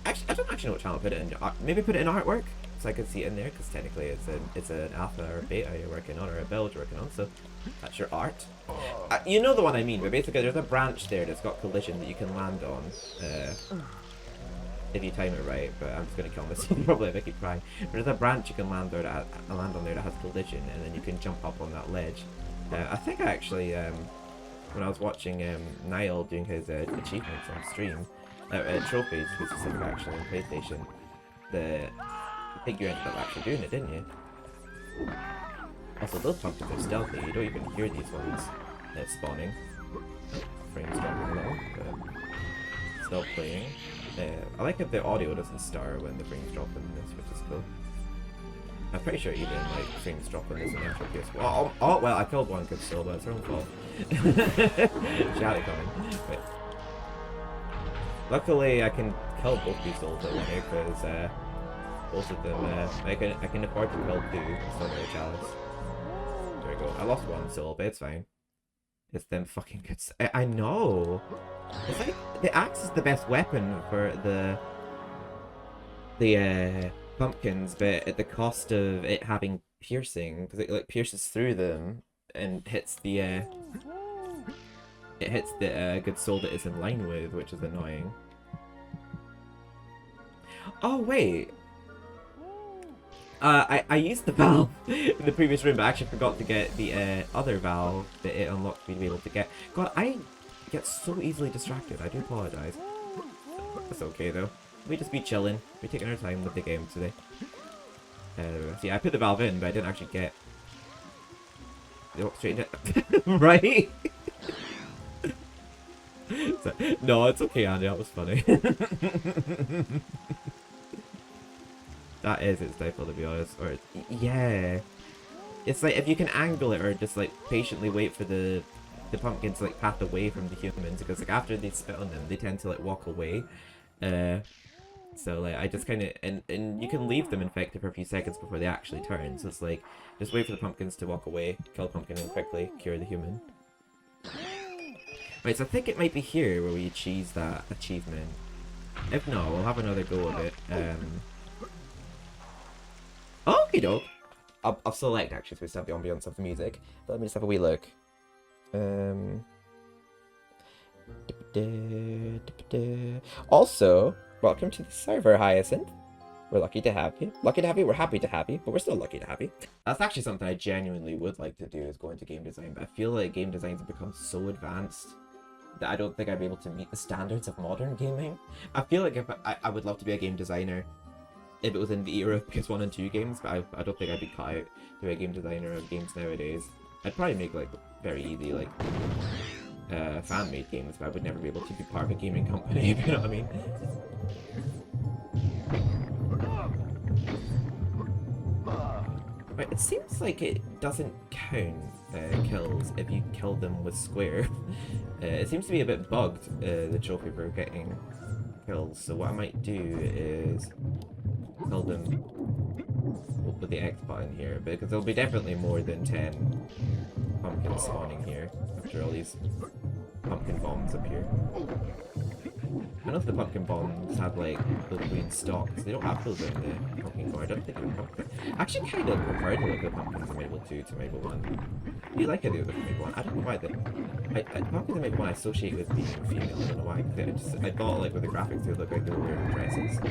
actually, I don't actually know what channel to put it in. Maybe put it in artwork so I can see it in there, because technically it's an alpha or beta you're working on, or a build you're working on, so that's your art. You know the one I mean, but basically there's a branch there that's got collision that you can land on if you time it right, but I'm just going to kill myself probably if I keep trying. But there's a branch you can land on there that has collision, and then you can jump up on that ledge. I think I actually, when I was watching Niall doing his achievements on stream, trophies, to be specific actually, on PlayStation, I think you ended up actually doing it, didn't you? Also, those pumpkins are stealthy, you don't even hear these ones spawning. Frames dropping a little, but still playing. I like that the audio doesn't star when the frames drop in this, which is cool. I'm pretty sure even like frames drop in this in intro case. Oh, well, I killed one good still, but it's her own fault. She had it coming. But luckily, I can kill both these souls at one here, because both of them. I can afford to kill 2. Still got a chalice. There we go. I lost 1 soul, but it's fine. It's them fucking good. I know. It's like the axe is the best weapon for the pumpkins, but at the cost of it having piercing, because it like pierces through them and hits the good soul that it's in line with, which is annoying. Oh wait. I used the valve in the previous room, but I actually forgot to get the other valve that it unlocked me to be able to get. God, I get so easily distracted. I do apologize. That's okay though. We just be chilling. We're taking our time with the game today. See, I put the valve in, but I didn't actually get. They walk straight into it. Right? So, no, it's okay, Andy. That was funny. That is its typo, to be honest. Or yeah, it's like if you can angle it, or just like patiently wait for the pumpkins to like path away from the humans, because like after they spit on them, they tend to like walk away. So like I just kind of and you can leave them infected for a few seconds before they actually turn. So it's like just wait for the pumpkins to walk away, kill a pumpkin, and quickly cure the human. Right, so I think it might be here where we achieve that achievement. If not, we'll have another go of it. Okie doke. I'll select actually to set the ambience of the music. But let me just have a wee look. Also, welcome to the server, Hyacinth. We're lucky to have you. Lucky to have you. We're happy to have you, but we're still lucky to have you. That's actually something I genuinely would like to do, is go into game design. But I feel like game designs have become so advanced that I don't think I'd be able to meet the standards of modern gaming. I feel like if I would love to be a game designer if it was in the era of PS1 and 2 games, but I don't think I'd be cut out to be a game designer of games nowadays. I'd probably make like very easy like fan-made games, but I would never be able to be part of a gaming company, if you know what I mean. Right, it seems like it doesn't count kills if you kill them with square. It seems to be a bit bugged, the trophy for getting kills, so what I might do is kill them with the X button here, because there'll be definitely more than 10 pumpkins spawning here after all these pumpkin bombs appear. I know if the pumpkin bombs have like the green stalks, they don't have those in the pumpkin core. I don't think they're pumpkin. I actually kind of prefer the look of pumpkins in MediEvil 2 to MediEvil 1. I do like the look of MediEvil 1. I don't know why pumpkins in MediEvil 1 I associate with being female. I don't know why. I thought like with the graphics they would look like they were wearing dresses. They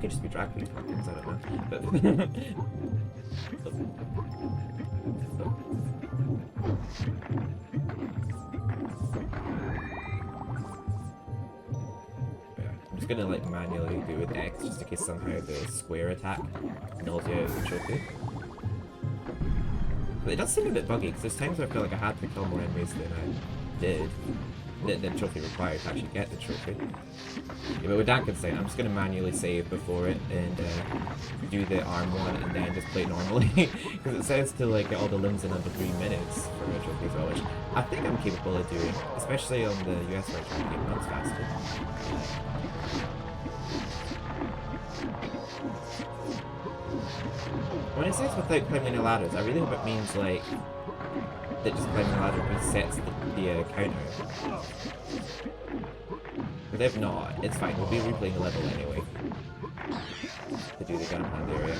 could just be drag queen pumpkins, I don't know. I'm just gonna like manually do with X just in case somehow the square attack nulls you out of the trophy. But it does seem a bit buggy, because there's times where I feel like I had to kill more enemies than I did. The trophy required to actually get the trophy. Yeah, but with Dankenstein, I'm just going to manually save before it and do the arm one and then just play normally. Because it says to like get all the limbs in under 3 minutes for a trophy as well, which I think I'm capable of doing, especially on the US version of the game runs faster. When it says without climbing the ladders, I really hope it means like that just climbing the ladder resets the counter. But if not, it's fine. We'll be replaying the level anyway to do the gunpowder area.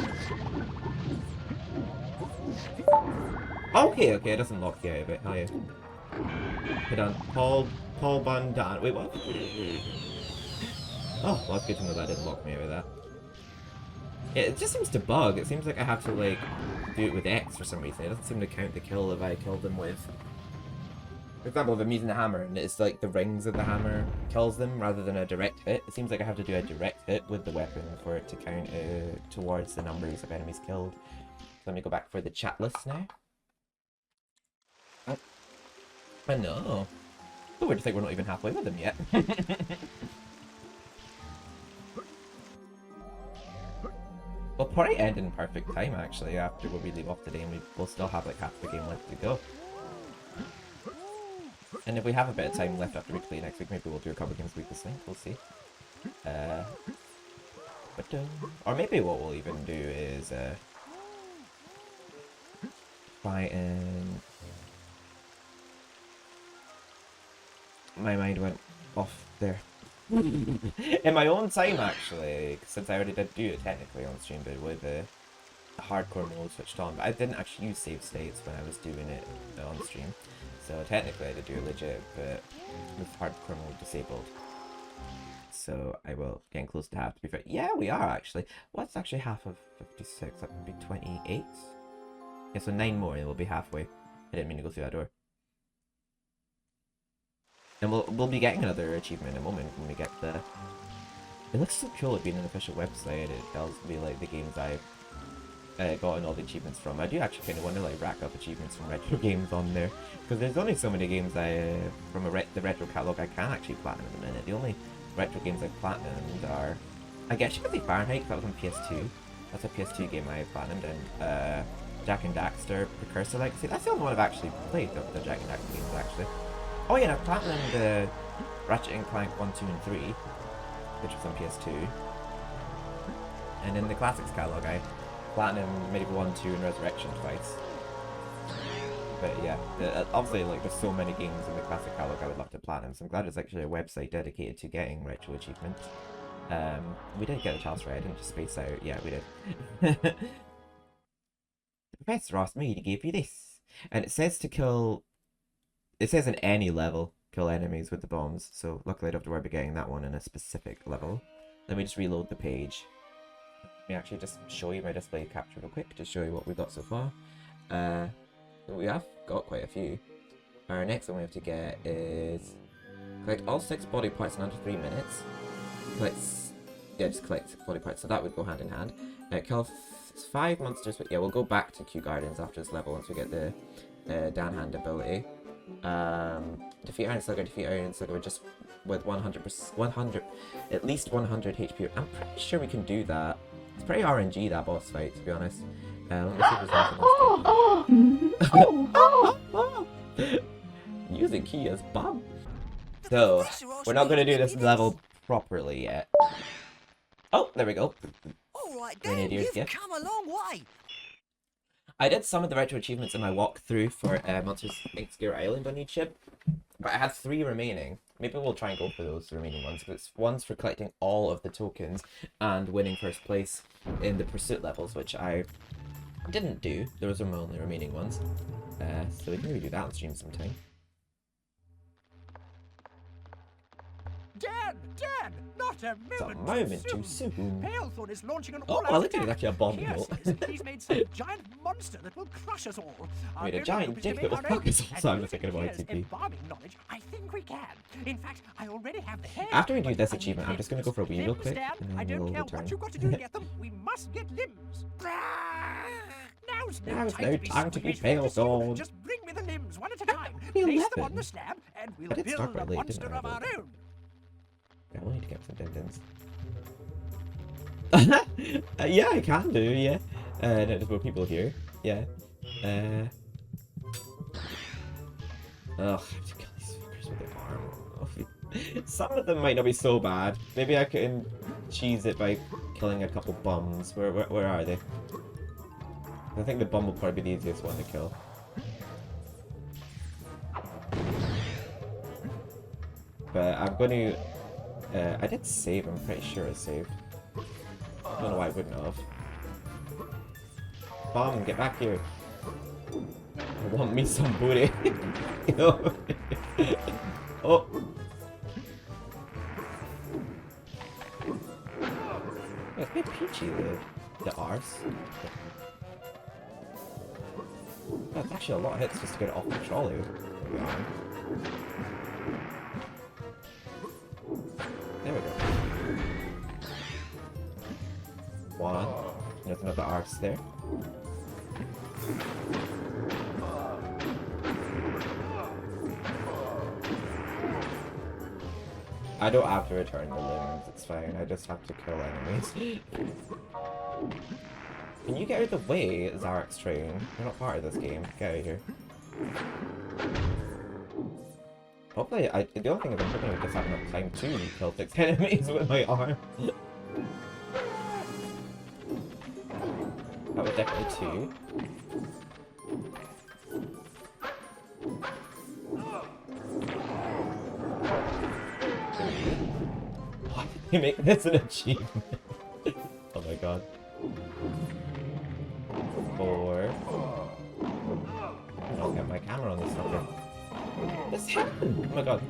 Okay, it doesn't lock you out of it. Hell yeah. Put on Paul Bun-Dan. Wait, what? Oh, well, it's good to know that didn't lock me out of that. Yeah, it just seems to bug. It seems like I have to like do it with X for some reason. It doesn't seem to count the kill if I kill them with. For example, if I'm using the hammer and it's like the rings of the hammer kills them rather than a direct hit, it seems like I have to do a direct hit with the weapon for it to count towards the numbers of enemies killed. So let me go back for the chat list now. Oh. I know. Oh, we're just like we're not even halfway with them yet. We'll probably end in perfect time actually after when we leave off today, and we'll still have like half the game left to go. And if we have a bit of time left after we play next week, maybe we'll do a couple games a week this week, we'll see. But Or maybe what we'll even do is try and... My mind went off there. In my own time, actually, since I already did do it technically on stream, but with the hardcore mode switched on. But I didn't actually use save states when I was doing it on stream. So technically I did do it legit, but with hardcore mode disabled. So I will getting close to half, to be fair. Yeah, we are actually. What's actually half of 56? That would be 28? Yeah, so 9 more and we'll be halfway. I didn't mean to go through that door. And we'll be getting another achievement in a moment when we get the... It looks so cool it being an official website. It tells me like the games I've gotten all the achievements from. I do actually kind of want to like rack up achievements from retro games on there, because there's only so many games from the retro catalog I can actually platinum at the minute. The only retro games I've platinumed are, I guess you could say Fahrenheit, that was on PS2. That's a PS2 game I platinumed, and Jack and Daxter Precursor Legacy. That's the only one I've actually played of the Jack and Daxter games actually. Oh yeah, and I've platinumed Ratchet and Clank 1, 2, and 3, which was on PS2. And in the Classics catalog, I platinum MediEvil 1, 2, and Resurrection twice. But yeah, obviously like there's so many games in the Classic catalog I would love to platinum, so I'm glad there's actually a website dedicated to getting retro achievements. We did get the chalice right, I didn't just space out. Yeah, we did. Professor asked me to give you this. And it says to kill... It says in any level, kill enemies with the bombs, so luckily I don't have to worry about getting that one in a specific level. Let me just reload the page. Let me actually just show you my display capture real quick, to show you what we've got so far. We have got quite a few. Our next one we have to get is... Collect all 6 body parts in under 3 minutes. Just collect 6 body parts, so that would go hand in hand. Kill 5 monsters, but yeah, we'll go back to Kew Gardens after this level once we get the Dan Hand ability. Defeat Iron Slugger, defeat Iron Slugger just with 100%, at least 100 HP. I'm pretty sure we can do that. It's pretty RNG, that boss fight, to be honest. Let me see if there's anything else. Use the key as Bum. So, we're not going to do this level properly yet. Oh, there we go. Alright then, Grenadier's you've gift. come a long way. I did some of the retro achievements in my walkthrough for Monsters Obscure Island on YouTube, but I had 3 remaining. Maybe we'll try and go for those remaining ones. It's one's for collecting all of the tokens and winning first place in the pursuit levels, which I didn't do. Those are my only remaining ones. So we can maybe do that on stream sometime. Dan! Not a It's a moment, moment too soon. Palethorn is launching an Oh, all-out well, look at it, attack. actually a bomb Here bolt. says he's made some giant monster that will crush us all. I made a Our giant only hope is to dick make that will our own, fuck us all, and so I'm using thinking about Pierre's ITP. embalming knowledge, I think we can. In fact, I already have the hair. After we do but this I need achievement, I'm just going to go for a wee real limbs, quick, Dan. and I then don't we'll care return. what you've got to do to get them. We must get limbs. Now's no Now's time no to be time to be squeamish, pale, Professor. Dawn. Just bring me the limbs one at a time. Be Place them 11. on the slab, and we'll I did build start a quite late, monster didn't I, of our though? own. Yeah, I need to get some dindins. Yeah, I can do, yeah. No, there's more people here. Yeah. Ugh, I have to kill these fuckers with their arm. Some of them might not be so bad. Maybe I can cheese it by killing a couple bums. Where are they? I think the bum will probably be the easiest one to kill. But I'm going to... I did save, I'm pretty sure I saved. I don't know why I wouldn't have. Bum, get back here. I want me some booty. Oh. Yeah, it's a bit peachy, the arse. That's actually a lot of hits just to get it off the trolley. There we go. One. There's another arse there. I don't have to return the limbs, it's fine. I just have to kill enemies. Can you get out of the way, Zarek's train? You're not part of this game. Get out of here. Hopefully, the only thing is I'm hoping I just have enough time to kill 6 enemies with my arm. That was definitely 2. Why did they make this an achievement? Oh my god. 4. I'll get my camera on this sucker. This happened! Oh my god.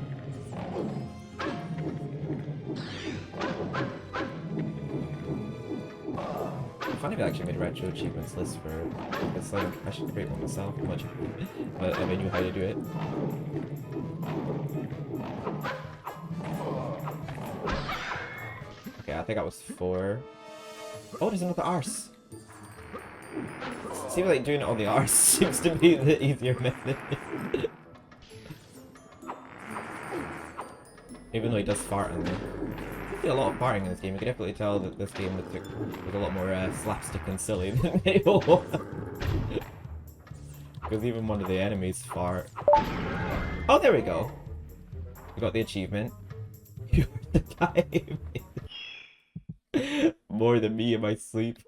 Funny if I actually made a retro achievements list for this. Like, I should create one myself, much but if I knew how to do it. Okay, I think that was 4. Oh, there's another arse. Seems like doing it on the arse seems to be the easier method. Even though he does fart in there. A lot of farting in this game. You can definitely tell that this game was a lot more slapstick and silly than MediEvil. Because even one of the enemies fart. Oh, there we go. We got the achievement. You're the guy. More than me in my sleep.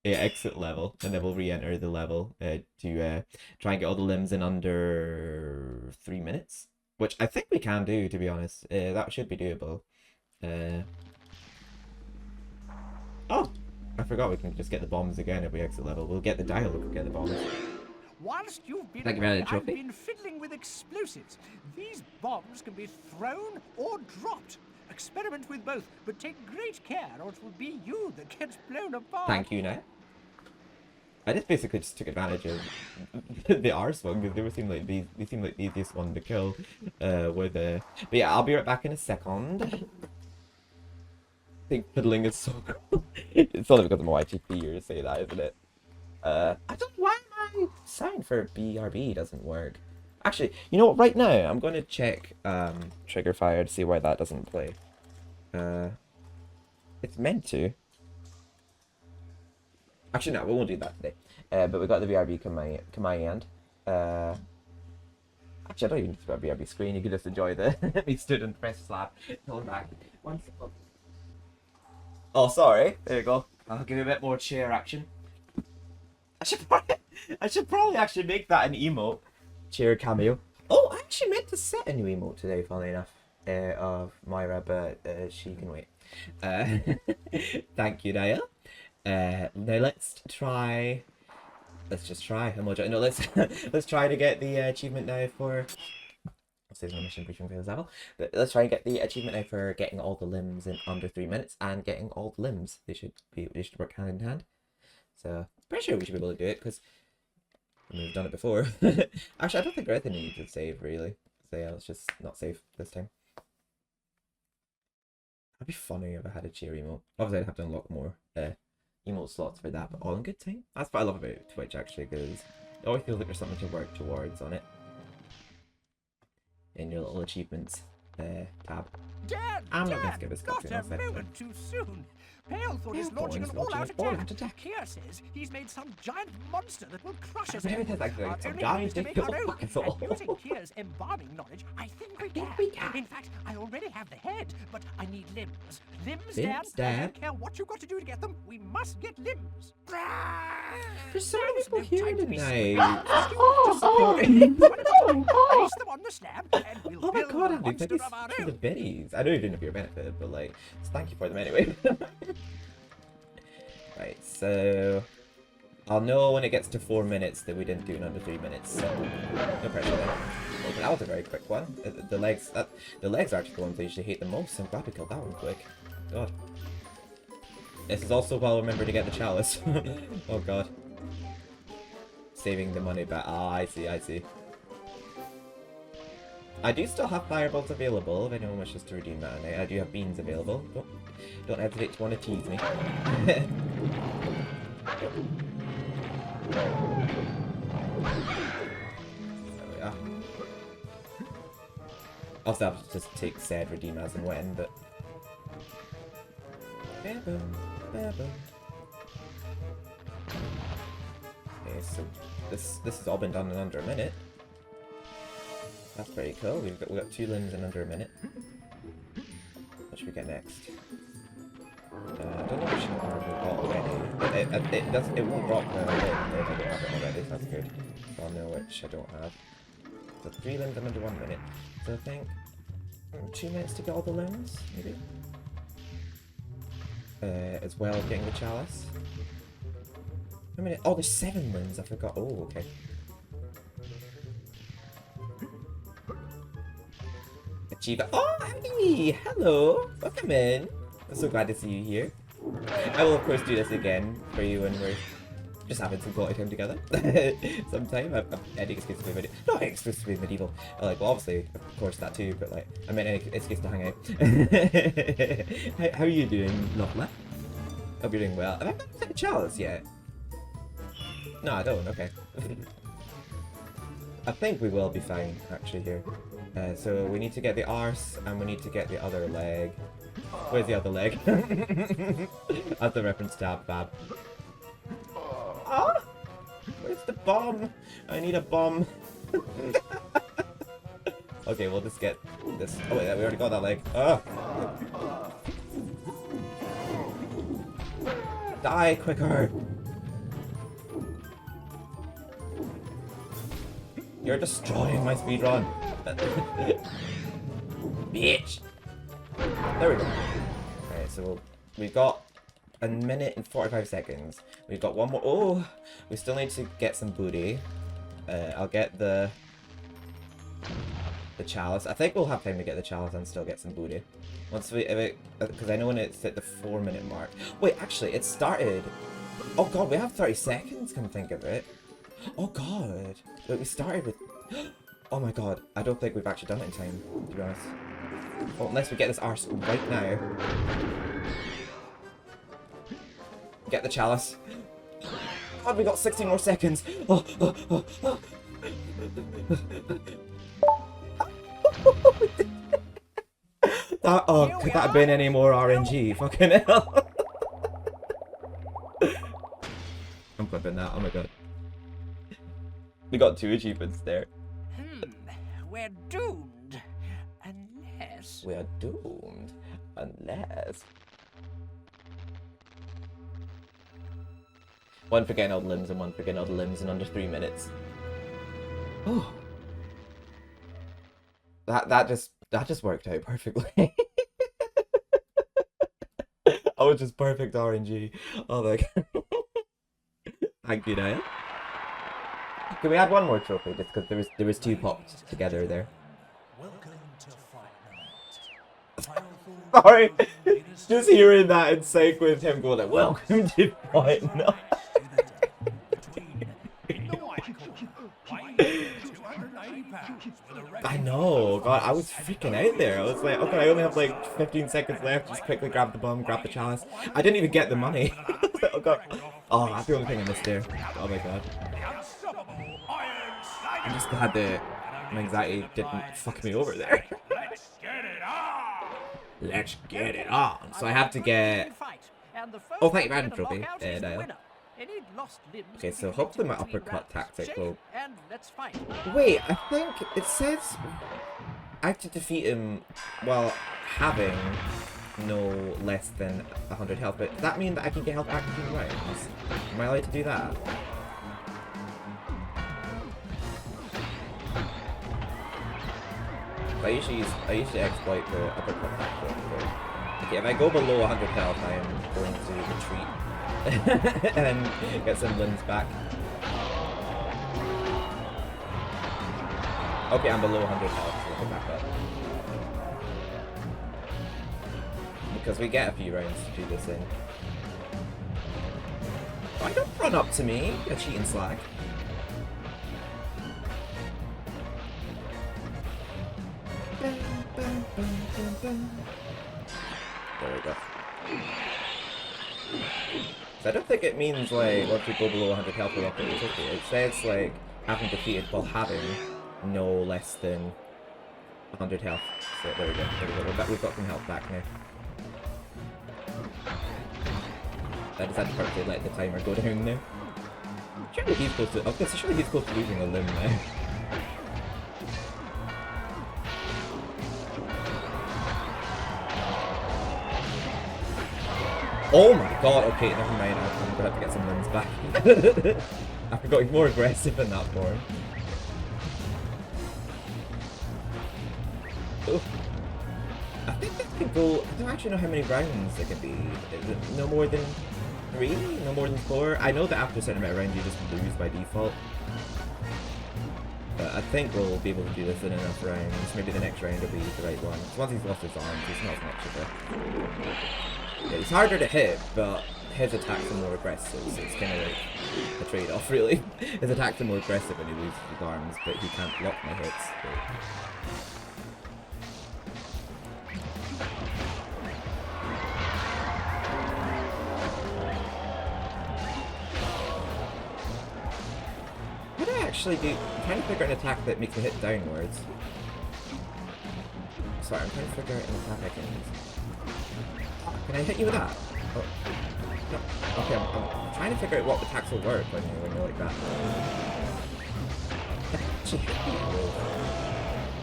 Exit level, and then we'll re-enter the level to try and get all the limbs in under 3 minutes. Which I think we can do, to be honest. That should be doable. Oh! I forgot we can just get the bombs again if we exit level. We'll get the dial if we get the bombs. Whilst you've been Thank you very away, much, I've Trophy. been fiddling with explosives. These bombs can be thrown or dropped. Experiment with both, but take great care or it will be you that gets blown apart. Thank you, Nat. I just basically just took advantage of the arse one because they seem like the easiest one to kill. But yeah, I'll be right back in a second. I think fiddling is so cool. It's only because of my YTP to say that, isn't it? I don't know why my sound for BRB doesn't work. Actually, you know what? Right now, I'm going to check Trigger Fire to see why that doesn't play. It's meant to. Actually, no, we won't do that today. But we got the BRB command. Actually, I don't even need to put a BRB screen. You can just enjoy the me stood and press slap. Going back. 1 second. Oh, sorry. There you go. I'll give you a bit more chair action. I should probably actually make that an emote. Chair cameo. Oh, I actually meant to set a new emote today, funnily enough, of Myra, but she can wait. Thank you, Niall. Now let's just try. No, let's try to get the achievement now for. Save my mission briefing fails level. But let's try and get the achievement now for getting all the limbs in under 3 minutes and getting all the limbs. They should work hand in hand. So pretty sure we should be able to do it because we've done it before. Actually, I don't think Rethan needs to save really. So yeah, let's just not save this time. That'd be funny if I had a cheer emote. Obviously, I'd have to unlock more emote slots for that, but all in good time. That's what I love about Twitch actually, because it always feels like there's something to work towards on it. In your little achievements tab. Dad, I'm not going to skip this not cutscene. I'll a set it. moment too soon. Palethorn is launching an all-out attack. Keir says he's made some giant monster that will crush us. Maybe there's actually Our some only giant way is to thing make that our will own. fuck us all. And using Keir's embalming knowledge, I think we can. In fact, I already have the head, but I need limbs. Limbs, Dad. I Dad. don't care what you've got to do to get them. We must get limbs. There's so many people no here time to be tonight. Place them on the slab, and we'll Oh my build god, a Andy, monster thank you of our for the own. biddies. I know you didn't have your benefit, but like, just thank you for them anyway. Right, so I'll know when it gets to 4 minutes that we didn't do it under 3 minutes. So no pressure there. Okay, that was a very quick one. The legs are actually the ones I usually hate the most. I'm glad we killed that one quick. God. This is also well remembered to get the chalice. Oh god. Saving the money back. Ah, I see. I do still have fireballs available if anyone wishes to redeem that. And I do have beans available. Don't hesitate to want to tease me. There we are. Also have to just take said redeem as and when, but... Okay, so this has all been done in under a minute. That's pretty cool. We've got 2 limbs in under a minute. What should we get next? I don't know which armor we've got already. It won't drop now if I don't have it already, so that's good. I'll know which I don't have. So 3 limbs in under 1 minute. So I think 2 minutes to get all the limbs, maybe? As well as getting the chalice. How many? Oh, there's 7 limbs, I forgot. Oh, okay. Achieve. Oh, Abby! Hello! Welcome in! I'm so glad to see you here. I will, of course, do this again for you when we're just having some quality time together. Sometime. I think it's excuse to play video. No, I excuse to play medieval. Like, well, obviously, of course, that too, but like, I meant any excuse to hang out. How are you doing, Lovely? Hope you're doing well. Have I got the chalice yet? No, I don't. Okay. I think we will be fine, actually, here. So we need to get the arse, and we need to get the other leg. Where's the other leg? That's the reference to Fab. Ah! Where's the bomb? I need a bomb. Okay, we'll just get this. Oh wait, we already got that leg. Ah! Die quicker! You're destroying my speedrun. Bitch! There we go. Alright, so we've got 1 minute and 45 seconds. We've got one more. Oh! We still need to get some booty. I'll get the chalice. I think we'll have time to get the chalice and still get some booty. Once we, because I know when it's at the 4-minute mark. Wait, actually, it started. Oh god, we have 30 seconds, come think of it. Oh god. Wait, we started with. Oh my god, I don't think we've actually done it in time, to be honest. Well, unless we get this arse right now. Get the chalice. God, we got 16 more seconds. Oh, oh, oh, oh. Could that have been any more RNG? Fucking hell. I'm clipping that, oh my god. We got 2 achievements there. We're doomed. Unless... We are doomed. Unless... One for getting all the limbs and one for getting all the limbs in under 3 minutes. Oh. That just worked out perfectly. I was just perfect RNG. Oh my god. Thank you, Niall. Can we add one more trophy just because there was 2 popped together there? Welcome to Fight Night. Sorry, just hearing that in sync with him going like, "Welcome to Fight Night." I know, God, I was freaking out there. I was like, okay, I only have like 15 seconds left. Just quickly grab the bomb, grab the chalice. I didn't even get the money. Oh god. Oh, that's the only thing I missed there. Oh my god. I'm just glad that my anxiety didn't fuck me over there. Let's get it on. So I have to get... Oh, thank you, Madden Trophy. Okay, so hopefully my uppercut tactic will... Wait, I think it says I have to defeat him while having no less than 100 health, but does that mean that I can get health back between rounds? Am I allowed to do that? I usually exploit the uppercut tactic. Okay, if I go below 100 health, I am going to retreat and then get some limbs back. Okay, I'm below 100 health, so we'll go back up. Because we get a few rounds to do this in. Why don't run up to me, you cheating slag. There we go. So I don't think it means like once we go below 100 health we'll upgrade the trophy. It says like having defeated while having no less than 100 health. So there we go. We've got some health back now. I just had to purposely let the timer go down now. Surely he's close to. Okay, so surely he's close to losing a limb now. Oh my god, okay, never mind. I'm gonna have to get some limbs back. After going more aggressive in that form. Oof. I think that could go. I don't actually know how many rounds it could be. Is it no more than 3? No more than 4? I know that after a certain amount of rounds you just lose by default. But I think we'll be able to do this in enough rounds. Maybe the next round will be the right one. So once he's lost his arms, it's not as much of a... Yeah, it's harder to hit, but his attacks are more aggressive, so it's kind of like a trade-off, really. His attacks are more aggressive when he loses his arms, but he can't block my hits. So. What do I actually do? I'm trying to figure out an attack that makes me hit downwards. Sorry, I'm trying to figure out an attack I can use. Can I hit you with that? Oh. No. Okay, I'm trying to figure out what attacks will work when you're like that. Actually,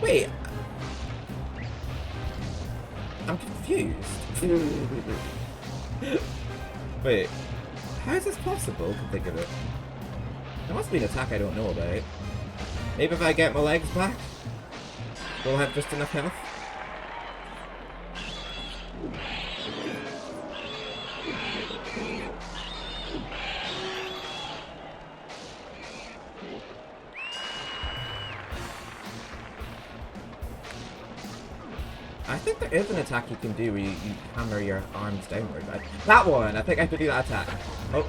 wait. I'm confused. Wait. How is this possible? Come think of it. There must be an attack I don't know about. Maybe if I get my legs back, we'll have just enough health. I think there is an attack you can do where you hammer your arms downward. That one! I think I have to do that attack. Oh.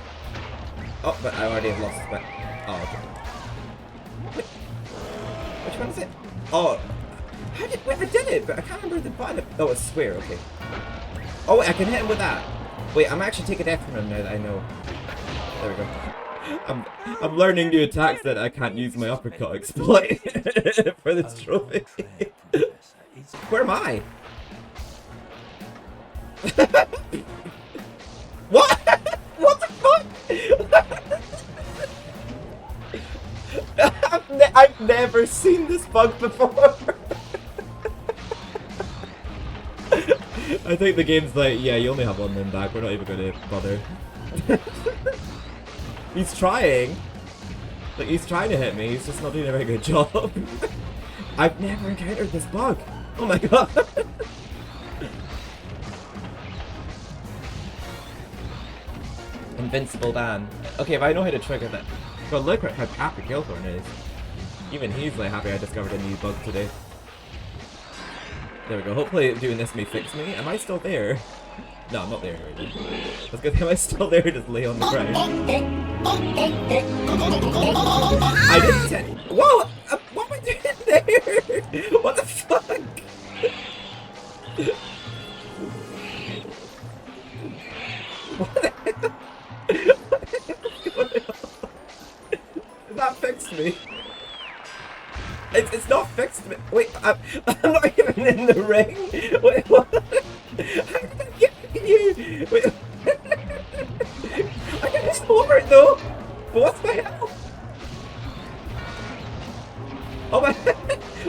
Oh, but I already have lost. But oh, okay. Wait. Which one is it? Oh. How did... Wait, I did it, but I can't remember the button. Oh, it's square, okay. Oh, wait, I can hit him with that. Wait, I'm actually taking death from him now that I know. There we go. I'm learning new attacks that I can't use my uppercut exploit for this trophy. Where am I? What? What the fuck? I've never seen this bug before. I think the game's like, yeah, you only have one limb back. We're not even going to bother. He's trying. Like, he's trying to hit me. He's just not doing a very good job. I've never encountered this bug. Oh my god. Invincible Dan. Okay, if I know how to trigger that. But look at how happy Killthorn is. Even he's like happy I discovered a new bug today. There we go. Hopefully doing this may fix me. Am I still there? No, I'm not there already. I was gonna say, am I still there? Just lay on the ground. I didn't tell you. Whoa! What am I doing there? What the fuck? What the hell? That fixed me. It's not fixed me. Wait, I'm not even in the ring. Wait, what? How did I get you? Wait. I can hit over it though. But what's my health? Oh my.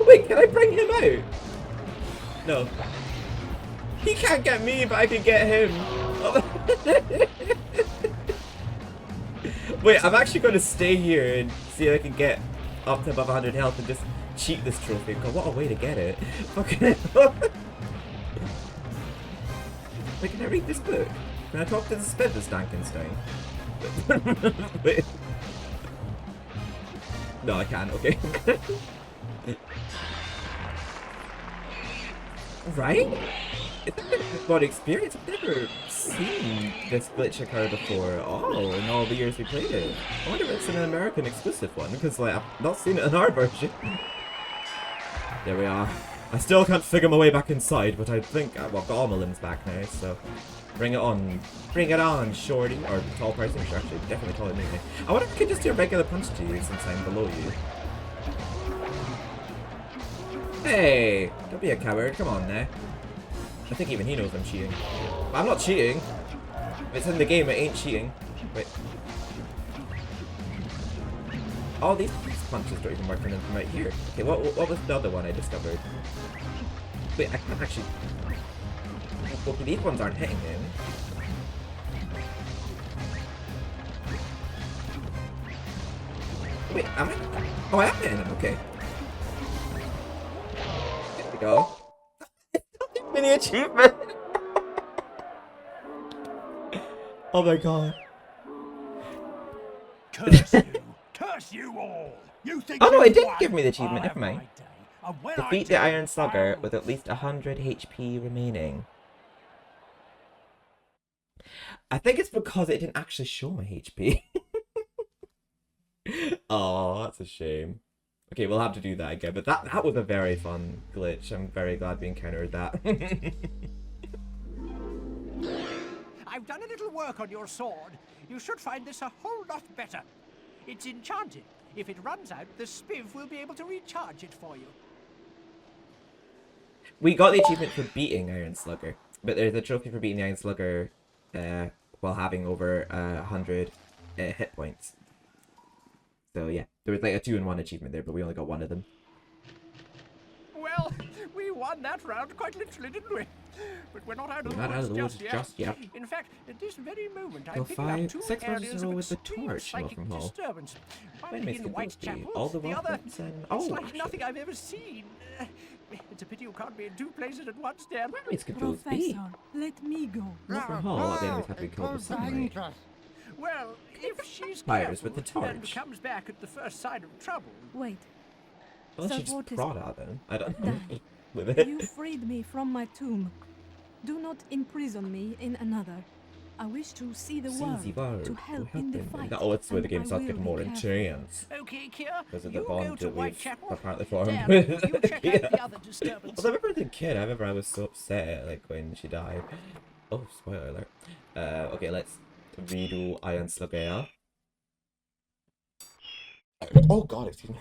Wait, can I bring him out? No. He can't get me, but I can get him. Oh. Wait, I'm actually going to stay here and see if I can get up to above 100 health and just cheat this trophy. God, what a way to get it. Fucking hell. Wait, can I read this book? Can I talk to the Spitters, Dankenstein? Wait. No, I can't, okay. Right? It's a bit of a bad experience. I've never seen this glitch occur before. Oh, in all the years we played it. I wonder if it's an American exclusive one, because like, I've not seen it in our version. There we are. I still can't figure my way back inside, but I think well, I've got all my limbs back now, so bring it on. Bring it on, shorty. Or tall person, you're actually definitely taller than me. I wonder if I could just do a regular punch to you since I'm below you. Hey! Don't be a coward, come on now. I think even he knows I'm cheating. But I'm not cheating. If it's in the game, it ain't cheating. Wait. All these punches don't even work on him from right here. Okay, what was the other one I discovered? Wait, I can't actually... Okay, these ones aren't hitting him. Wait, am I? Oh, I am hitting him. Okay. There we go. Mini achievement. Oh my god. Curse you! Curse you all! You think Oh no, you it didn't won? give me the achievement. I'll Never have mind. my day. And when I Defeat the do, Iron Slugger I'll- with at least 100 HP remaining. I think it's because it didn't actually show my HP. Oh, that's a shame. Okay, we'll have to do that again. But that was a very fun glitch. I'm very glad we encountered that. I've done a little work on your sword. You should find this a whole lot better. It's enchanted. If it runs out, the spiv will be able to recharge it for you. We got the achievement for beating Iron Slugger, but there's a trophy for beating the Iron Slugger while having over 100 hit points. So yeah, there was like a 2-in-1 achievement there, but we only got one of them. Well, we won that round quite literally, didn't we? But we're not out of the Not out of the woods woods just yet. In fact, at this very moment, Kill I'm picking up 2 6 areas versus of 0 with the extreme torch, psychic welcome home. disturbance. When One makes in it Whitechapel, all the the other, weapons and it's like actually, nothing I've ever seen. It's a pity you can't be in 2 places at once, Dan. where makes controls be? Professor, let me go. Welcome home. At the end, we have to be killed with sunlight. Well, if she's Fires careful with the and torch. comes back at the first sign of trouble. Wait, Well, she Sir just Fortis- prod at them. I don't know. Die. With it. you freed me from my tomb. Do not imprison me in another. I wish to see the world, to help in the fight. Oh, it's where the and game I starts will getting be more careful. intense. Okay, Kier, Because of you the go bond to that we've Whitechapel. apparently formed Dan, with you check out the other disturbance. Well, I remember as a kid, I remember I was so upset, like, when she died. Oh, spoiler alert. Okay, let's redo Iron Slugger. Oh god, excuse me.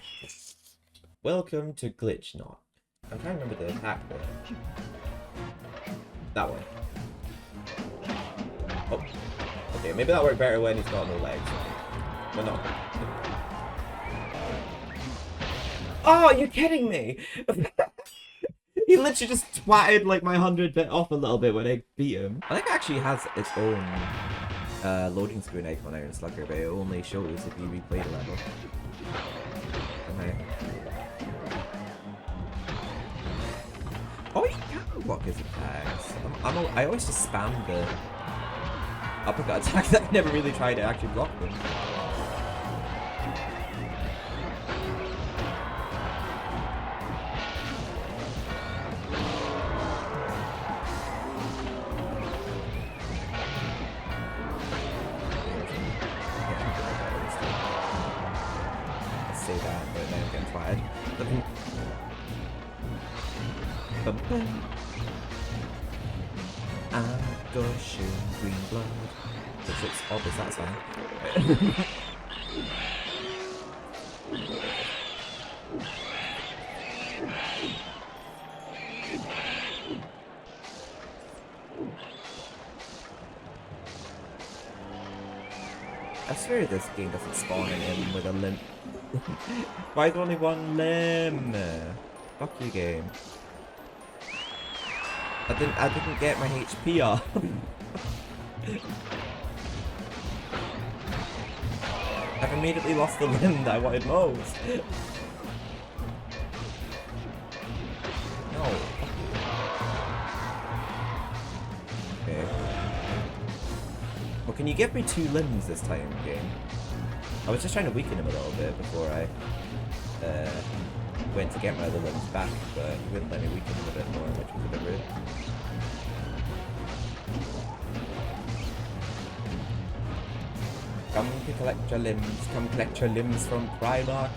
Welcome to Glitch Knot. I'm trying to remember the attack bit. That one. Oh. Okay, maybe that worked better when he's got no legs. But no. Oh, you're kidding me! He literally just twatted like my 100 bit off a little bit when I beat him. I think it actually has its own loading screen icon, Iron Slugger, but it only shows if you replay the level. Okay. Oh, you can block his attacks. I always just spam the uppercut attack. I've never really tried to actually block them. Let's say that, but then I'm getting fired. I'm gushing green blood. Which looks oddly satisfying. I swear this game doesn't spawn in with a limb. Why is there only one limb? Fuck you, game. I didn't get my HP off. I've immediately lost the limb that I wanted most. No. Okay. Well, can you give me 2 limbs this time, game? I was just trying to weaken him a little bit before I went to get my other limbs back, but he wouldn't let me weaken him a bit more, which was a bit rude. Come to collect your limbs, come collect your limbs from Primark.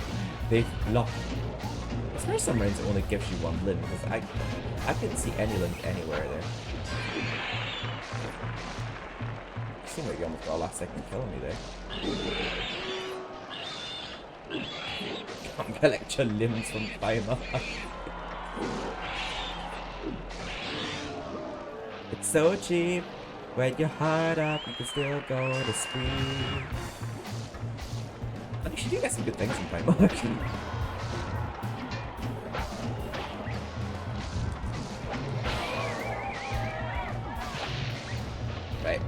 They've blocked. I swear some rounds it only gives you 1 limb, because I couldn't see any limbs anywhere there. It seemed like you almost got a last second killing me there. Come collect your limbs from Primark. It's so cheap. When you're hard up, you can still go to spree. I think she do get some good things in Primark. Right.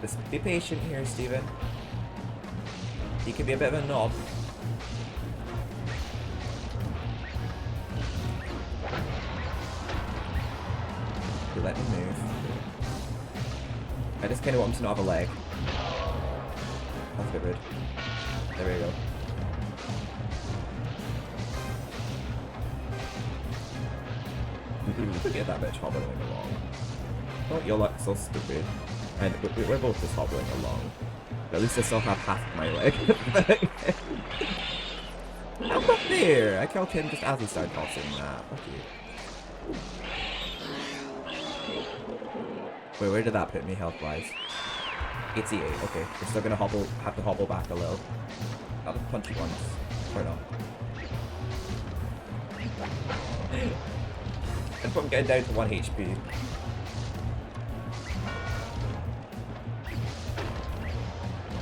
Just be patient here, Steven. You can be a bit of a knob. let me move. I just kind of want him to not have a leg. That's a bit rude. There we go. Get that bitch hobbling along. Oh, you're like so stupid. And we're both just hobbling along. But at least I still have half of my leg. How about there? I killed him just as he started tossing that. Fuck you. Wait, where did that put me health-wise? 88, okay. We're still gonna have to hobble back a little. I'll just punch you once. Or not. And I'm getting down to 1 HP.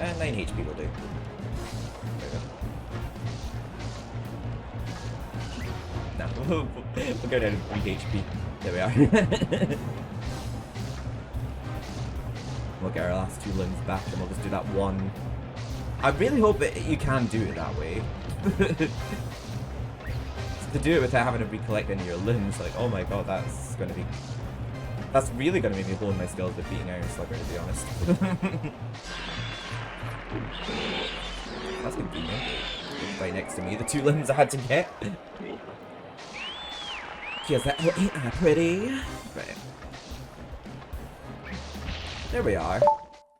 And 9 HP will do. There we go. No, we'll go down to 3 HP. There we are. We'll get our last 2 limbs back and we'll just do that one. I really hope that you can do it that way. To do it without having to recollect any of your limbs, like, oh my god, that's really gonna make me hone my skills with beating Iron Slugger, to be honest. That's convenient. Right next to me, the 2 limbs I had to get. Yes, that ain't that pretty. Right. There we are.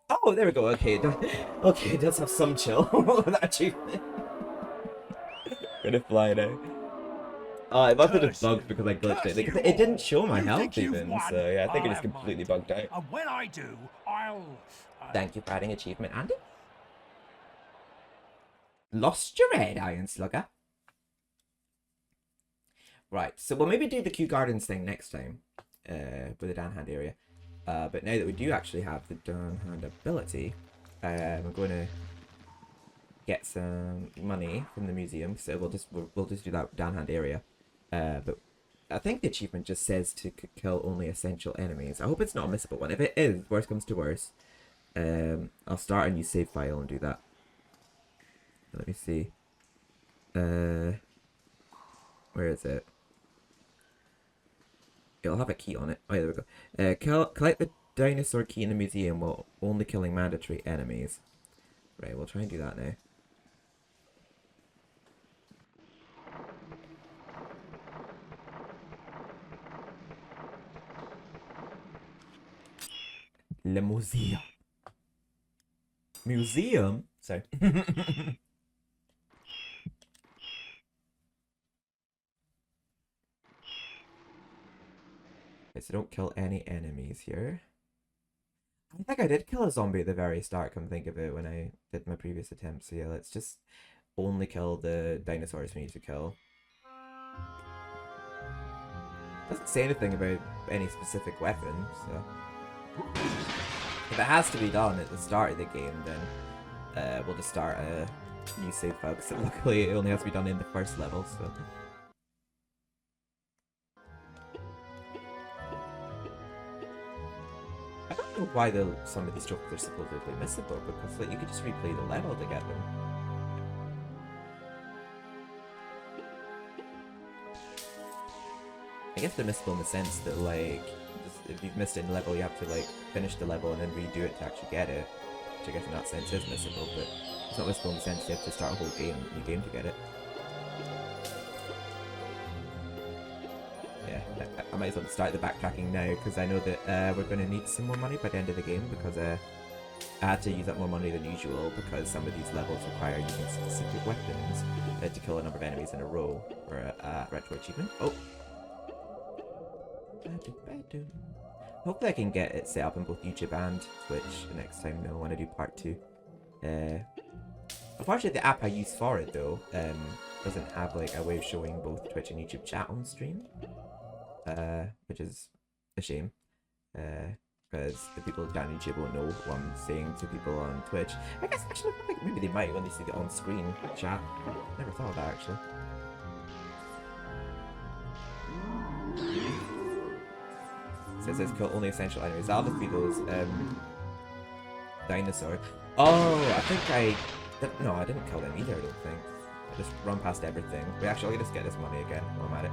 Oh, there we go. Okay, okay, it does have some chill with that achievement. Gonna fly now. Oh, it must have been bugged because I glitched it. It didn't show my health even, so yeah, I think it is completely bugged out. And when I do, I'll... Thank you for adding achievement, Andy. Lost your head, Iron Slugger. Right, so we'll maybe do the Kew Gardens thing next time, with the Dan Hand area. But now that we do actually have the Dan Hand ability, I'm going to get some money from the museum, so we'll just do that Dan Hand area. But I think the achievement just says to kill only essential enemies. I hope it's not a missable one. If it is, worst comes to worst, I'll start a new save file and do that. Let me see. Where is it? It'll have a key on it. Oh yeah, there we go. Collect the Dinosaur Key in the museum while only killing mandatory enemies. Right, we'll try and do that now. Le museum. Museum? Sorry. Okay, so don't kill any enemies here. I think I did kill a zombie at the very start, come think of it, when I did my previous attempt. So yeah, let's just only kill the dinosaurs we need to kill. Doesn't say anything about any specific weapon, so... If it has to be done at the start of the game, then we'll just start a new save file, because luckily it only has to be done in the first level, so... I don't know why some of these trophies are supposedly missable, because like, you could just replay the level to get them. I guess they're missable in the sense that, like, if you've missed it in a level, you have to, like, finish the level and then redo it to actually get it. Which I guess in that sense is missable, but it's not missable in the sense you have to start a whole new game to get it. Yeah, I might as well start the backtracking now, because I know that we're going to need some more money by the end of the game, because I had to use up more money than usual, because some of these levels require using specific weapons to kill a number of enemies in a row for a retro achievement. Oh! Hopefully I can get it set up on both YouTube and Twitch next time though, when I do part 2. Unfortunately the app I use for it though, doesn't have like a way of showing both Twitch and YouTube chat on stream. Which is a shame. Because the people down on YouTube won't know what I'm saying to people on Twitch. I guess actually I think maybe they might when they see the on-screen chat. Never thought of that actually. So it says kill only essential enemies. That'll just be those dinosaurs. Oh, I think no, I didn't kill them either, I don't think. I just run past everything. We actually just get this money again while I'm at it.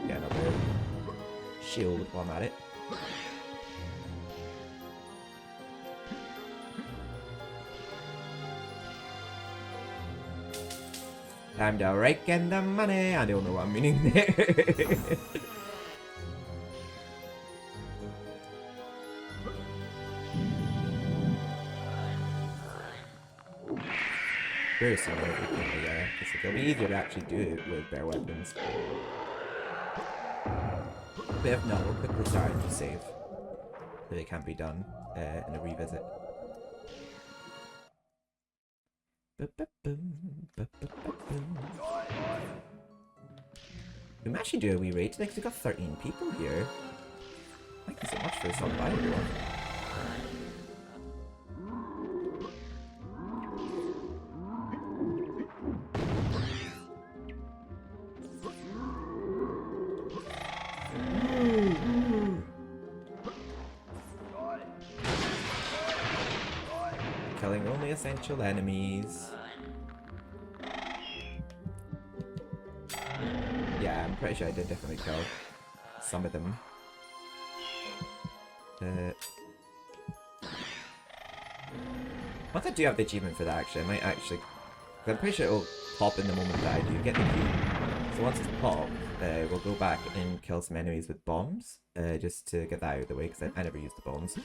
Get another shield while I'm at it. Time to rake in the money. I don't know what I'm meaning there. Very similar, yeah. It'll be easier to actually do it with bare weapons. But if not, we'll quickly start a new save. If it can't be done in a revisit. We might actually do a wee raid today because we've got 13 people here. Thank you so much for stopping by, everyone. Killing only essential enemies. Yeah, I'm pretty sure I did definitely kill some of them. Once I do have the achievement for that, actually, I might actually... Cause I'm pretty sure it'll pop in the moment that I do get the key. So once it's popped, we'll go back and kill some enemies with bombs, just to get that out of the way, because I never use the bombs.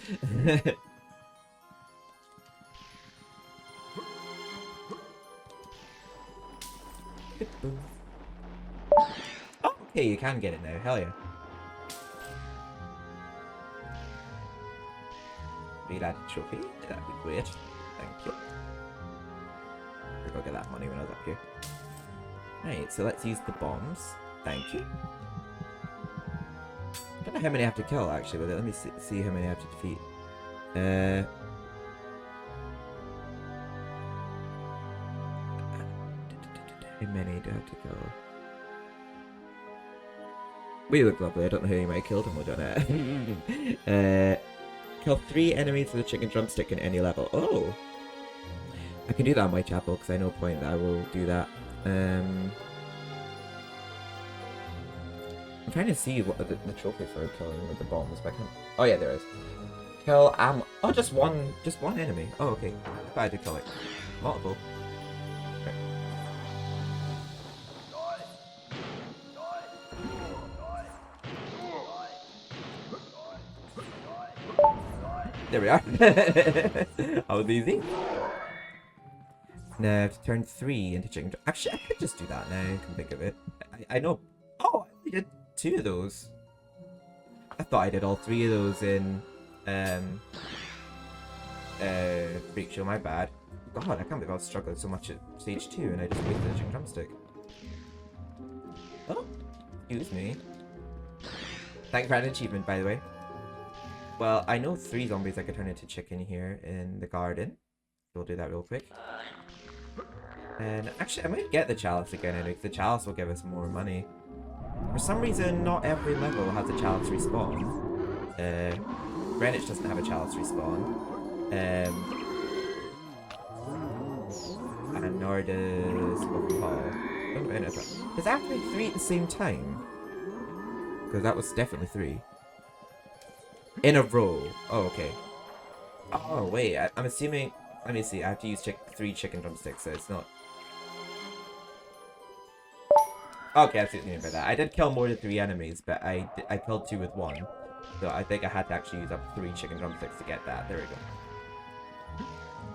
Oh, okay, you can get it now. Hell yeah. Read added trophy? That'd be great. Thank you. We'll go get that money when I was up here. Right, so let's use the bombs. Thank you. I don't know how many I have to kill actually with it. Let me see how many I have to defeat. How many do I have to kill? We look lovely. I don't know how you might have killed him. We'll do it. Kill 3 enemies with a chicken drumstick in any level. Oh! I can do that on my chapel because I know a point that I will do that. I'm trying to see what the trophy for killing with the bombs, but I can't. Oh yeah, there is. Kill oh, just one enemy. Oh okay. But I had to kill like multiple. Okay. There we are. That was easy. Now I have to turn 3 into chicken. Actually, I could just do that now. I can think of it. I know. Oh, I did 2 of those. I thought I did all 3 of those in Freakshow. My bad. God, I can't believe I was struggling so much at stage 2 and I just wasted a chicken drumstick. Oh, excuse me. Thanks for an achievement, by the way. Well, I know 3 zombies I could turn into chicken here in the garden. So we'll do that real quick. And actually, I might get the chalice again anyway, because the chalice will give us more money. For some reason, not every level has a chalice respawn. Greenwich doesn't have a chalice respawn. And nor does Paul. Does that have to be 3 at the same time? Because that was definitely 3. In a row. Oh, okay. Oh, wait. I'm assuming... Let me see. I have to use 3 chicken drumsticks, so it's not... Okay, I see what you mean by that. I did kill more than 3 enemies, but I killed 2 with 1. So I think I had to actually use up 3 chicken drumsticks to get that. There we go.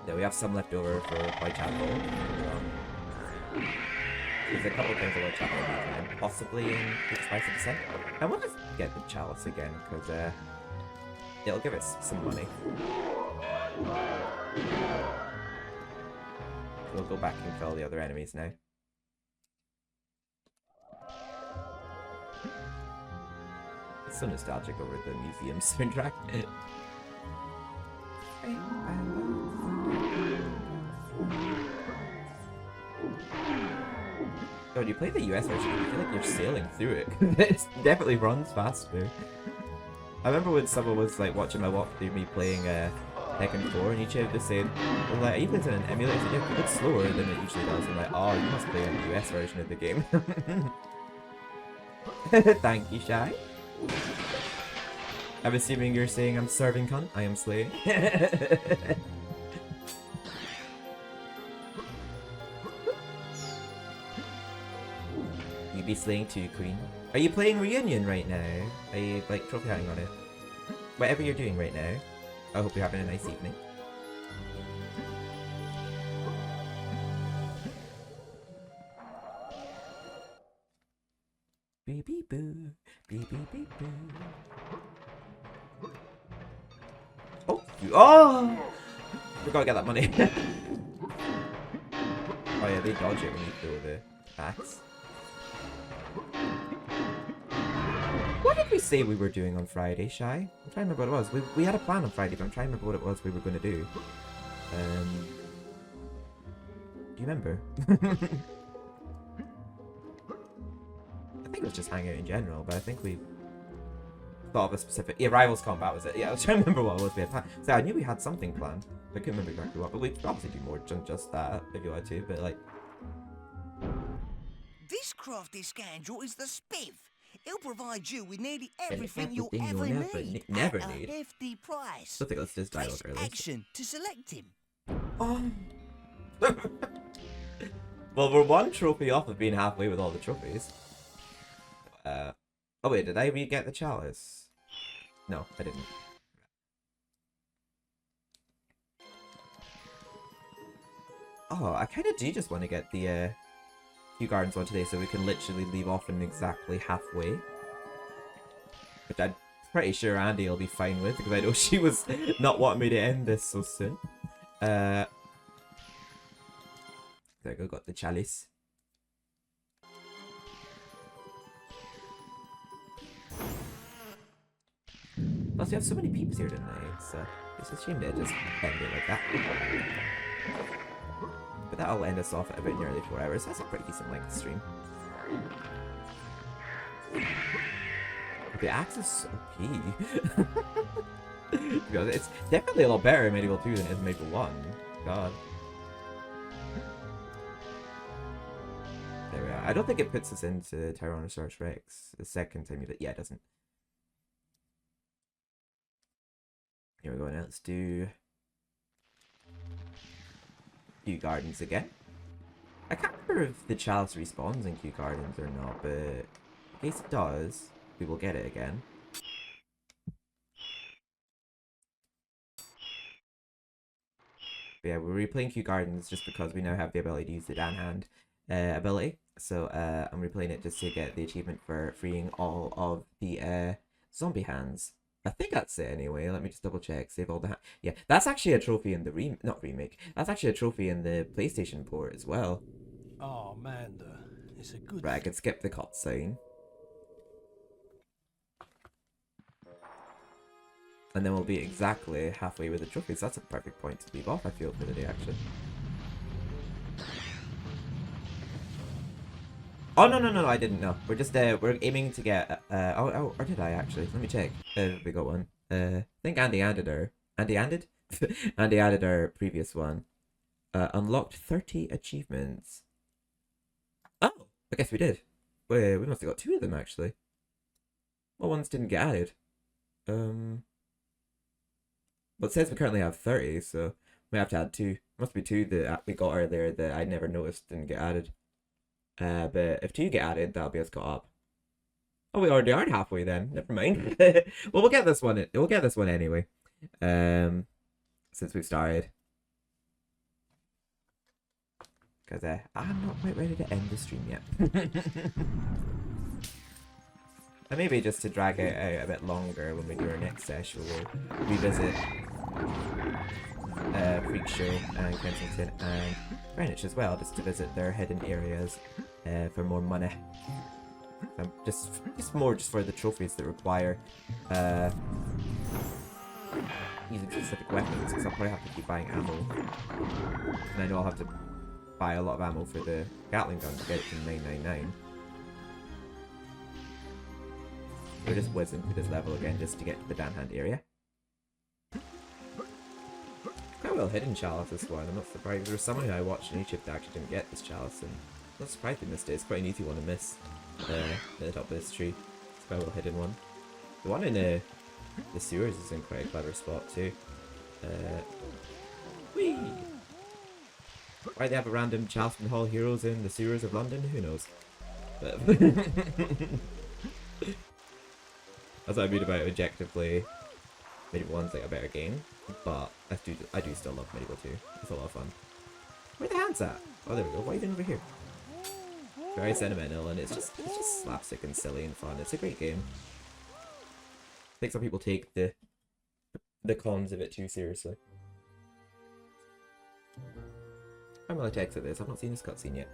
So we have some left over for my chapel. There's a couple of things I want to chat about, possibly in the Spicy Descent. I want to get the chalice again, because it'll give us some money. We'll go back and kill the other enemies now. It's so nostalgic over the museum soundtrack. God, you play the US version, you feel like you're sailing through it. It definitely runs faster. I remember when someone was like watching my walkthrough, me playing Tekken 4, and YouTube just saying, well, like, even in an emulator, it's a bit slower than it usually does. I'm like, oh, you must play a US version of the game. Thank you, Shy. I'm assuming you're saying I'm serving cunt. I am slaying. You be slaying too, Queen. Are you playing Reunion right now? Are you, like, trophy hunting on it? Whatever you're doing right now, I hope you're having a nice evening. Beep beep boo. Beep beep beep boo. Oh! Oh! We gotta get that money. Oh yeah, they dodge it when you throw the axe. What did we say we were doing on Friday, Shy? I'm trying to remember what it was. We had a plan on Friday, but I'm trying to remember what it was we were going to do. Do you remember? I think it was just hang out in general, but I think we thought of a specific... Yeah, Rivals Combat was it. Yeah, I was trying to remember what it was we had planned. So I knew we had something planned. I couldn't remember exactly what, but we could obviously do more than just that if you wanted to, but like... This crafty scoundrel is the Spiv. He'll provide you with nearly everything you'll ever need never at need. a hefty price. I think that's just dialogue Press earlier. action to select him. Oh. Well, we're one trophy off of being halfway with all the trophies. Oh wait, did I re-get the chalice? No, I didn't. Oh, I kind of do just want to get the Kew Gardens one today so we can literally leave off in exactly halfway. Which I'm pretty sure Andy will be fine with, because I know she was not wanting me to end this so soon. There we go, got the chalice. Plus we have so many peeps here tonight, it's a shame to just end it like that. But that'll end us off at about nearly 4 hours. That's a pretty decent length stream. The axe is so key. Because it's definitely a lot better in MediEvil 2 than it is in MediEvil 1. God. There we are. I don't think it puts us into Tyrannosaurus Rex the second time you did. Yeah, it doesn't. Here we go. Now let's do Kew Gardens again. I can't remember if the chalice respawns in Kew Gardens or not, but in case it does, we will get it again. But yeah, we're replaying Kew Gardens just because we now have the ability to use the Dan Hand ability. So I'm replaying it just to get the achievement for freeing all of the zombie hands. I think that's it anyway. Let me just double check. Save all the yeah, that's actually a trophy in the not remake. That's actually a trophy in the PlayStation port as well. Oh man, it's a good. Right, I can skip the cutscene. And then we'll be exactly halfway with the trophies. That's a perfect point to leave off, I feel, for the day, actually. Oh, no, I didn't know. We're just, we're aiming to get, or did I, actually? Let me check. We got one. I think Andy added her. Andy added? Andy added our previous one. Unlocked 30 achievements. Oh, I guess we did. We must have got 2 of them, actually. What ones didn't get added? Well, it says we currently have 30, so we have to add 2. Must be 2 that we got earlier that I never noticed didn't get added. But if 2 get added, that'll be us caught up. Oh, we already aren't halfway then. Never mind. Well, we'll get this one. We'll get this one anyway. Since we've started. Because I'm not quite ready to end the stream yet. And maybe just to drag it out a bit longer when we do our next session, we'll revisit Freakshow and Kensington and Greenwich as well, just to visit their hidden areas for more money. Just for the trophies that require using specific weapons, because I'll probably have to keep buying ammo. And I know I'll have to buy a lot of ammo for the Gatling gun to get it to 999. We're just whizzing through this level again just to get to the Dan Hand area. well hidden chalice, this one. I'm not surprised. There was someone who I watched on YouTube that actually didn't get this chalice, and I'm not surprised they missed it. It's quite an easy one to miss at the top of this tree. It's quite a well hidden one. The one in the sewers is in quite a clever spot too. Whee! Why they have a random Charleston Hall Heroes in the sewers of London? Who knows? But that's what I mean about objectively. MediEvil 1's like a better game, but I do still love MediEvil 2. It's a lot of fun. Where are the hands at? Oh, there we go. Why are you doing over here? Very sentimental, and it's just slapstick and silly and fun. It's a great game. I think some people take the cons of it too seriously. I'm gonna exit this. I've not seen this cutscene yet.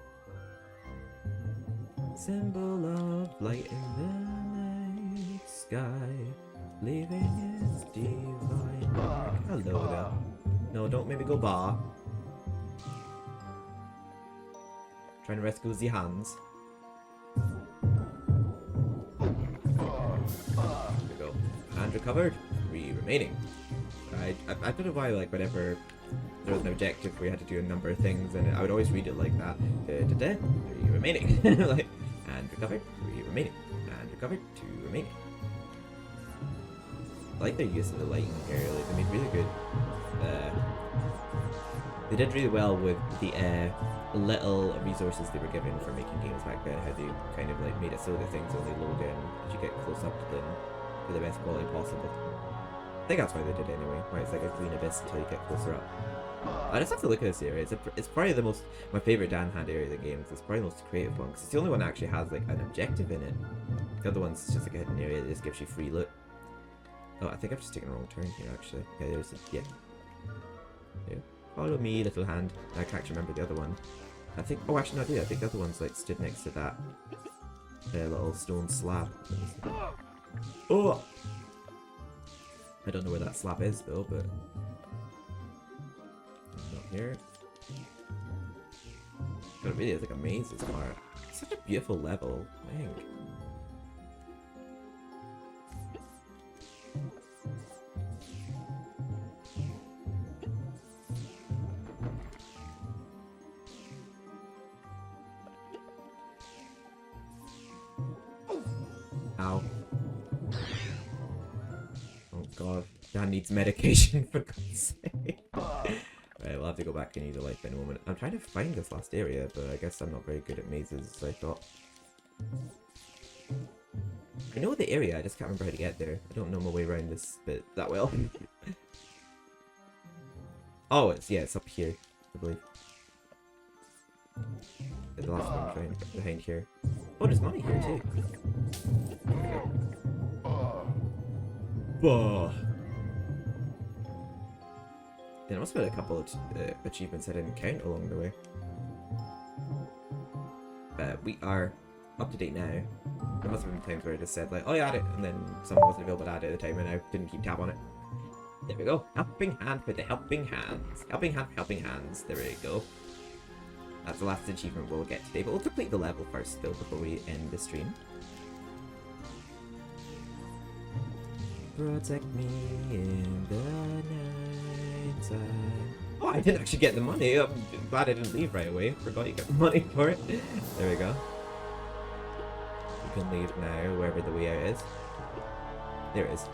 Symbol of light in the night sky, leaving its divine mark. Hello there. No, don't make me go bar. Trying to rescue the hands. There we go. Hand recovered. 3 remaining. I don't know why, like, whenever there was an objective where you had to do a number of things, and I would always read it like that. 3 remaining. Like, and recovered, 3 remaining. And recovered, 2 remaining. I like their use of the lighting here. Like, they made really good. They did really well with the little resources they were given for making games back then. How they kind of like made it so that things only load in as you get close up to them for the best quality possible. I think that's why they did it anyway. Why it's like a green abyss until you get closer up. I just have to look at this area. It's probably my favorite Dan hand area of the game. It's probably the most creative one because it's the only one that actually has like an objective in it. The other one's just like a hidden area that just gives you free loot. Oh, I think I've just taken a wrong turn here actually. Yeah, there's yeah. Follow me, little hand. I can't actually remember the other one. I think. Oh, actually, no, I do. I think the other one's like stood next to that little stone slab. Oh! I don't know where that slab is though, but not here. But it really is like a maze, this part. It's such a beautiful level, I think. Ow. Oh god, Dan needs medication for God's sake. Right, we'll have to go back and use a life in a moment. I'm trying to find this last area, but I guess I'm not very good at mazes as I thought. I know the area, I just can't remember how to get there. I don't know my way around this bit that well. Oh, it's up here, I believe. The last one trying to get behind here. Oh, there's money here too. Bah. There must have been a couple of achievements I didn't count along the way. We are up to date now. There must have been times where I just said like, oh yeah, add it, and then someone wasn't available to add it at the time and I didn't keep tab on it. There we go. Helping hand for the helping hands. Helping hand for helping hands. There we go. That's the last achievement we'll get today, but we'll complete the level first though before we end the stream. Protect me in the night time. Oh, I didn't actually get the money. I'm glad I didn't leave right away. Forgot you got the money for it. There we go. You can leave now, wherever the way out is. There it is.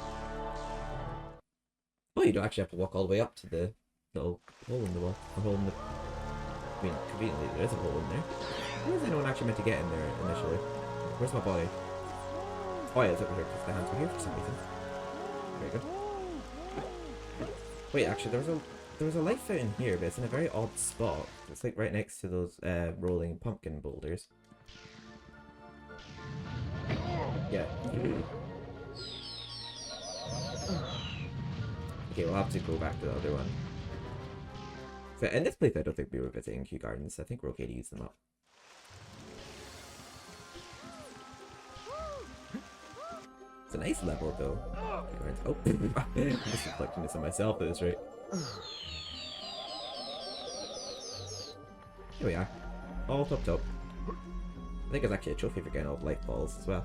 Oh, you don't actually have to walk all the way up to the little hole in the wall. Or hole in the... I mean, conveniently, there is a hole in there. Where is anyone actually meant to get in there initially? Where's my body? Oh yeah, it's over here because the hands were here for some reason. There you go. Wait, actually, there was a life fountain here, but it's in a very odd spot. It's like right next to those rolling pumpkin boulders. Yeah. Okay, we'll have to go back to the other one. So in this place, I don't think we were visiting Kew Gardens. I think we're okay to use them up. It's a nice level, though. Oh, I'm just reflecting this on myself at this rate. Here we are. All top top. I think it's actually a trophy for getting all the life balls as well.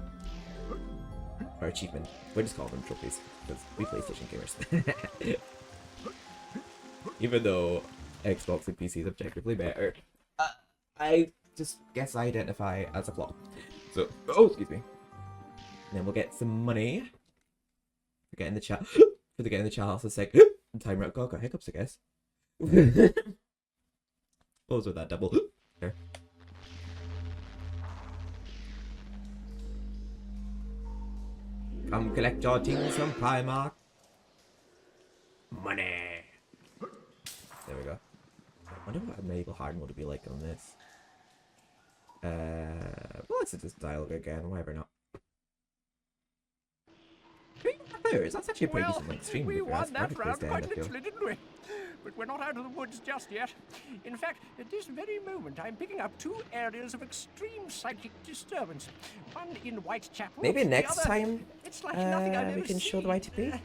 Or achievement. We just call them trophies, because we PlayStation gamers. Even though Xbox and PC is objectively better, I just guess I identify as a flaw. So, oh, excuse me. And then we'll get some money for getting the chat. For getting the chalice a sec. Timer out. God, got hiccups, I guess. What was with that double? There. Come collect your things from Primark. Money. There we go. I wonder what a medieval hard mode would be like on this. Well, let's just dialogue again. Whatever, not. That's actually a pretty decent like stream. We won that round to quite end, literally, didn't we? But we're not out of the woods just yet. In fact, at this very moment, I'm picking up 2 areas of extreme psychic disturbance. One in Whitechapel. Maybe the next other, time it's like nothing I've we ever can show the seen. YTP.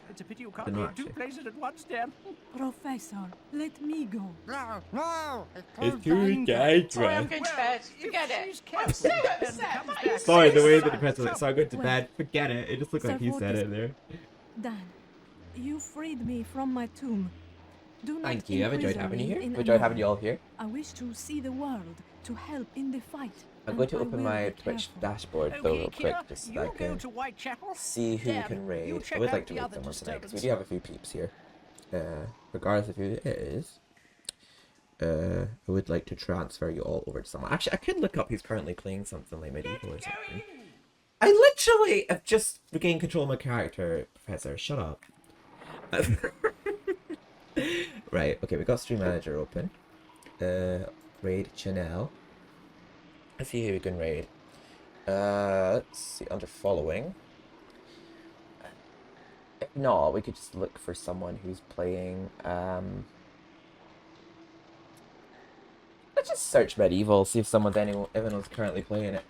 It's a pity you can't be in 2 places at once, Dan. Professor, let me go. No, It's too dangerous. Sorry, I'm going to bed. Forget it. I'm so upset. Sorry, the way that the press was like, so I'm going to bed. Forget it. It just looked like he Sir said it there. Dan, you freed me from my tomb. Do not Thank you. I've enjoyed imprison having you me here. in I've enjoyed having another. you all here. I wish to see the world, to help in the fight. I'm going to and I open will my be Twitch careful. dashboard though real quick, Kira, just so you I go can to Whitechapel. see who we Dan, can you raid. I check would out like to the raid other them once tonight because we disturbance. do have a few peeps here. Regardless of who it is, I would like to transfer you all over to someone. Actually, I could look up who's currently playing something like MediEvil or something. I literally have just regained control of my character, Professor. Shut up. Right, okay, we got Stream Manager open. Raid Chanel. Let's see who we can raid. Let's see, under following. If not, we could just look for someone who's playing, let's just search MediEvil, see if anyone's currently playing it.